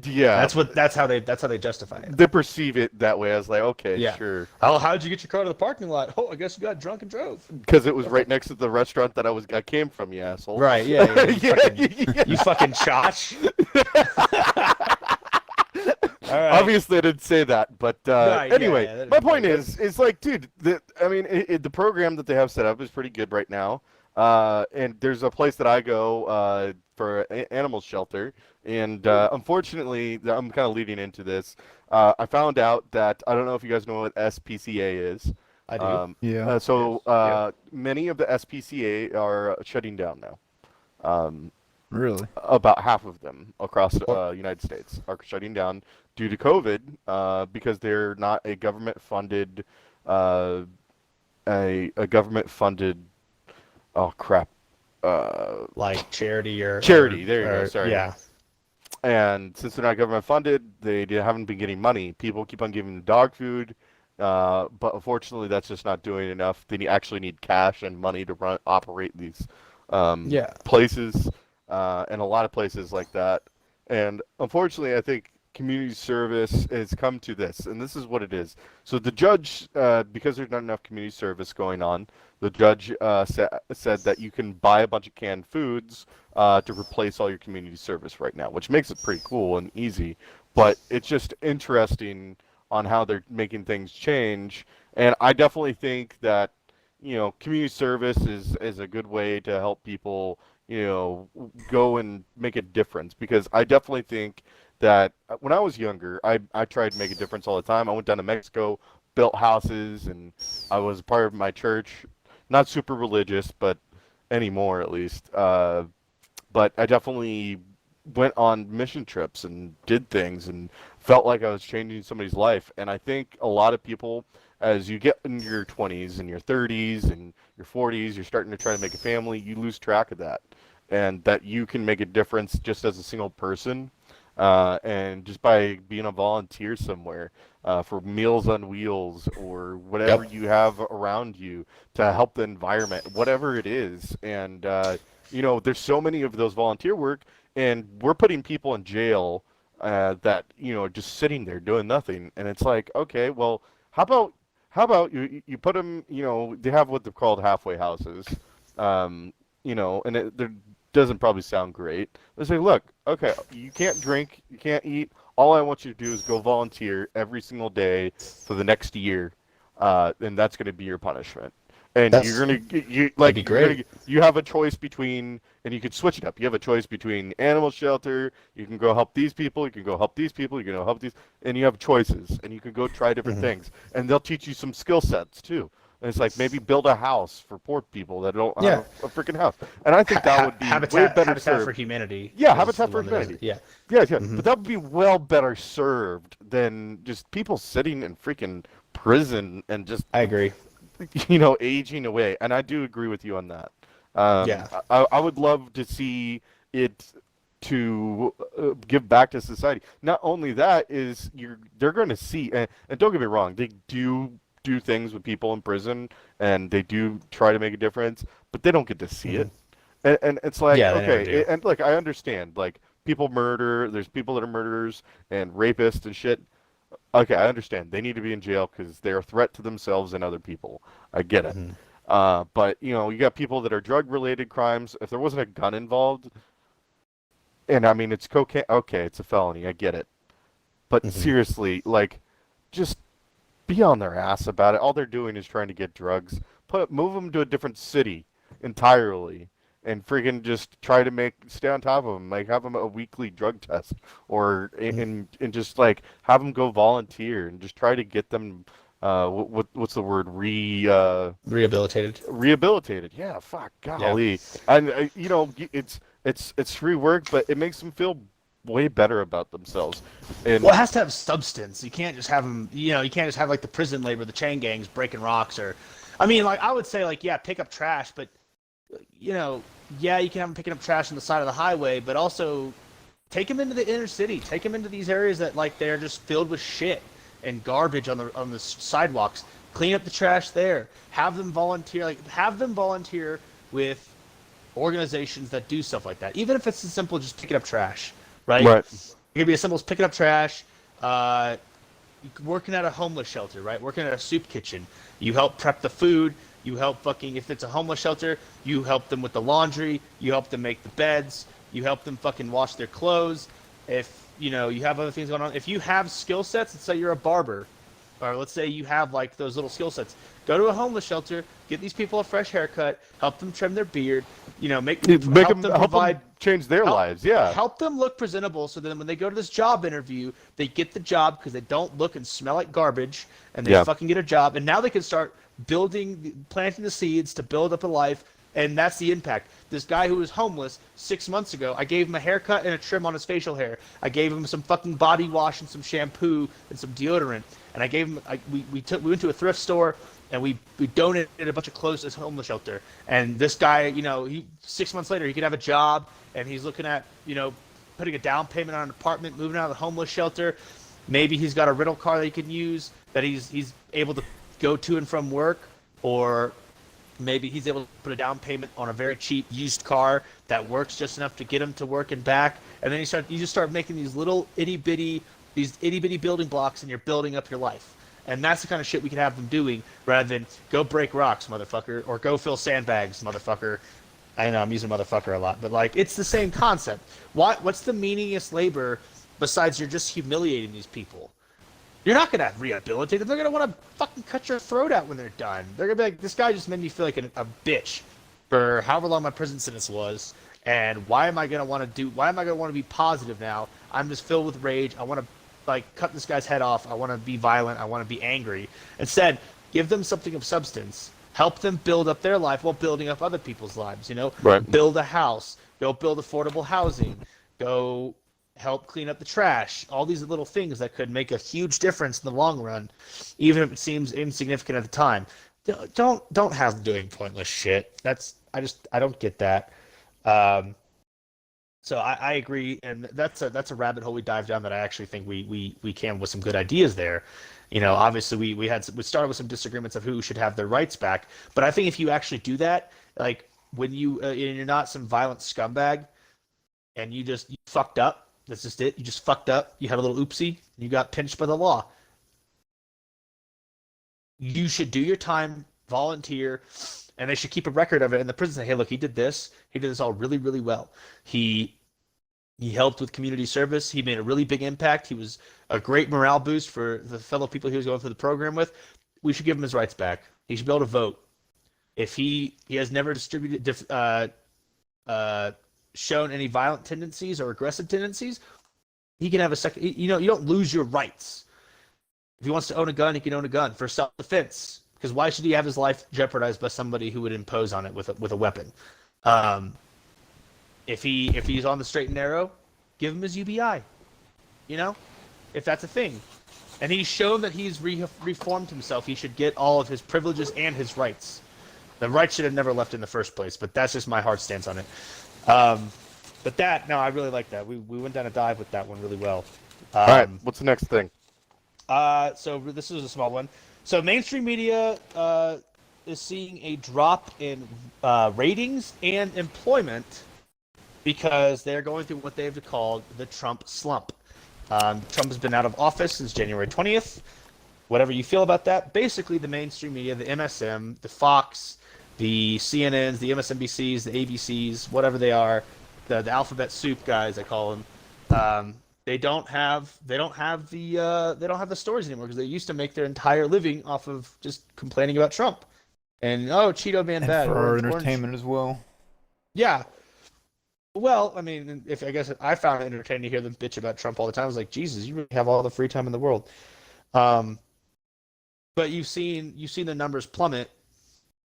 Yeah, that's how they justify it. They perceive it that way. I was like, okay, sure. Oh, how'd you get your car to the parking lot? Oh, I guess you got drunk and drove. Because it was right next to the restaurant that I came from, you asshole. Right? Yeah. You fucking chotch. All right. Obviously, I didn't say that, but anyway, my point is dude, the program that they have set up is pretty good right now. And there's a place that I go for an animal shelter, and unfortunately, I'm kind of leading into this. I found out that I don't know if you guys know what SPCA is. I do. Many of the SPCA are shutting down now. Really? About half of them across the United States are shutting down due to COVID because they're not a government-funded oh crap. Like charity or charity. There you go. Sorry. Yeah. And since they're not government funded, they haven't been getting money. People keep on giving them dog food, but unfortunately, that's just not doing enough. They actually need cash and money to operate these places, and a lot of places like that. And unfortunately, I think community service has come to this, and this is what it is. So the judge, because there's not enough community service going on, the judge said that you can buy a bunch of canned foods to replace all your community service right now, which makes it pretty cool and easy. But it's just interesting on how they're making things change, and I definitely think that community service is a good way to help people go and make a difference, because I definitely think that when I was younger, I tried to make a difference all the time. I went down to Mexico, built houses, and I was part of my church. Not super religious, but anymore at least. But I definitely went on mission trips and did things and felt like I was changing somebody's life. And I think a lot of people, as you get in your 20s and your 30s and your 40s, you're starting to try to make a family, you lose track of that. And that you can make a difference just as a single person, and just by being a volunteer somewhere for Meals on Wheels or whatever you have around you to help the environment, whatever it is. And, there's so many of those volunteer work, and we're putting people in jail that, just sitting there doing nothing. And it's like, okay, well, how about you put them, they have what they're called halfway houses, and it doesn't probably sound great. They say, look, okay, you can't drink, you can't eat. All I want you to do is go volunteer every single day for the next year, and that's going to be your punishment. And you have a choice between, and you could switch it up. You have a choice between animal shelter. You can go help these people. You can go help these people. You can go help these, and you have choices, and you can go try different things. And they'll teach you some skill sets too. And it's like maybe build a house for poor people that don't have a freaking house. And I think that would be way better Habitat served. for Humanity. Yeah, Habitat for Humanity. Yeah. But that would be well better served than just people sitting in freaking prison and just, I agree. aging away. And I do agree with you on that. I would love to see it to give back to society. Not only that is they're going to see, and don't get me wrong, they do things with people in prison, and they do try to make a difference, but they don't get to see it. And it's like, okay, and look, I understand, like, people murder, there's people that are murderers and rapists and shit. Okay, I understand. They need to be in jail because they're a threat to themselves and other people. I get it. But, you got people that are drug-related crimes. If there wasn't a gun involved, and, I mean, it's cocaine, okay, it's a felony, I get it. But seriously, like, just be on their ass about it. All they're doing is trying to get drugs. Move them to a different city entirely, and freaking just try to stay on top of them. Like, have them a weekly drug test, or and just like have them go volunteer and just try to get them. What's the word? Rehabilitated. Rehabilitated. Yeah. Fuck. Golly. Yeah. And it's free work, but it makes them feel way better about themselves. And it has to have substance. You can't just have them, you can't just have like the prison labor, the chain gangs breaking rocks, or, I mean, like, I would say, like, yeah, pick up trash, but, you can have them picking up trash on the side of the highway, but also take them into the inner city, take them into these areas that, like, they're just filled with shit and garbage on the sidewalks. Clean up the trash there. Have them volunteer, with organizations that do stuff like that, even if it's as simple as just picking up trash. Right. It could be as simple as picking up trash, working at a homeless shelter, right? Working at a soup kitchen. You help prep the food. You help if it's a homeless shelter, you help them with the laundry. You help them make the beds. You help them fucking wash their clothes. If, you have other things going on. If you have skill sets, let's say you're a barber, or let's say you have, like, those little skill sets. Go to a homeless shelter, get these people a fresh haircut, help them trim their beard, help them change their lives, yeah. Help them look presentable so that when they go to this job interview, they get the job because they don't look and smell like garbage, and they fucking get a job. And now they can start planting the seeds to build up a life, and that's the impact. This guy who was homeless 6 months ago, I gave him a haircut and a trim on his facial hair. I gave him some fucking body wash and some shampoo and some deodorant. And I gave him, we went to a thrift store, and we donated a bunch of clothes to this homeless shelter. And this guy, 6 months later, he could have a job, and he's looking at, putting a down payment on an apartment, moving out of the homeless shelter. Maybe he's got a rental car that he can use, that he's able to go to and from work, or maybe he's able to put a down payment on a very cheap used car that works just enough to get him to work and back. And then you just start making these little itty bitty these itty bitty building blocks, and you're building up your life. And that's the kind of shit we can have them doing, rather than go break rocks, motherfucker, or go fill sandbags, motherfucker. I know I'm using motherfucker a lot, but like it's the same concept. What's the meaningless labor besides you're just humiliating these people? You're not gonna rehabilitate them. They're gonna want to fucking cut your throat out when they're done. They're gonna be like, this guy just made me feel like a bitch for however long my prison sentence was. And why am I gonna want to be positive now? I'm just filled with rage. I want to like cut this guy's head off. I want to be violent. I want to be angry. Instead, give them something of substance. Help them build up their life while building up other people's lives. You know, Right. Build a house. Go build affordable housing. Go help clean up the trash. All these little things that could make a huge difference in the long run, even if it seems insignificant at the time. Don't have them doing pointless shit. I don't get that. So I agree, and that's a rabbit hole we dive down that I actually think we can with some good ideas there. You know, obviously we started with some disagreements of who should have their rights back, but I think if you actually do that, like when you're not some violent scumbag, and you fucked up. That's just it. You just fucked up. You had a little oopsie. You got pinched by the law. You should do your time, volunteer, and they should keep a record of it in the prison. Say, hey, look, he did this all really, really well. He helped with community service. He made a really big impact. He was a great morale boost for the fellow people he was going through the program with. We should give him his rights back. He should be able to vote. If he has never shown any violent tendencies or aggressive tendencies, he can have a second. You know, you don't lose your rights. If he wants to own a gun, he can own a gun for self-defense. Because why should he have his life jeopardized by somebody who would impose on it with a weapon? If he's on the straight and narrow, give him his UBI. You know, if that's a thing, and he's shown that he's reformed himself, he should get all of his privileges and his rights. The rights should have never left in the first place. But that's just my hard stance on it. But I really like that. We went down a dive with that one really well. All right, what's the next thing? So this is a small one. So mainstream media is seeing a drop in ratings and employment because they're going through what they've called the Trump slump. Trump has been out of office since January 20th. Whatever you feel about that, basically the mainstream media, the MSM, the Fox, the CNNs, the MSNBCs, the ABCs, whatever they are, the alphabet soup guys I call them, they don't have the stories anymore because they used to make their entire living off of just complaining about Trump and Cheeto man And bad for our orange. entertainment as well. Yeah. Well, I mean, I guess I found it entertaining to hear them bitch about Trump all the time. I was like, Jesus, you really have all the free time in the world. But you've seen the numbers plummet.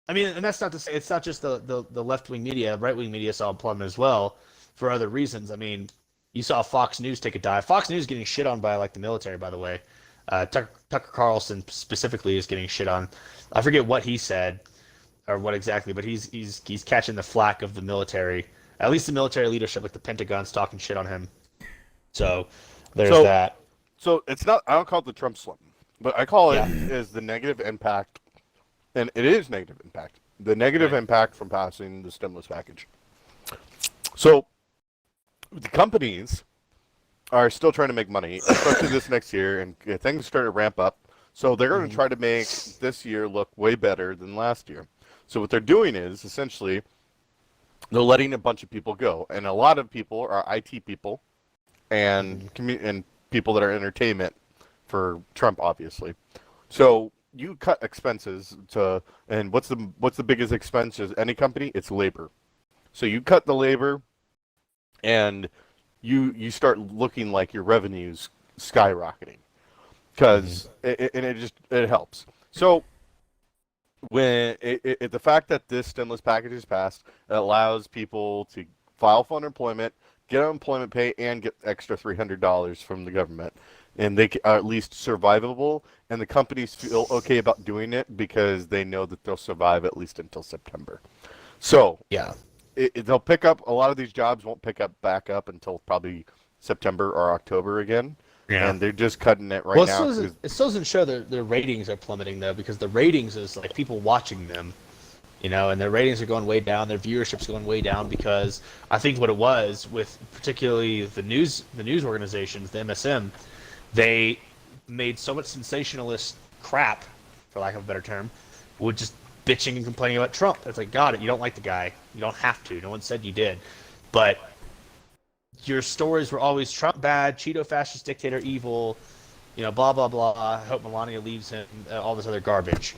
I mean, and that's not to say it's not just the left-wing media. Right-wing media saw a plummet as well for other reasons. I mean, you saw Fox News take a dive. Fox News is getting shit on by like the military, by the way. Tucker Carlson specifically is getting shit on. I forget what he said or what exactly, but he's catching the flack of the military. At least the military leadership, like the Pentagon's talking shit on him. So there's that. So it's not. I don't call it the Trump slump, but I call it as the negative impact, and it is negative impact. The negative impact from passing the stimulus package. So the companies are still trying to make money, especially this next year, and things start to ramp up. So they're going to try to make this year look way better than last year. So what they're doing is essentially they're letting a bunch of people go, and a lot of people are IT people and and people that are entertainment for Trump, obviously. So you cut expenses and what's the biggest expense of any company? It's labor. So you cut the labor, and you start looking like your revenue's skyrocketing, because it helps. So when the fact that this stimulus package is passed, it allows people to file for unemployment, get unemployment pay, and get extra $300 from the government, and they are at least survivable. And the companies feel okay about doing it because they know that they'll survive at least until September. So Yeah. They'll pick up a lot of these jobs. Won't pick up back up until probably September or October again. Yeah. And they're just cutting it right Well, now. it still doesn't show their ratings are plummeting though, because the ratings is like people watching them, you know, and their ratings are going way down. Their viewership's going way down because I think what it was with particularly the news organizations, the MSM, They made so much sensationalist crap, for lack of a better term, with just bitching and complaining about Trump. It's like, got it, you don't like the guy. You don't have to. No one said you did. But your stories were always Trump bad, Cheeto fascist dictator evil, blah, blah, blah. I hope Melania leaves him, all this other garbage.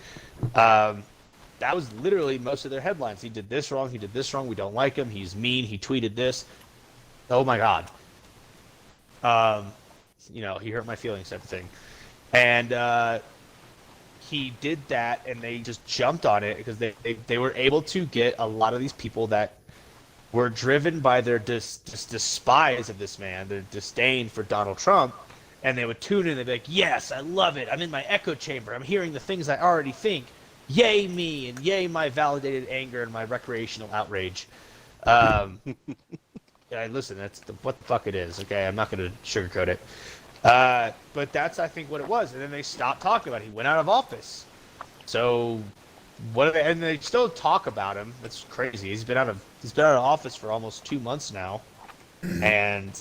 That was literally most of their headlines. He did this wrong, we don't like him, he's mean, he tweeted this. Oh my God. He hurt my feelings, type of thing. And he did that, and they just jumped on it because they were able to get a lot of these people that were driven by their despise of this man, their disdain for Donald Trump, and they would tune in and they'd be like, yes, I love it, I'm in my echo chamber, I'm hearing the things I already think, yay me, and yay my validated anger and my recreational outrage. Listen, that's what the fuck it is, okay? I'm not going to sugarcoat it. But that's, I think, what it was. And then they stopped talking about it. He went out of office. So, and they still talk about him. That's crazy. He's been out of office for almost 2 months now. And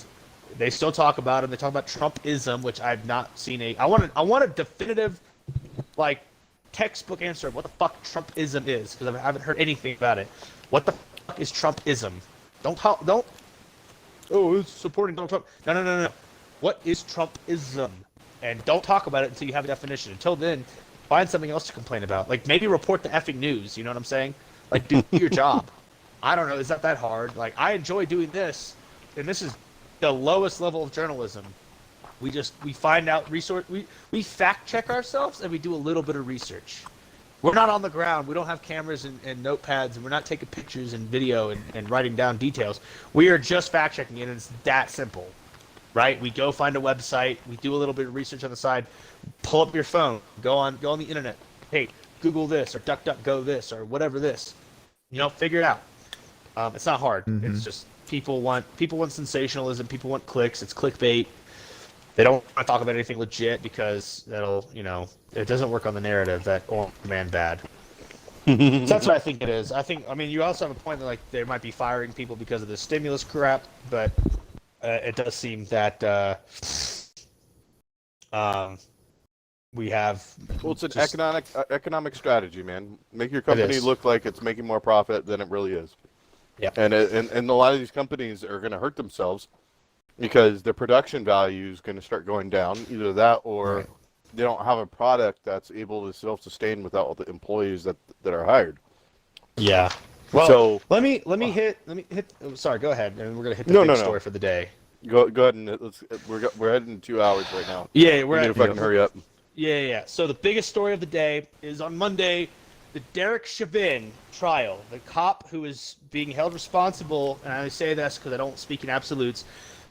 they still talk about him. They talk about Trumpism, which I've not seen I want a definitive, textbook answer of what the fuck Trumpism is, because I haven't heard anything about it. What the fuck is Trumpism? Oh, it's supporting Donald Trump. No. What is Trumpism? And don't talk about it until you have a definition. Until then, find something else to complain about. Maybe report the effing news, you know what I'm saying? Do your job. I don't know, is that hard? I enjoy doing this, and this is the lowest level of journalism. We find out we fact check ourselves, and we do a little bit of research. We're not on the ground. We don't have cameras and notepads, and we're not taking pictures and video and writing down details. We are just fact checking it, and it's that simple, right? We go find a website. We do a little bit of research on the side. Pull up your phone. Go on the internet. Hey, Google this or Duckduckgo this or whatever this. Figure it out. It's not hard. Mm-hmm. It's just people want sensationalism. People want clicks. It's clickbait. They don't want to talk about anything legit because it doesn't work on the narrative that man bad. So that's what I think it is. You also have a point that they might be firing people because of the stimulus crap, but it does seem that we have. Well, it's an economic strategy, man. Make your company look like it's making more profit than it really is. Yeah. And a lot of these companies are going to hurt themselves because their production value is going to start going down. Either that or they don't have a product that's able to self-sustain without all the employees that are hired. Yeah. Well, so let me hit. Sorry, go ahead, and we're gonna hit the big story for the day. Go ahead and we're heading 2 hours right now. Yeah, we need to fucking hurry up. Yeah. So the biggest story of the day is on Monday, the Derek Chauvin trial. The cop who is being held responsible, and I say this because I don't speak in absolutes.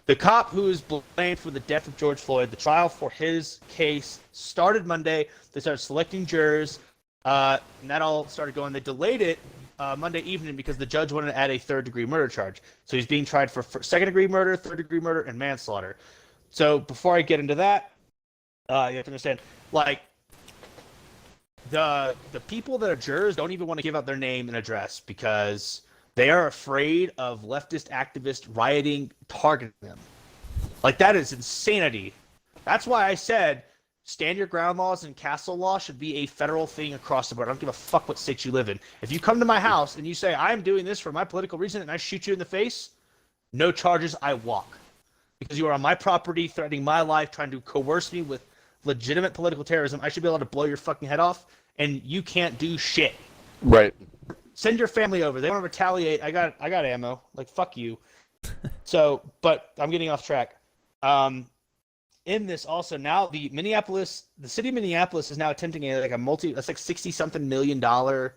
The cop who is blamed for the death of George Floyd, the trial for his case started Monday. They started selecting jurors, and that all started going. They delayed it Monday evening because the judge wanted to add a third-degree murder charge. So he's being tried for second-degree murder, third-degree murder, and manslaughter. So before I get into that, you have to understand, the people that are jurors don't even want to give out their name and address because they are afraid of leftist activists rioting, targeting them. That is insanity. That's why I said stand your ground laws and castle law should be a federal thing across the board. I don't give a fuck what state you live in. If you come to my house and you say, I'm doing this for my political reason, and I shoot you in the face, no charges, I walk. Because you are on my property, threatening my life, trying to coerce me with legitimate political terrorism. I should be able to blow your fucking head off, and you can't do shit. Right. Send your family over. They want to retaliate. I got ammo. Fuck you. So, but I'm getting off track. In this also now the city of Minneapolis is now attempting that's $60-something million or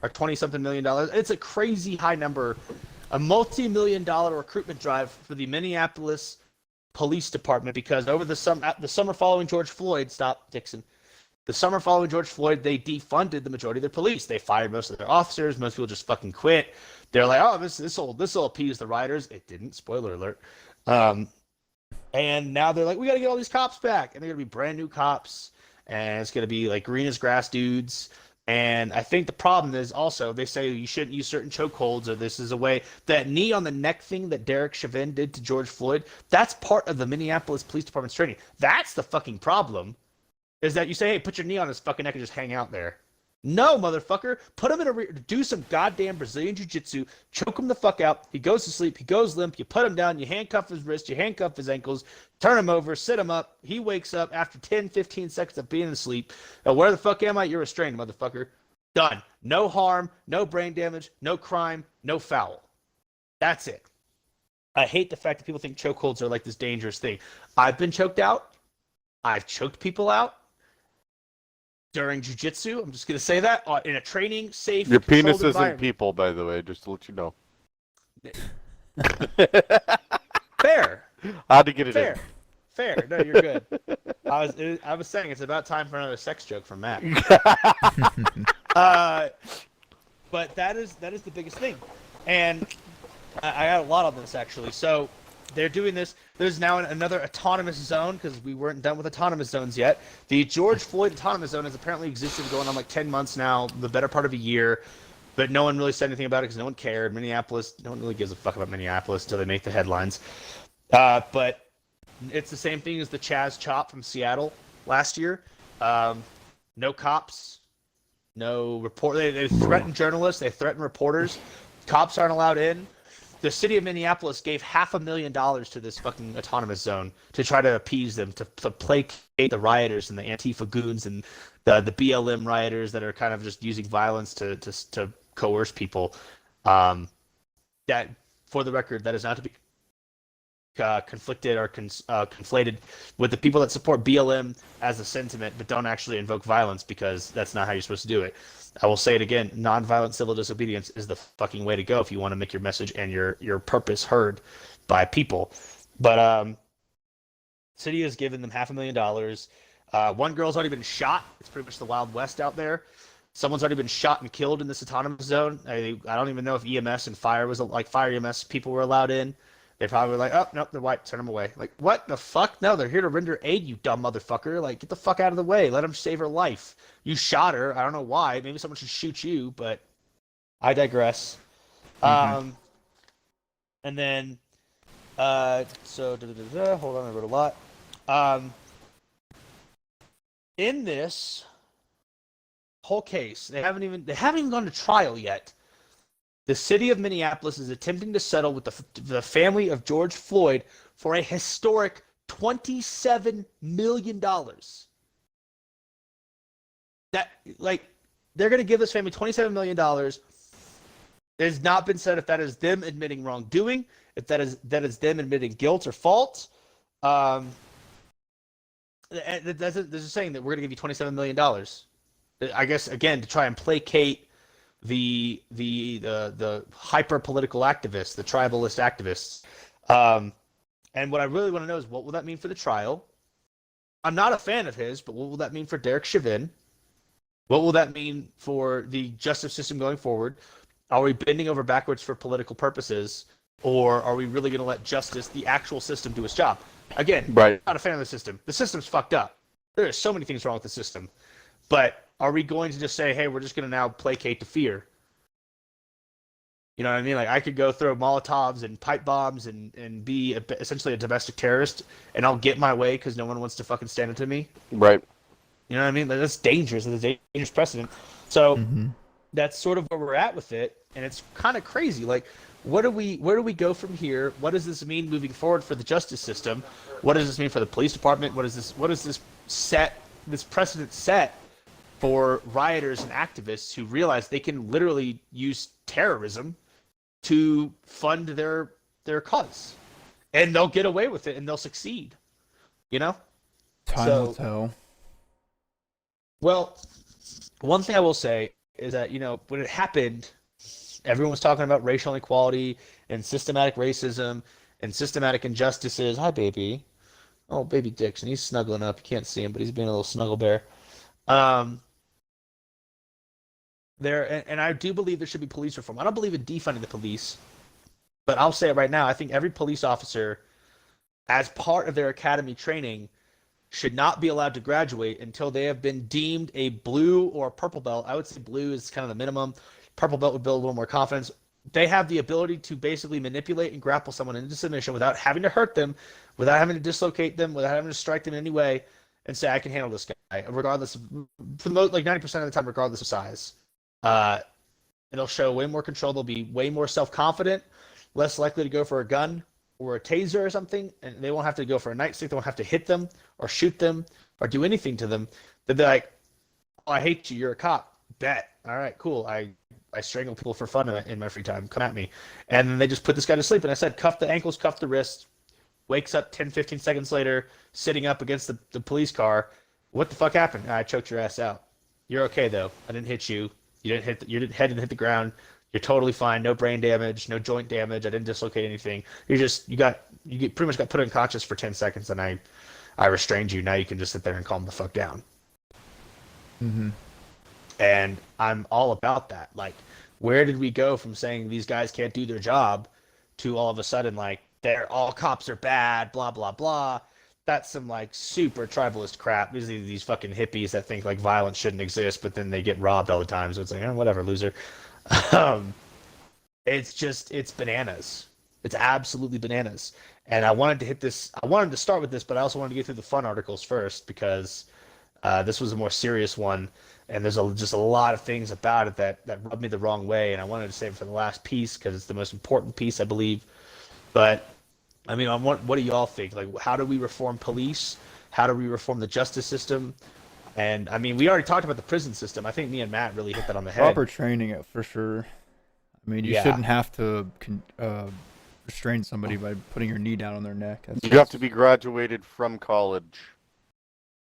$20-something million. It's a crazy high number. A multi-million-dollar recruitment drive for the Minneapolis Police Department because over the summer following George Floyd, the summer following George Floyd, they defunded the majority of their police. They fired most of their officers. Most people just fucking quit. They're like, oh, this will appease the rioters. It didn't. Spoiler alert. And now they're like, we got to get all these cops back. And they're going to be brand new cops. And it's going to be green as grass dudes. And I think the problem is also they say you shouldn't use certain chokeholds, or this is a way. That knee on the neck thing that Derek Chauvin did to George Floyd, that's part of the Minneapolis Police Department's training. That's the fucking problem, is that you say, hey, put your knee on his fucking neck and just hang out there. No, motherfucker. Put him in do some goddamn Brazilian jiu-jitsu, choke him the fuck out. He goes to sleep, he goes limp, you put him down, you handcuff his wrist, you handcuff his ankles, turn him over, sit him up. He wakes up after 10, 15 seconds of being asleep. Where the fuck am I? You're restrained, motherfucker. Done. No harm, no brain damage, no crime, no foul. That's it. I hate the fact that people think chokeholds are like this dangerous thing. I've been choked out. I've choked people out. During jiu-jitsu, I'm just going to say that, in a training, safe, Your penis isn't environment. people, by the way, just to let you know. Fair. I had to get it Fair. in. Fair. No, you're good. I was saying it's about time for another sex joke from Matt. But that is the biggest thing. And I got a lot on this, actually. So they're doing this. There's now another autonomous zone, because we weren't done with autonomous zones yet. The George Floyd autonomous zone has apparently existed going on like 10 months now, the better part of a year. But no one really said anything about it because no one cared. Minneapolis, no one really gives a fuck about Minneapolis until they make the headlines. But it's the same thing as the Chaz Chop from Seattle last year. No cops, no report. They threaten journalists. They threaten reporters. Cops aren't allowed in. The city of Minneapolis gave $500,000 to this fucking autonomous zone to try to appease them, to placate the rioters and the Antifa goons and the BLM rioters that are kind of just using violence to coerce people. That, for the record, that is not to be conflicted or conflated with the people that support BLM as a sentiment but don't actually invoke violence, because that's not how you're supposed to do it. I will say it again, nonviolent civil disobedience is the fucking way to go if you want to make your message and your purpose heard by people. But city has given them $500,000. One girl's already been shot. It's pretty much the Wild West out there. Someone's already been shot and killed in this autonomous zone. I don't even know if EMS and fire EMS people were allowed in. They probably were like, oh, nope, they're white, turn them away. Like, what the fuck? No, they're here to render aid, you dumb motherfucker. Like, get the fuck out of the way. Let them save her life. You shot her. I don't know why. Maybe someone should shoot you, but I digress. Mm-hmm. And then, hold on, I wrote a lot. In this whole case, they haven't even gone to trial yet. The city of Minneapolis is attempting to settle with the family of George Floyd for a historic $27 million. That, like, they're going to give this family $27 million. It has not been said if that is them admitting wrongdoing, if that is them admitting guilt or fault. This is saying that we're going to give you $27 million. I guess, again, to try and placate the hyper political activists, the tribalist activists. And what I really want to know is, what will that mean for the trial? I'm not a fan of his, but what will that mean for Derek Chauvin? What will that mean for the justice system going forward? Are we bending over backwards for political purposes, or are we really going to let justice, the actual system, do its job? Again, Right. I'm not a fan of the system. The system's fucked up. There are so many things wrong with the system. But are we going to just say, hey, we're just going to now placate to fear? You know what I mean? Like, I could go throw Molotovs and pipe bombs and be essentially a domestic terrorist, and I'll get my way because no one wants to fucking stand up to me. Right. You know what I mean? Like, that's dangerous. It's a dangerous precedent. So that's sort of where we're at with it, and it's kind of crazy. Like, where do we go from here? What does this mean moving forward for the justice system? What does this mean for the police department? What is this precedent set for rioters and activists who realize they can literally use terrorism to fund their cause, and they'll get away with it and they'll succeed? You know? Time will tell. Well, one thing I will say is that, you know, when it happened, everyone was talking about racial inequality and systematic racism and systematic injustices. Hi, baby. Oh, baby Dixon. He's snuggling up. You can't see him, but he's being a little snuggle bear. And I do believe there should be police reform. I don't believe in defunding the police, but I'll say it right now. I think every police officer, as part of their academy training, should not be allowed to graduate until they have been deemed a blue or purple belt. I would say blue is kind of the minimum. Purple belt would build a little more confidence. They have the ability to basically manipulate and grapple someone into submission without having to hurt them, without having to dislocate them, without having to strike them in any way, and say, I can handle this guy, regardless of, for the most, like 90% of the time, regardless of size. It'll show way more control. They'll be way more self-confident, less likely to go for a gun or a taser or something, and they won't have to go for a nightstick. They won't have to hit them or shoot them or do anything to them. They'll be like, oh, I hate you. You're a cop. Bet. All right, cool. I strangle people for fun in my free time. Come at me. And then they just put this guy to sleep. And I said, cuff the ankles, cuff the wrists. Wakes up 10, 15 seconds later, sitting up against the police car. What the fuck happened? I choked your ass out. You're okay, though. I didn't hit you. Your head didn't hit the ground. You're totally fine. No brain damage, no joint damage. I didn't dislocate anything. You pretty much got put unconscious for 10 seconds, and I restrained you. Now you can just sit there and calm the fuck down. Mm-hmm. And I'm all about that. Like, where did we go from saying these guys can't do their job to all of a sudden, like, all cops are bad, blah, blah, blah. That's some, like, super tribalist crap. These fucking hippies that think, like, violence shouldn't exist, but then they get robbed all the time. So it's like, whatever, loser. It's bananas. It's absolutely bananas. And I wanted to start with this, but I also wanted to get through the fun articles first because this was a more serious one. And there's just a lot of things about it that rubbed me the wrong way. And I wanted to save it for the last piece because it's the most important piece, I believe. But, I mean, what do y'all think? Like, how do we reform police? How do we reform the justice system? And, I mean, we already talked about the prison system. I think me and Matt really hit that on the head. Proper training, for sure. I mean, you shouldn't have to restrain somebody by putting your knee down on their neck. You have to be graduated from college.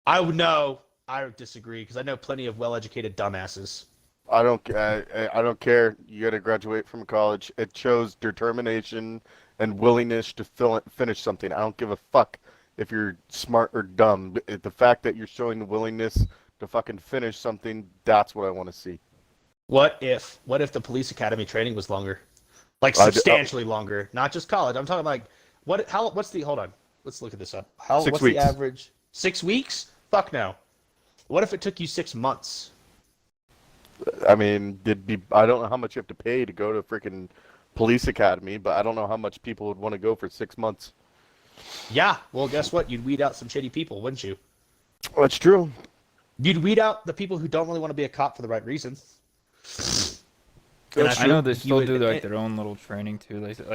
I would know. I would disagree because I know plenty of well-educated dumbasses. I don't care. You got to graduate from college. It shows determination and willingness to finish something. I don't give a fuck if you're smart or dumb. The fact that you're showing the willingness to fucking finish something, that's what I want to see. What if the police academy training was longer? Like substantially longer, not just college. I'm talking like hold on. Let's look at this up. What's 6 weeks. The average? 6 weeks? Fuck no. What if it took you 6 months? I mean, I don't know how much you have to pay to go to freaking police academy, but I don't know how much people would want to go for 6 months. Yeah, well, guess what? You'd weed out some shitty people, wouldn't you? That's true. You'd weed out the people who don't really want to be a cop for the right reasons. I know they still do their own little training too. They still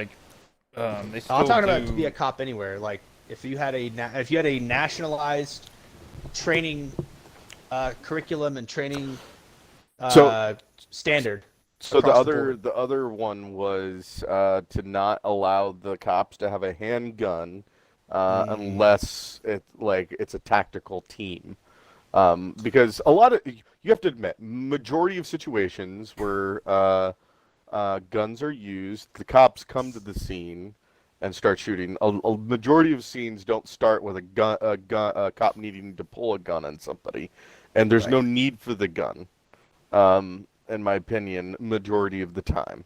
I'm talking about to be a cop anywhere. Like if you had a nationalized training curriculum and training standard. So the other one was to not allow the cops to have a handgun unless it's a tactical team. Because you have to admit, majority of situations where guns are used, the cops come to the scene and start shooting. A majority of scenes don't start with a cop needing to pull a gun on somebody, and there's no need for the gun, in my opinion, majority of the time.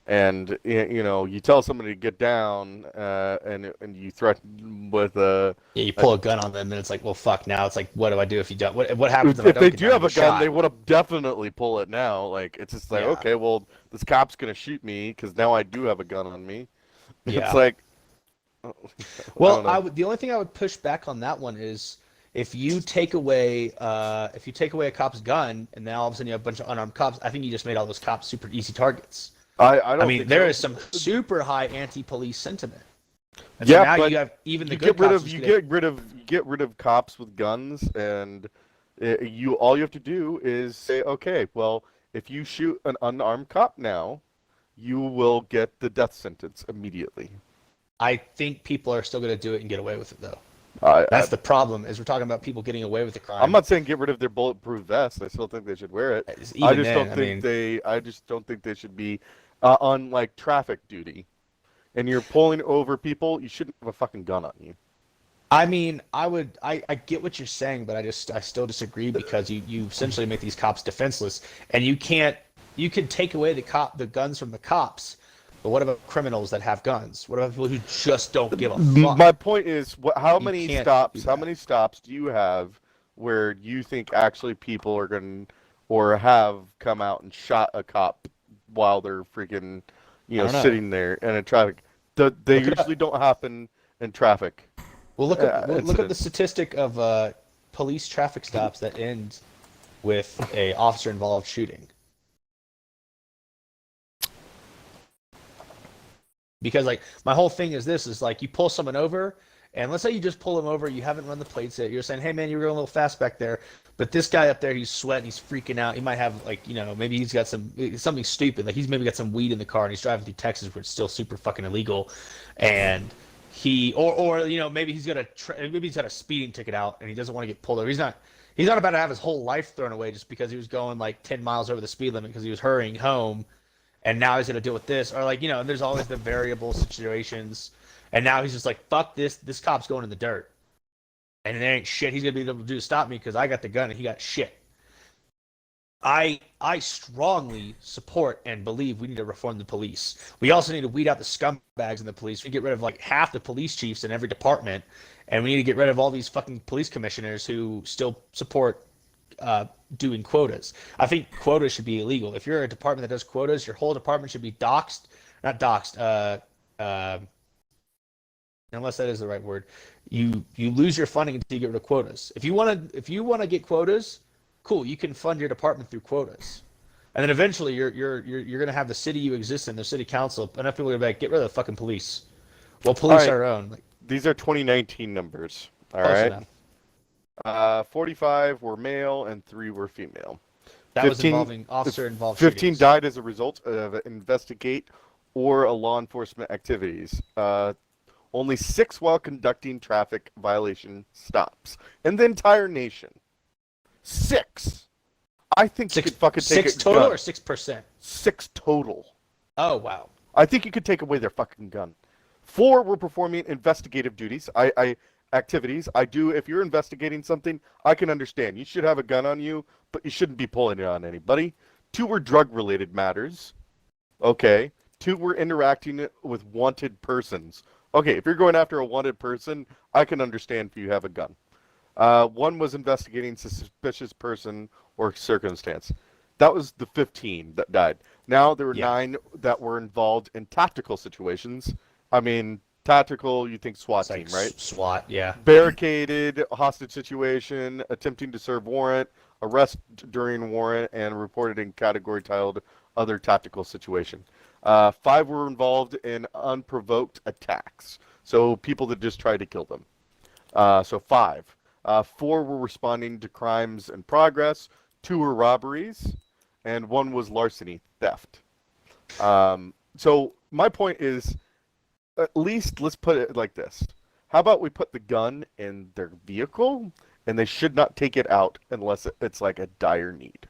And you tell somebody to get down, and you threaten with a you pull a gun on them, and it's like, well, fuck. Now it's like, what do I do if you don't? What happens if they do have a gun? They would have definitely pull it now. Like it's just like, okay, well, this cop's gonna shoot me because now I do have a gun on me. Yeah. It's like, well, the only thing I would push back on that one is if you take away a cop's gun, and then all of a sudden you have a bunch of unarmed cops. I think you just made all those cops super easy targets. I mean, there is some super high anti-police sentiment. And yeah, so now but you have even the you good cops. You get rid of cops with guns, and all you have to do is say, okay, well, if you shoot an unarmed cop now, you will get the death sentence immediately. I think people are still going to do it and get away with it, though. That's the problem. Is we're talking about people getting away with the crime. I'm not saying get rid of their bulletproof vest. I still think they should wear it. I just don't think they should be on like traffic duty, and you're pulling over people. You shouldn't have a fucking gun on you. I mean, I get what you're saying, but I still disagree because you essentially make these cops defenseless, and you can take away the guns from the cops, But what about criminals that have guns? What about people who just don't give a fuck? My point is, how You many can't stops? do How that. many stops do you have where you think actually people are going to or have come out and shot a cop while they're freaking, I don't know. sitting there in a traffic? They Look it up. usually don't happen in traffic. Well, look at the incidents. statistic of police traffic stops that end with a officer-involved shooting. Because like my whole thing is this is like you pull someone over, and let's say you just pull them over, you haven't run the plates yet. You're saying, hey man, you're going a little fast back there, but this guy up there, he's sweating, he's freaking out. He might have like maybe he's got something stupid, like he's maybe got some weed in the car, and he's driving through Texas where it's still super fucking illegal, and he or maybe he's got a speeding ticket out and he doesn't want to get pulled over. He's not about to have his whole life thrown away just because he was going like 10 miles over the speed limit because he was hurrying home. And now he's gonna deal with this, or like there's always the variable situations. And now he's just like, fuck this. This cop's going in the dirt, and there ain't shit he's gonna be able to do to stop me because I got the gun and he got shit. I strongly support and believe we need to reform the police. We also need to weed out the scumbags in the police. We get rid of like half the police chiefs in every department, and we need to get rid of all these fucking police commissioners who still support doing quotas. I think quotas should be illegal. If you're a department that does quotas, your whole department should be doxxed. Not doxxed. Unless that is the right word. You lose your funding until you get rid of quotas. If you want to get quotas, cool. You can fund your department through quotas, and then eventually you're gonna have the city you exist in, the city council. Enough people are gonna be like, get rid of the fucking police. Well, police All right. are our own. Like, These are 2019 numbers. All close right. enough. 45 were male and 3 were female. That was involving officer-involved 15 shootings. died as a result of investigate or a law enforcement activities. Only 6 while conducting traffic violation stops in the entire nation. 6. I think you could fucking take 6 a total gun. or 6%? 6 total. Oh wow. I think you could take away their fucking gun. 4 were performing investigative duties. Activities. If you're investigating something, I can understand. You should have a gun on you, but you shouldn't be pulling it on anybody. 2 were drug-related matters. Okay. 2 were interacting with wanted persons. Okay, if you're going after a wanted person, I can understand if you have a gun. 1 was investigating suspicious person or circumstance. That was the 15 that died. Now there were 9 that were involved in tactical situations. I mean, tactical, you think SWAT It's like team, right? SWAT, yeah. Barricaded, hostage situation, attempting to serve warrant, arrest during warrant, and reported in category titled other tactical situation. 5 were involved in unprovoked attacks, so people that just tried to kill them. So 5. 4 were responding to crimes in progress. 2 were robberies, and 1 was larceny, theft. So my point is, at least let's put it like this. How about we put the gun in their vehicle, and they should not take it out unless it's like a dire need.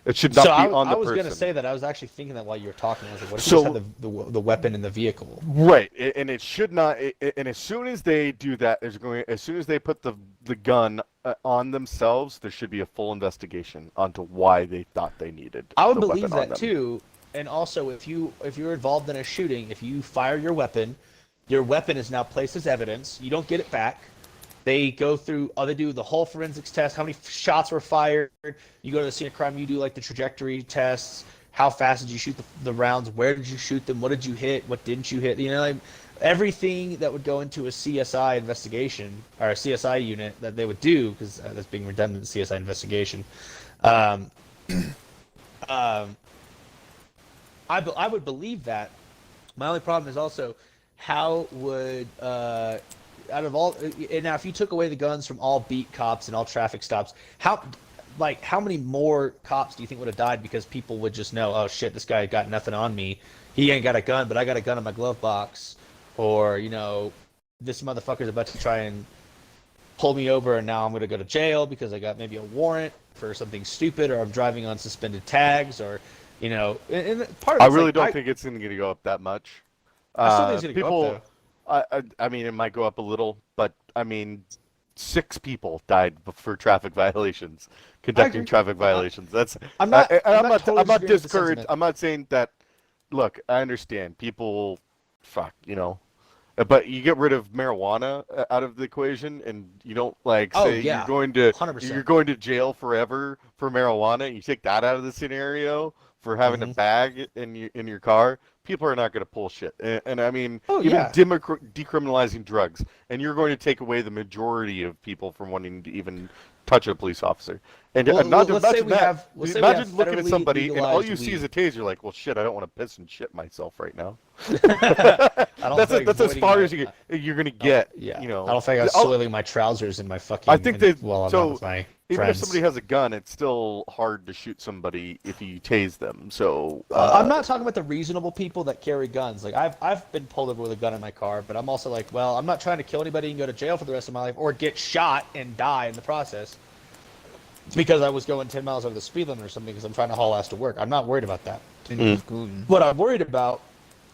It should not be on the person. I was going to say that. I was actually thinking that while you were talking. I was like, what if you just had the weapon in the vehicle? Right, and it should not. And as soon as they do that, as soon as they put the gun on themselves, there should be a full investigation onto why they thought they needed. I would the believe weapon on that them. too. And also, if you're involved in a shooting, if you fire your weapon is now placed as evidence. You don't get it back. They go through, they do the whole forensics test. How many shots were fired? You go to the scene of crime. You do like the trajectory tests. How fast did you shoot the rounds? Where did you shoot them? What did you hit? What didn't you hit? Like everything that would go into a CSI investigation or a CSI unit that they would do, because that's being redundant. CSI investigation. I would believe that. My only problem is also how would out of all now if you took away the guns from all beat cops and all traffic stops, how many more cops do you think would have died because people would just know, oh shit, this guy got nothing on me, he ain't got a gun, but I got a gun in my glove box, or this motherfucker's about to try and pull me over and now I'm going to go to jail because I got maybe a warrant for something stupid, or I'm driving on suspended tags, or and part of I really don't think it's going to go up that much. I still think it's going to go up, though. I mean, it might go up a little, but I mean, 6 people died for traffic violations, conducting traffic violations. That's I'm not I'm not totally disagreeing with the discouraged. sentiment. I'm not saying that look, I understand people, but you get rid of marijuana out of the equation, and you don't say yeah, you're going to 100%. jail forever for marijuana. You take that out of the scenario for having a bag in your car. People are not going to pull shit, and I mean, decriminalizing drugs, and you're going to take away the majority of people from wanting to even touch a police officer. And Well, imagine let's say we have looking at federally somebody and all you legalized see is weed. a taser. You're like, well, shit, I don't want to piss and shit myself right now. I don't That's think as avoiding far my- as you're going to get. Yeah. You know, I don't think I was soiling my trousers in my fucking. I think they- while I'm so, out with my even friends. if somebody has a gun, it's still hard to shoot somebody if you tase them. So I'm not talking about the reasonable people that carry guns. Like I've been pulled over with a gun in my car, but I'm also like, well, I'm not trying to kill anybody and go to jail for the rest of my life or get shot and die in the process. It's because I was going 10 miles over the speed limit or something because I'm trying to haul ass to work. I'm not worried about that. What I'm worried about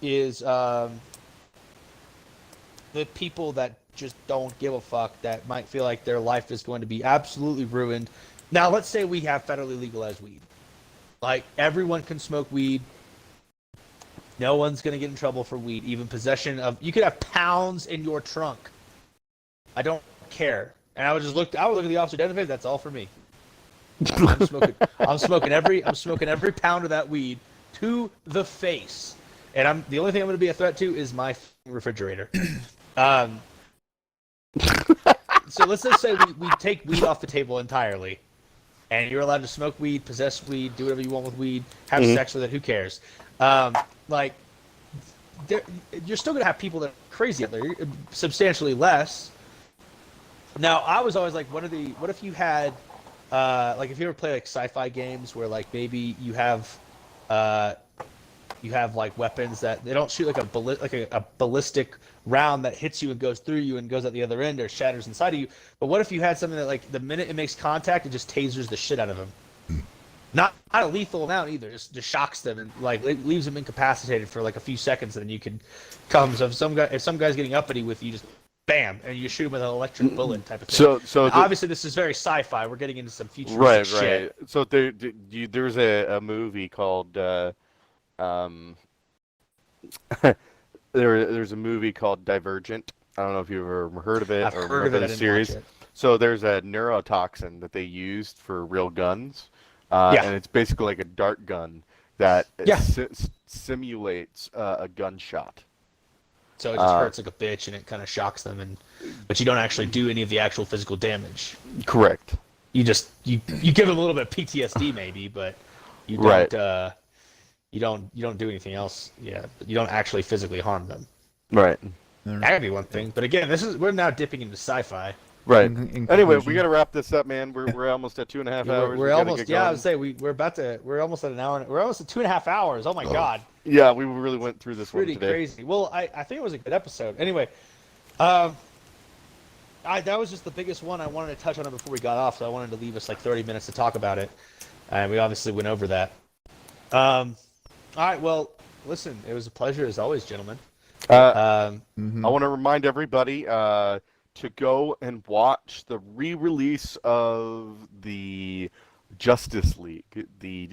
is the people that just don't give a fuck, that might feel like their life is going to be absolutely ruined. Now, let's say we have federally legalized weed. Like, everyone can smoke weed. No one's going to get in trouble for weed. Even possession of... You could have pounds in your trunk. I don't care. And I would look at the officer dead in the face. That's all for me. I'm smoking every pound of that weed to the face. And the only thing I'm going to be a threat to is my refrigerator. So let's just say we take weed off the table entirely, and you're allowed to smoke weed, possess weed, do whatever you want with weed, have sex with it. Who cares? You're still going to have people that are crazy out there. Substantially less. Now, I was always like, what if you had, if you ever play like sci-fi games where like maybe you have like weapons that they don't shoot like a ballistic round that hits you and goes through you and goes at the other end or shatters inside of you. But what if you had something that like the minute it makes contact, it just tasers the shit out of them? Not a lethal amount either. Just shocks them and like leaves them incapacitated for like a few seconds, and then you can come. So if some guy's getting uppity with you, just bam, and you shoot him with an electric bullet type of thing. So obviously this is very sci-fi. We're getting into some futuristic shit. Right. So there's a movie called there's a movie called Divergent. I don't know if you've ever heard of it I've or heard of it. the series. So there's a neurotoxin that they used for real guns, Yeah. and it's basically like a dart gun that simulates a gunshot. So it just hurts like a bitch, and it kind of shocks them, but you don't actually do any of the actual physical damage. Correct. You just you give them a little bit of PTSD maybe, but you don't you don't do anything else. Yeah, you don't actually physically harm them. Right. That could be one thing, but again, we're now dipping into sci-fi. Right. In Anyway, we conclusion- got to wrap this up, man. We're almost at 2.5 hours. We're We gotta almost get going. I would say we're almost at an hour. We're almost at 2.5 hours. Oh my god. Yeah, we really went through this Pretty one today. crazy. Well, I think it was a good episode. Anyway, that was just the biggest one I wanted to touch on it before we got off, so I wanted to leave us like 30 minutes to talk about it, and we obviously went over that. All right, well, listen, it was a pleasure as always, gentlemen. I want to remind everybody to go and watch the re-release of the Justice League, the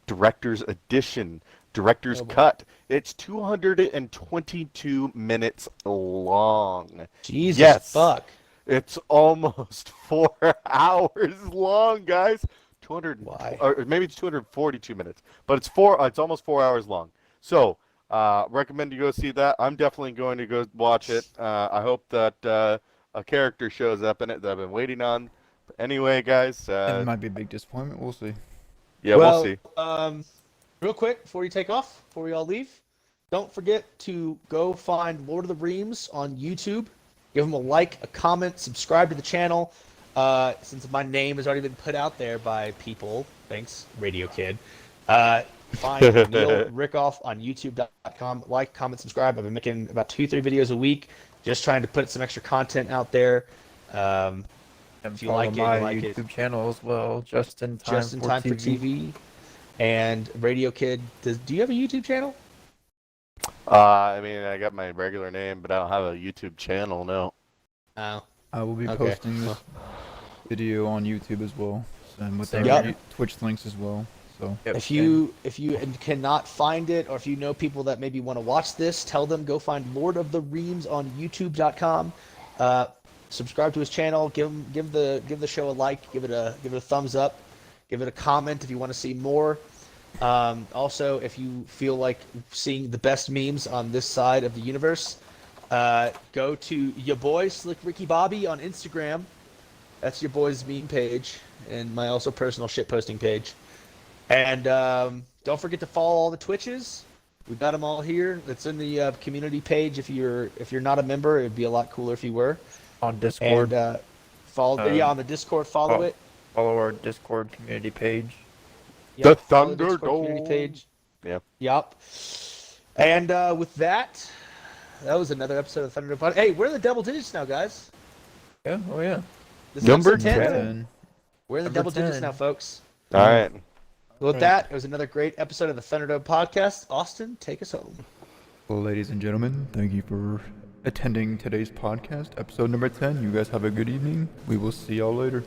Director's Edition, Director's Cut. It's 222 minutes long. Jesus fuck. It's almost 4 hours long, guys. 200. Why? Or maybe it's 242 minutes, but it's almost 4 hours long. So, recommend you go see that. I'm definitely going to go watch it. I hope that a character shows up in it that I've been waiting on. But anyway, guys. It might be a big disappointment. We'll see. Yeah, Well, we'll see. Real quick, before you take off, before we all leave, don't forget to go find Lord of the Reams on YouTube. Give them a like, a comment, subscribe to the channel. Since my name has already been put out there by people, thanks, Radio Kid. Find Neil Rickoff on YouTube.com. Like, comment, subscribe. I've been making about 2-3 videos a week, just trying to put some extra content out there. And If you follow like it, you my like it. YouTube channel as well, just in time, for TV. And Radio Kid, do you have a YouTube channel? I mean, I got my regular name, but I don't have a YouTube channel, no. Oh. I will be Okay. posting this video on YouTube as well, and with Yep. Twitch links as well. So Yep, If you cannot find it, or if you know people that maybe want to watch this, tell them go find Lord of the Reams on YouTube.com. Subscribe to his channel. Give the show a like. Give it a thumbs up. Give it a comment if you want to see more. Also, if you feel like seeing the best memes on this side of the universe, go to your boy Slick Ricky Bobby on Instagram. That's your boy's meme page and my also personal shit posting page. And don't forget to follow all the Twitches. We've got them all here. It's in the community page. If you're not a member, it'd be a lot cooler if you were. On Discord. And follow on the Discord. Follow it. Follow our Discord community page. Yep, The follow Discord community Thunderdome. page. Yep. Yep. And with that was another episode of Thunderdome Podcast. Hey, we're in the double digits now, guys. Yeah. Oh yeah. This is Number episode 10. 10. We're in the Number double digits 10. now, folks. All right. With Right. that, it was another great episode of the Thunderdome Podcast. Austin, take us home. Well, ladies and gentlemen, thank you for attending today's podcast, episode number 10. You guys have a good evening. We will see y'all later.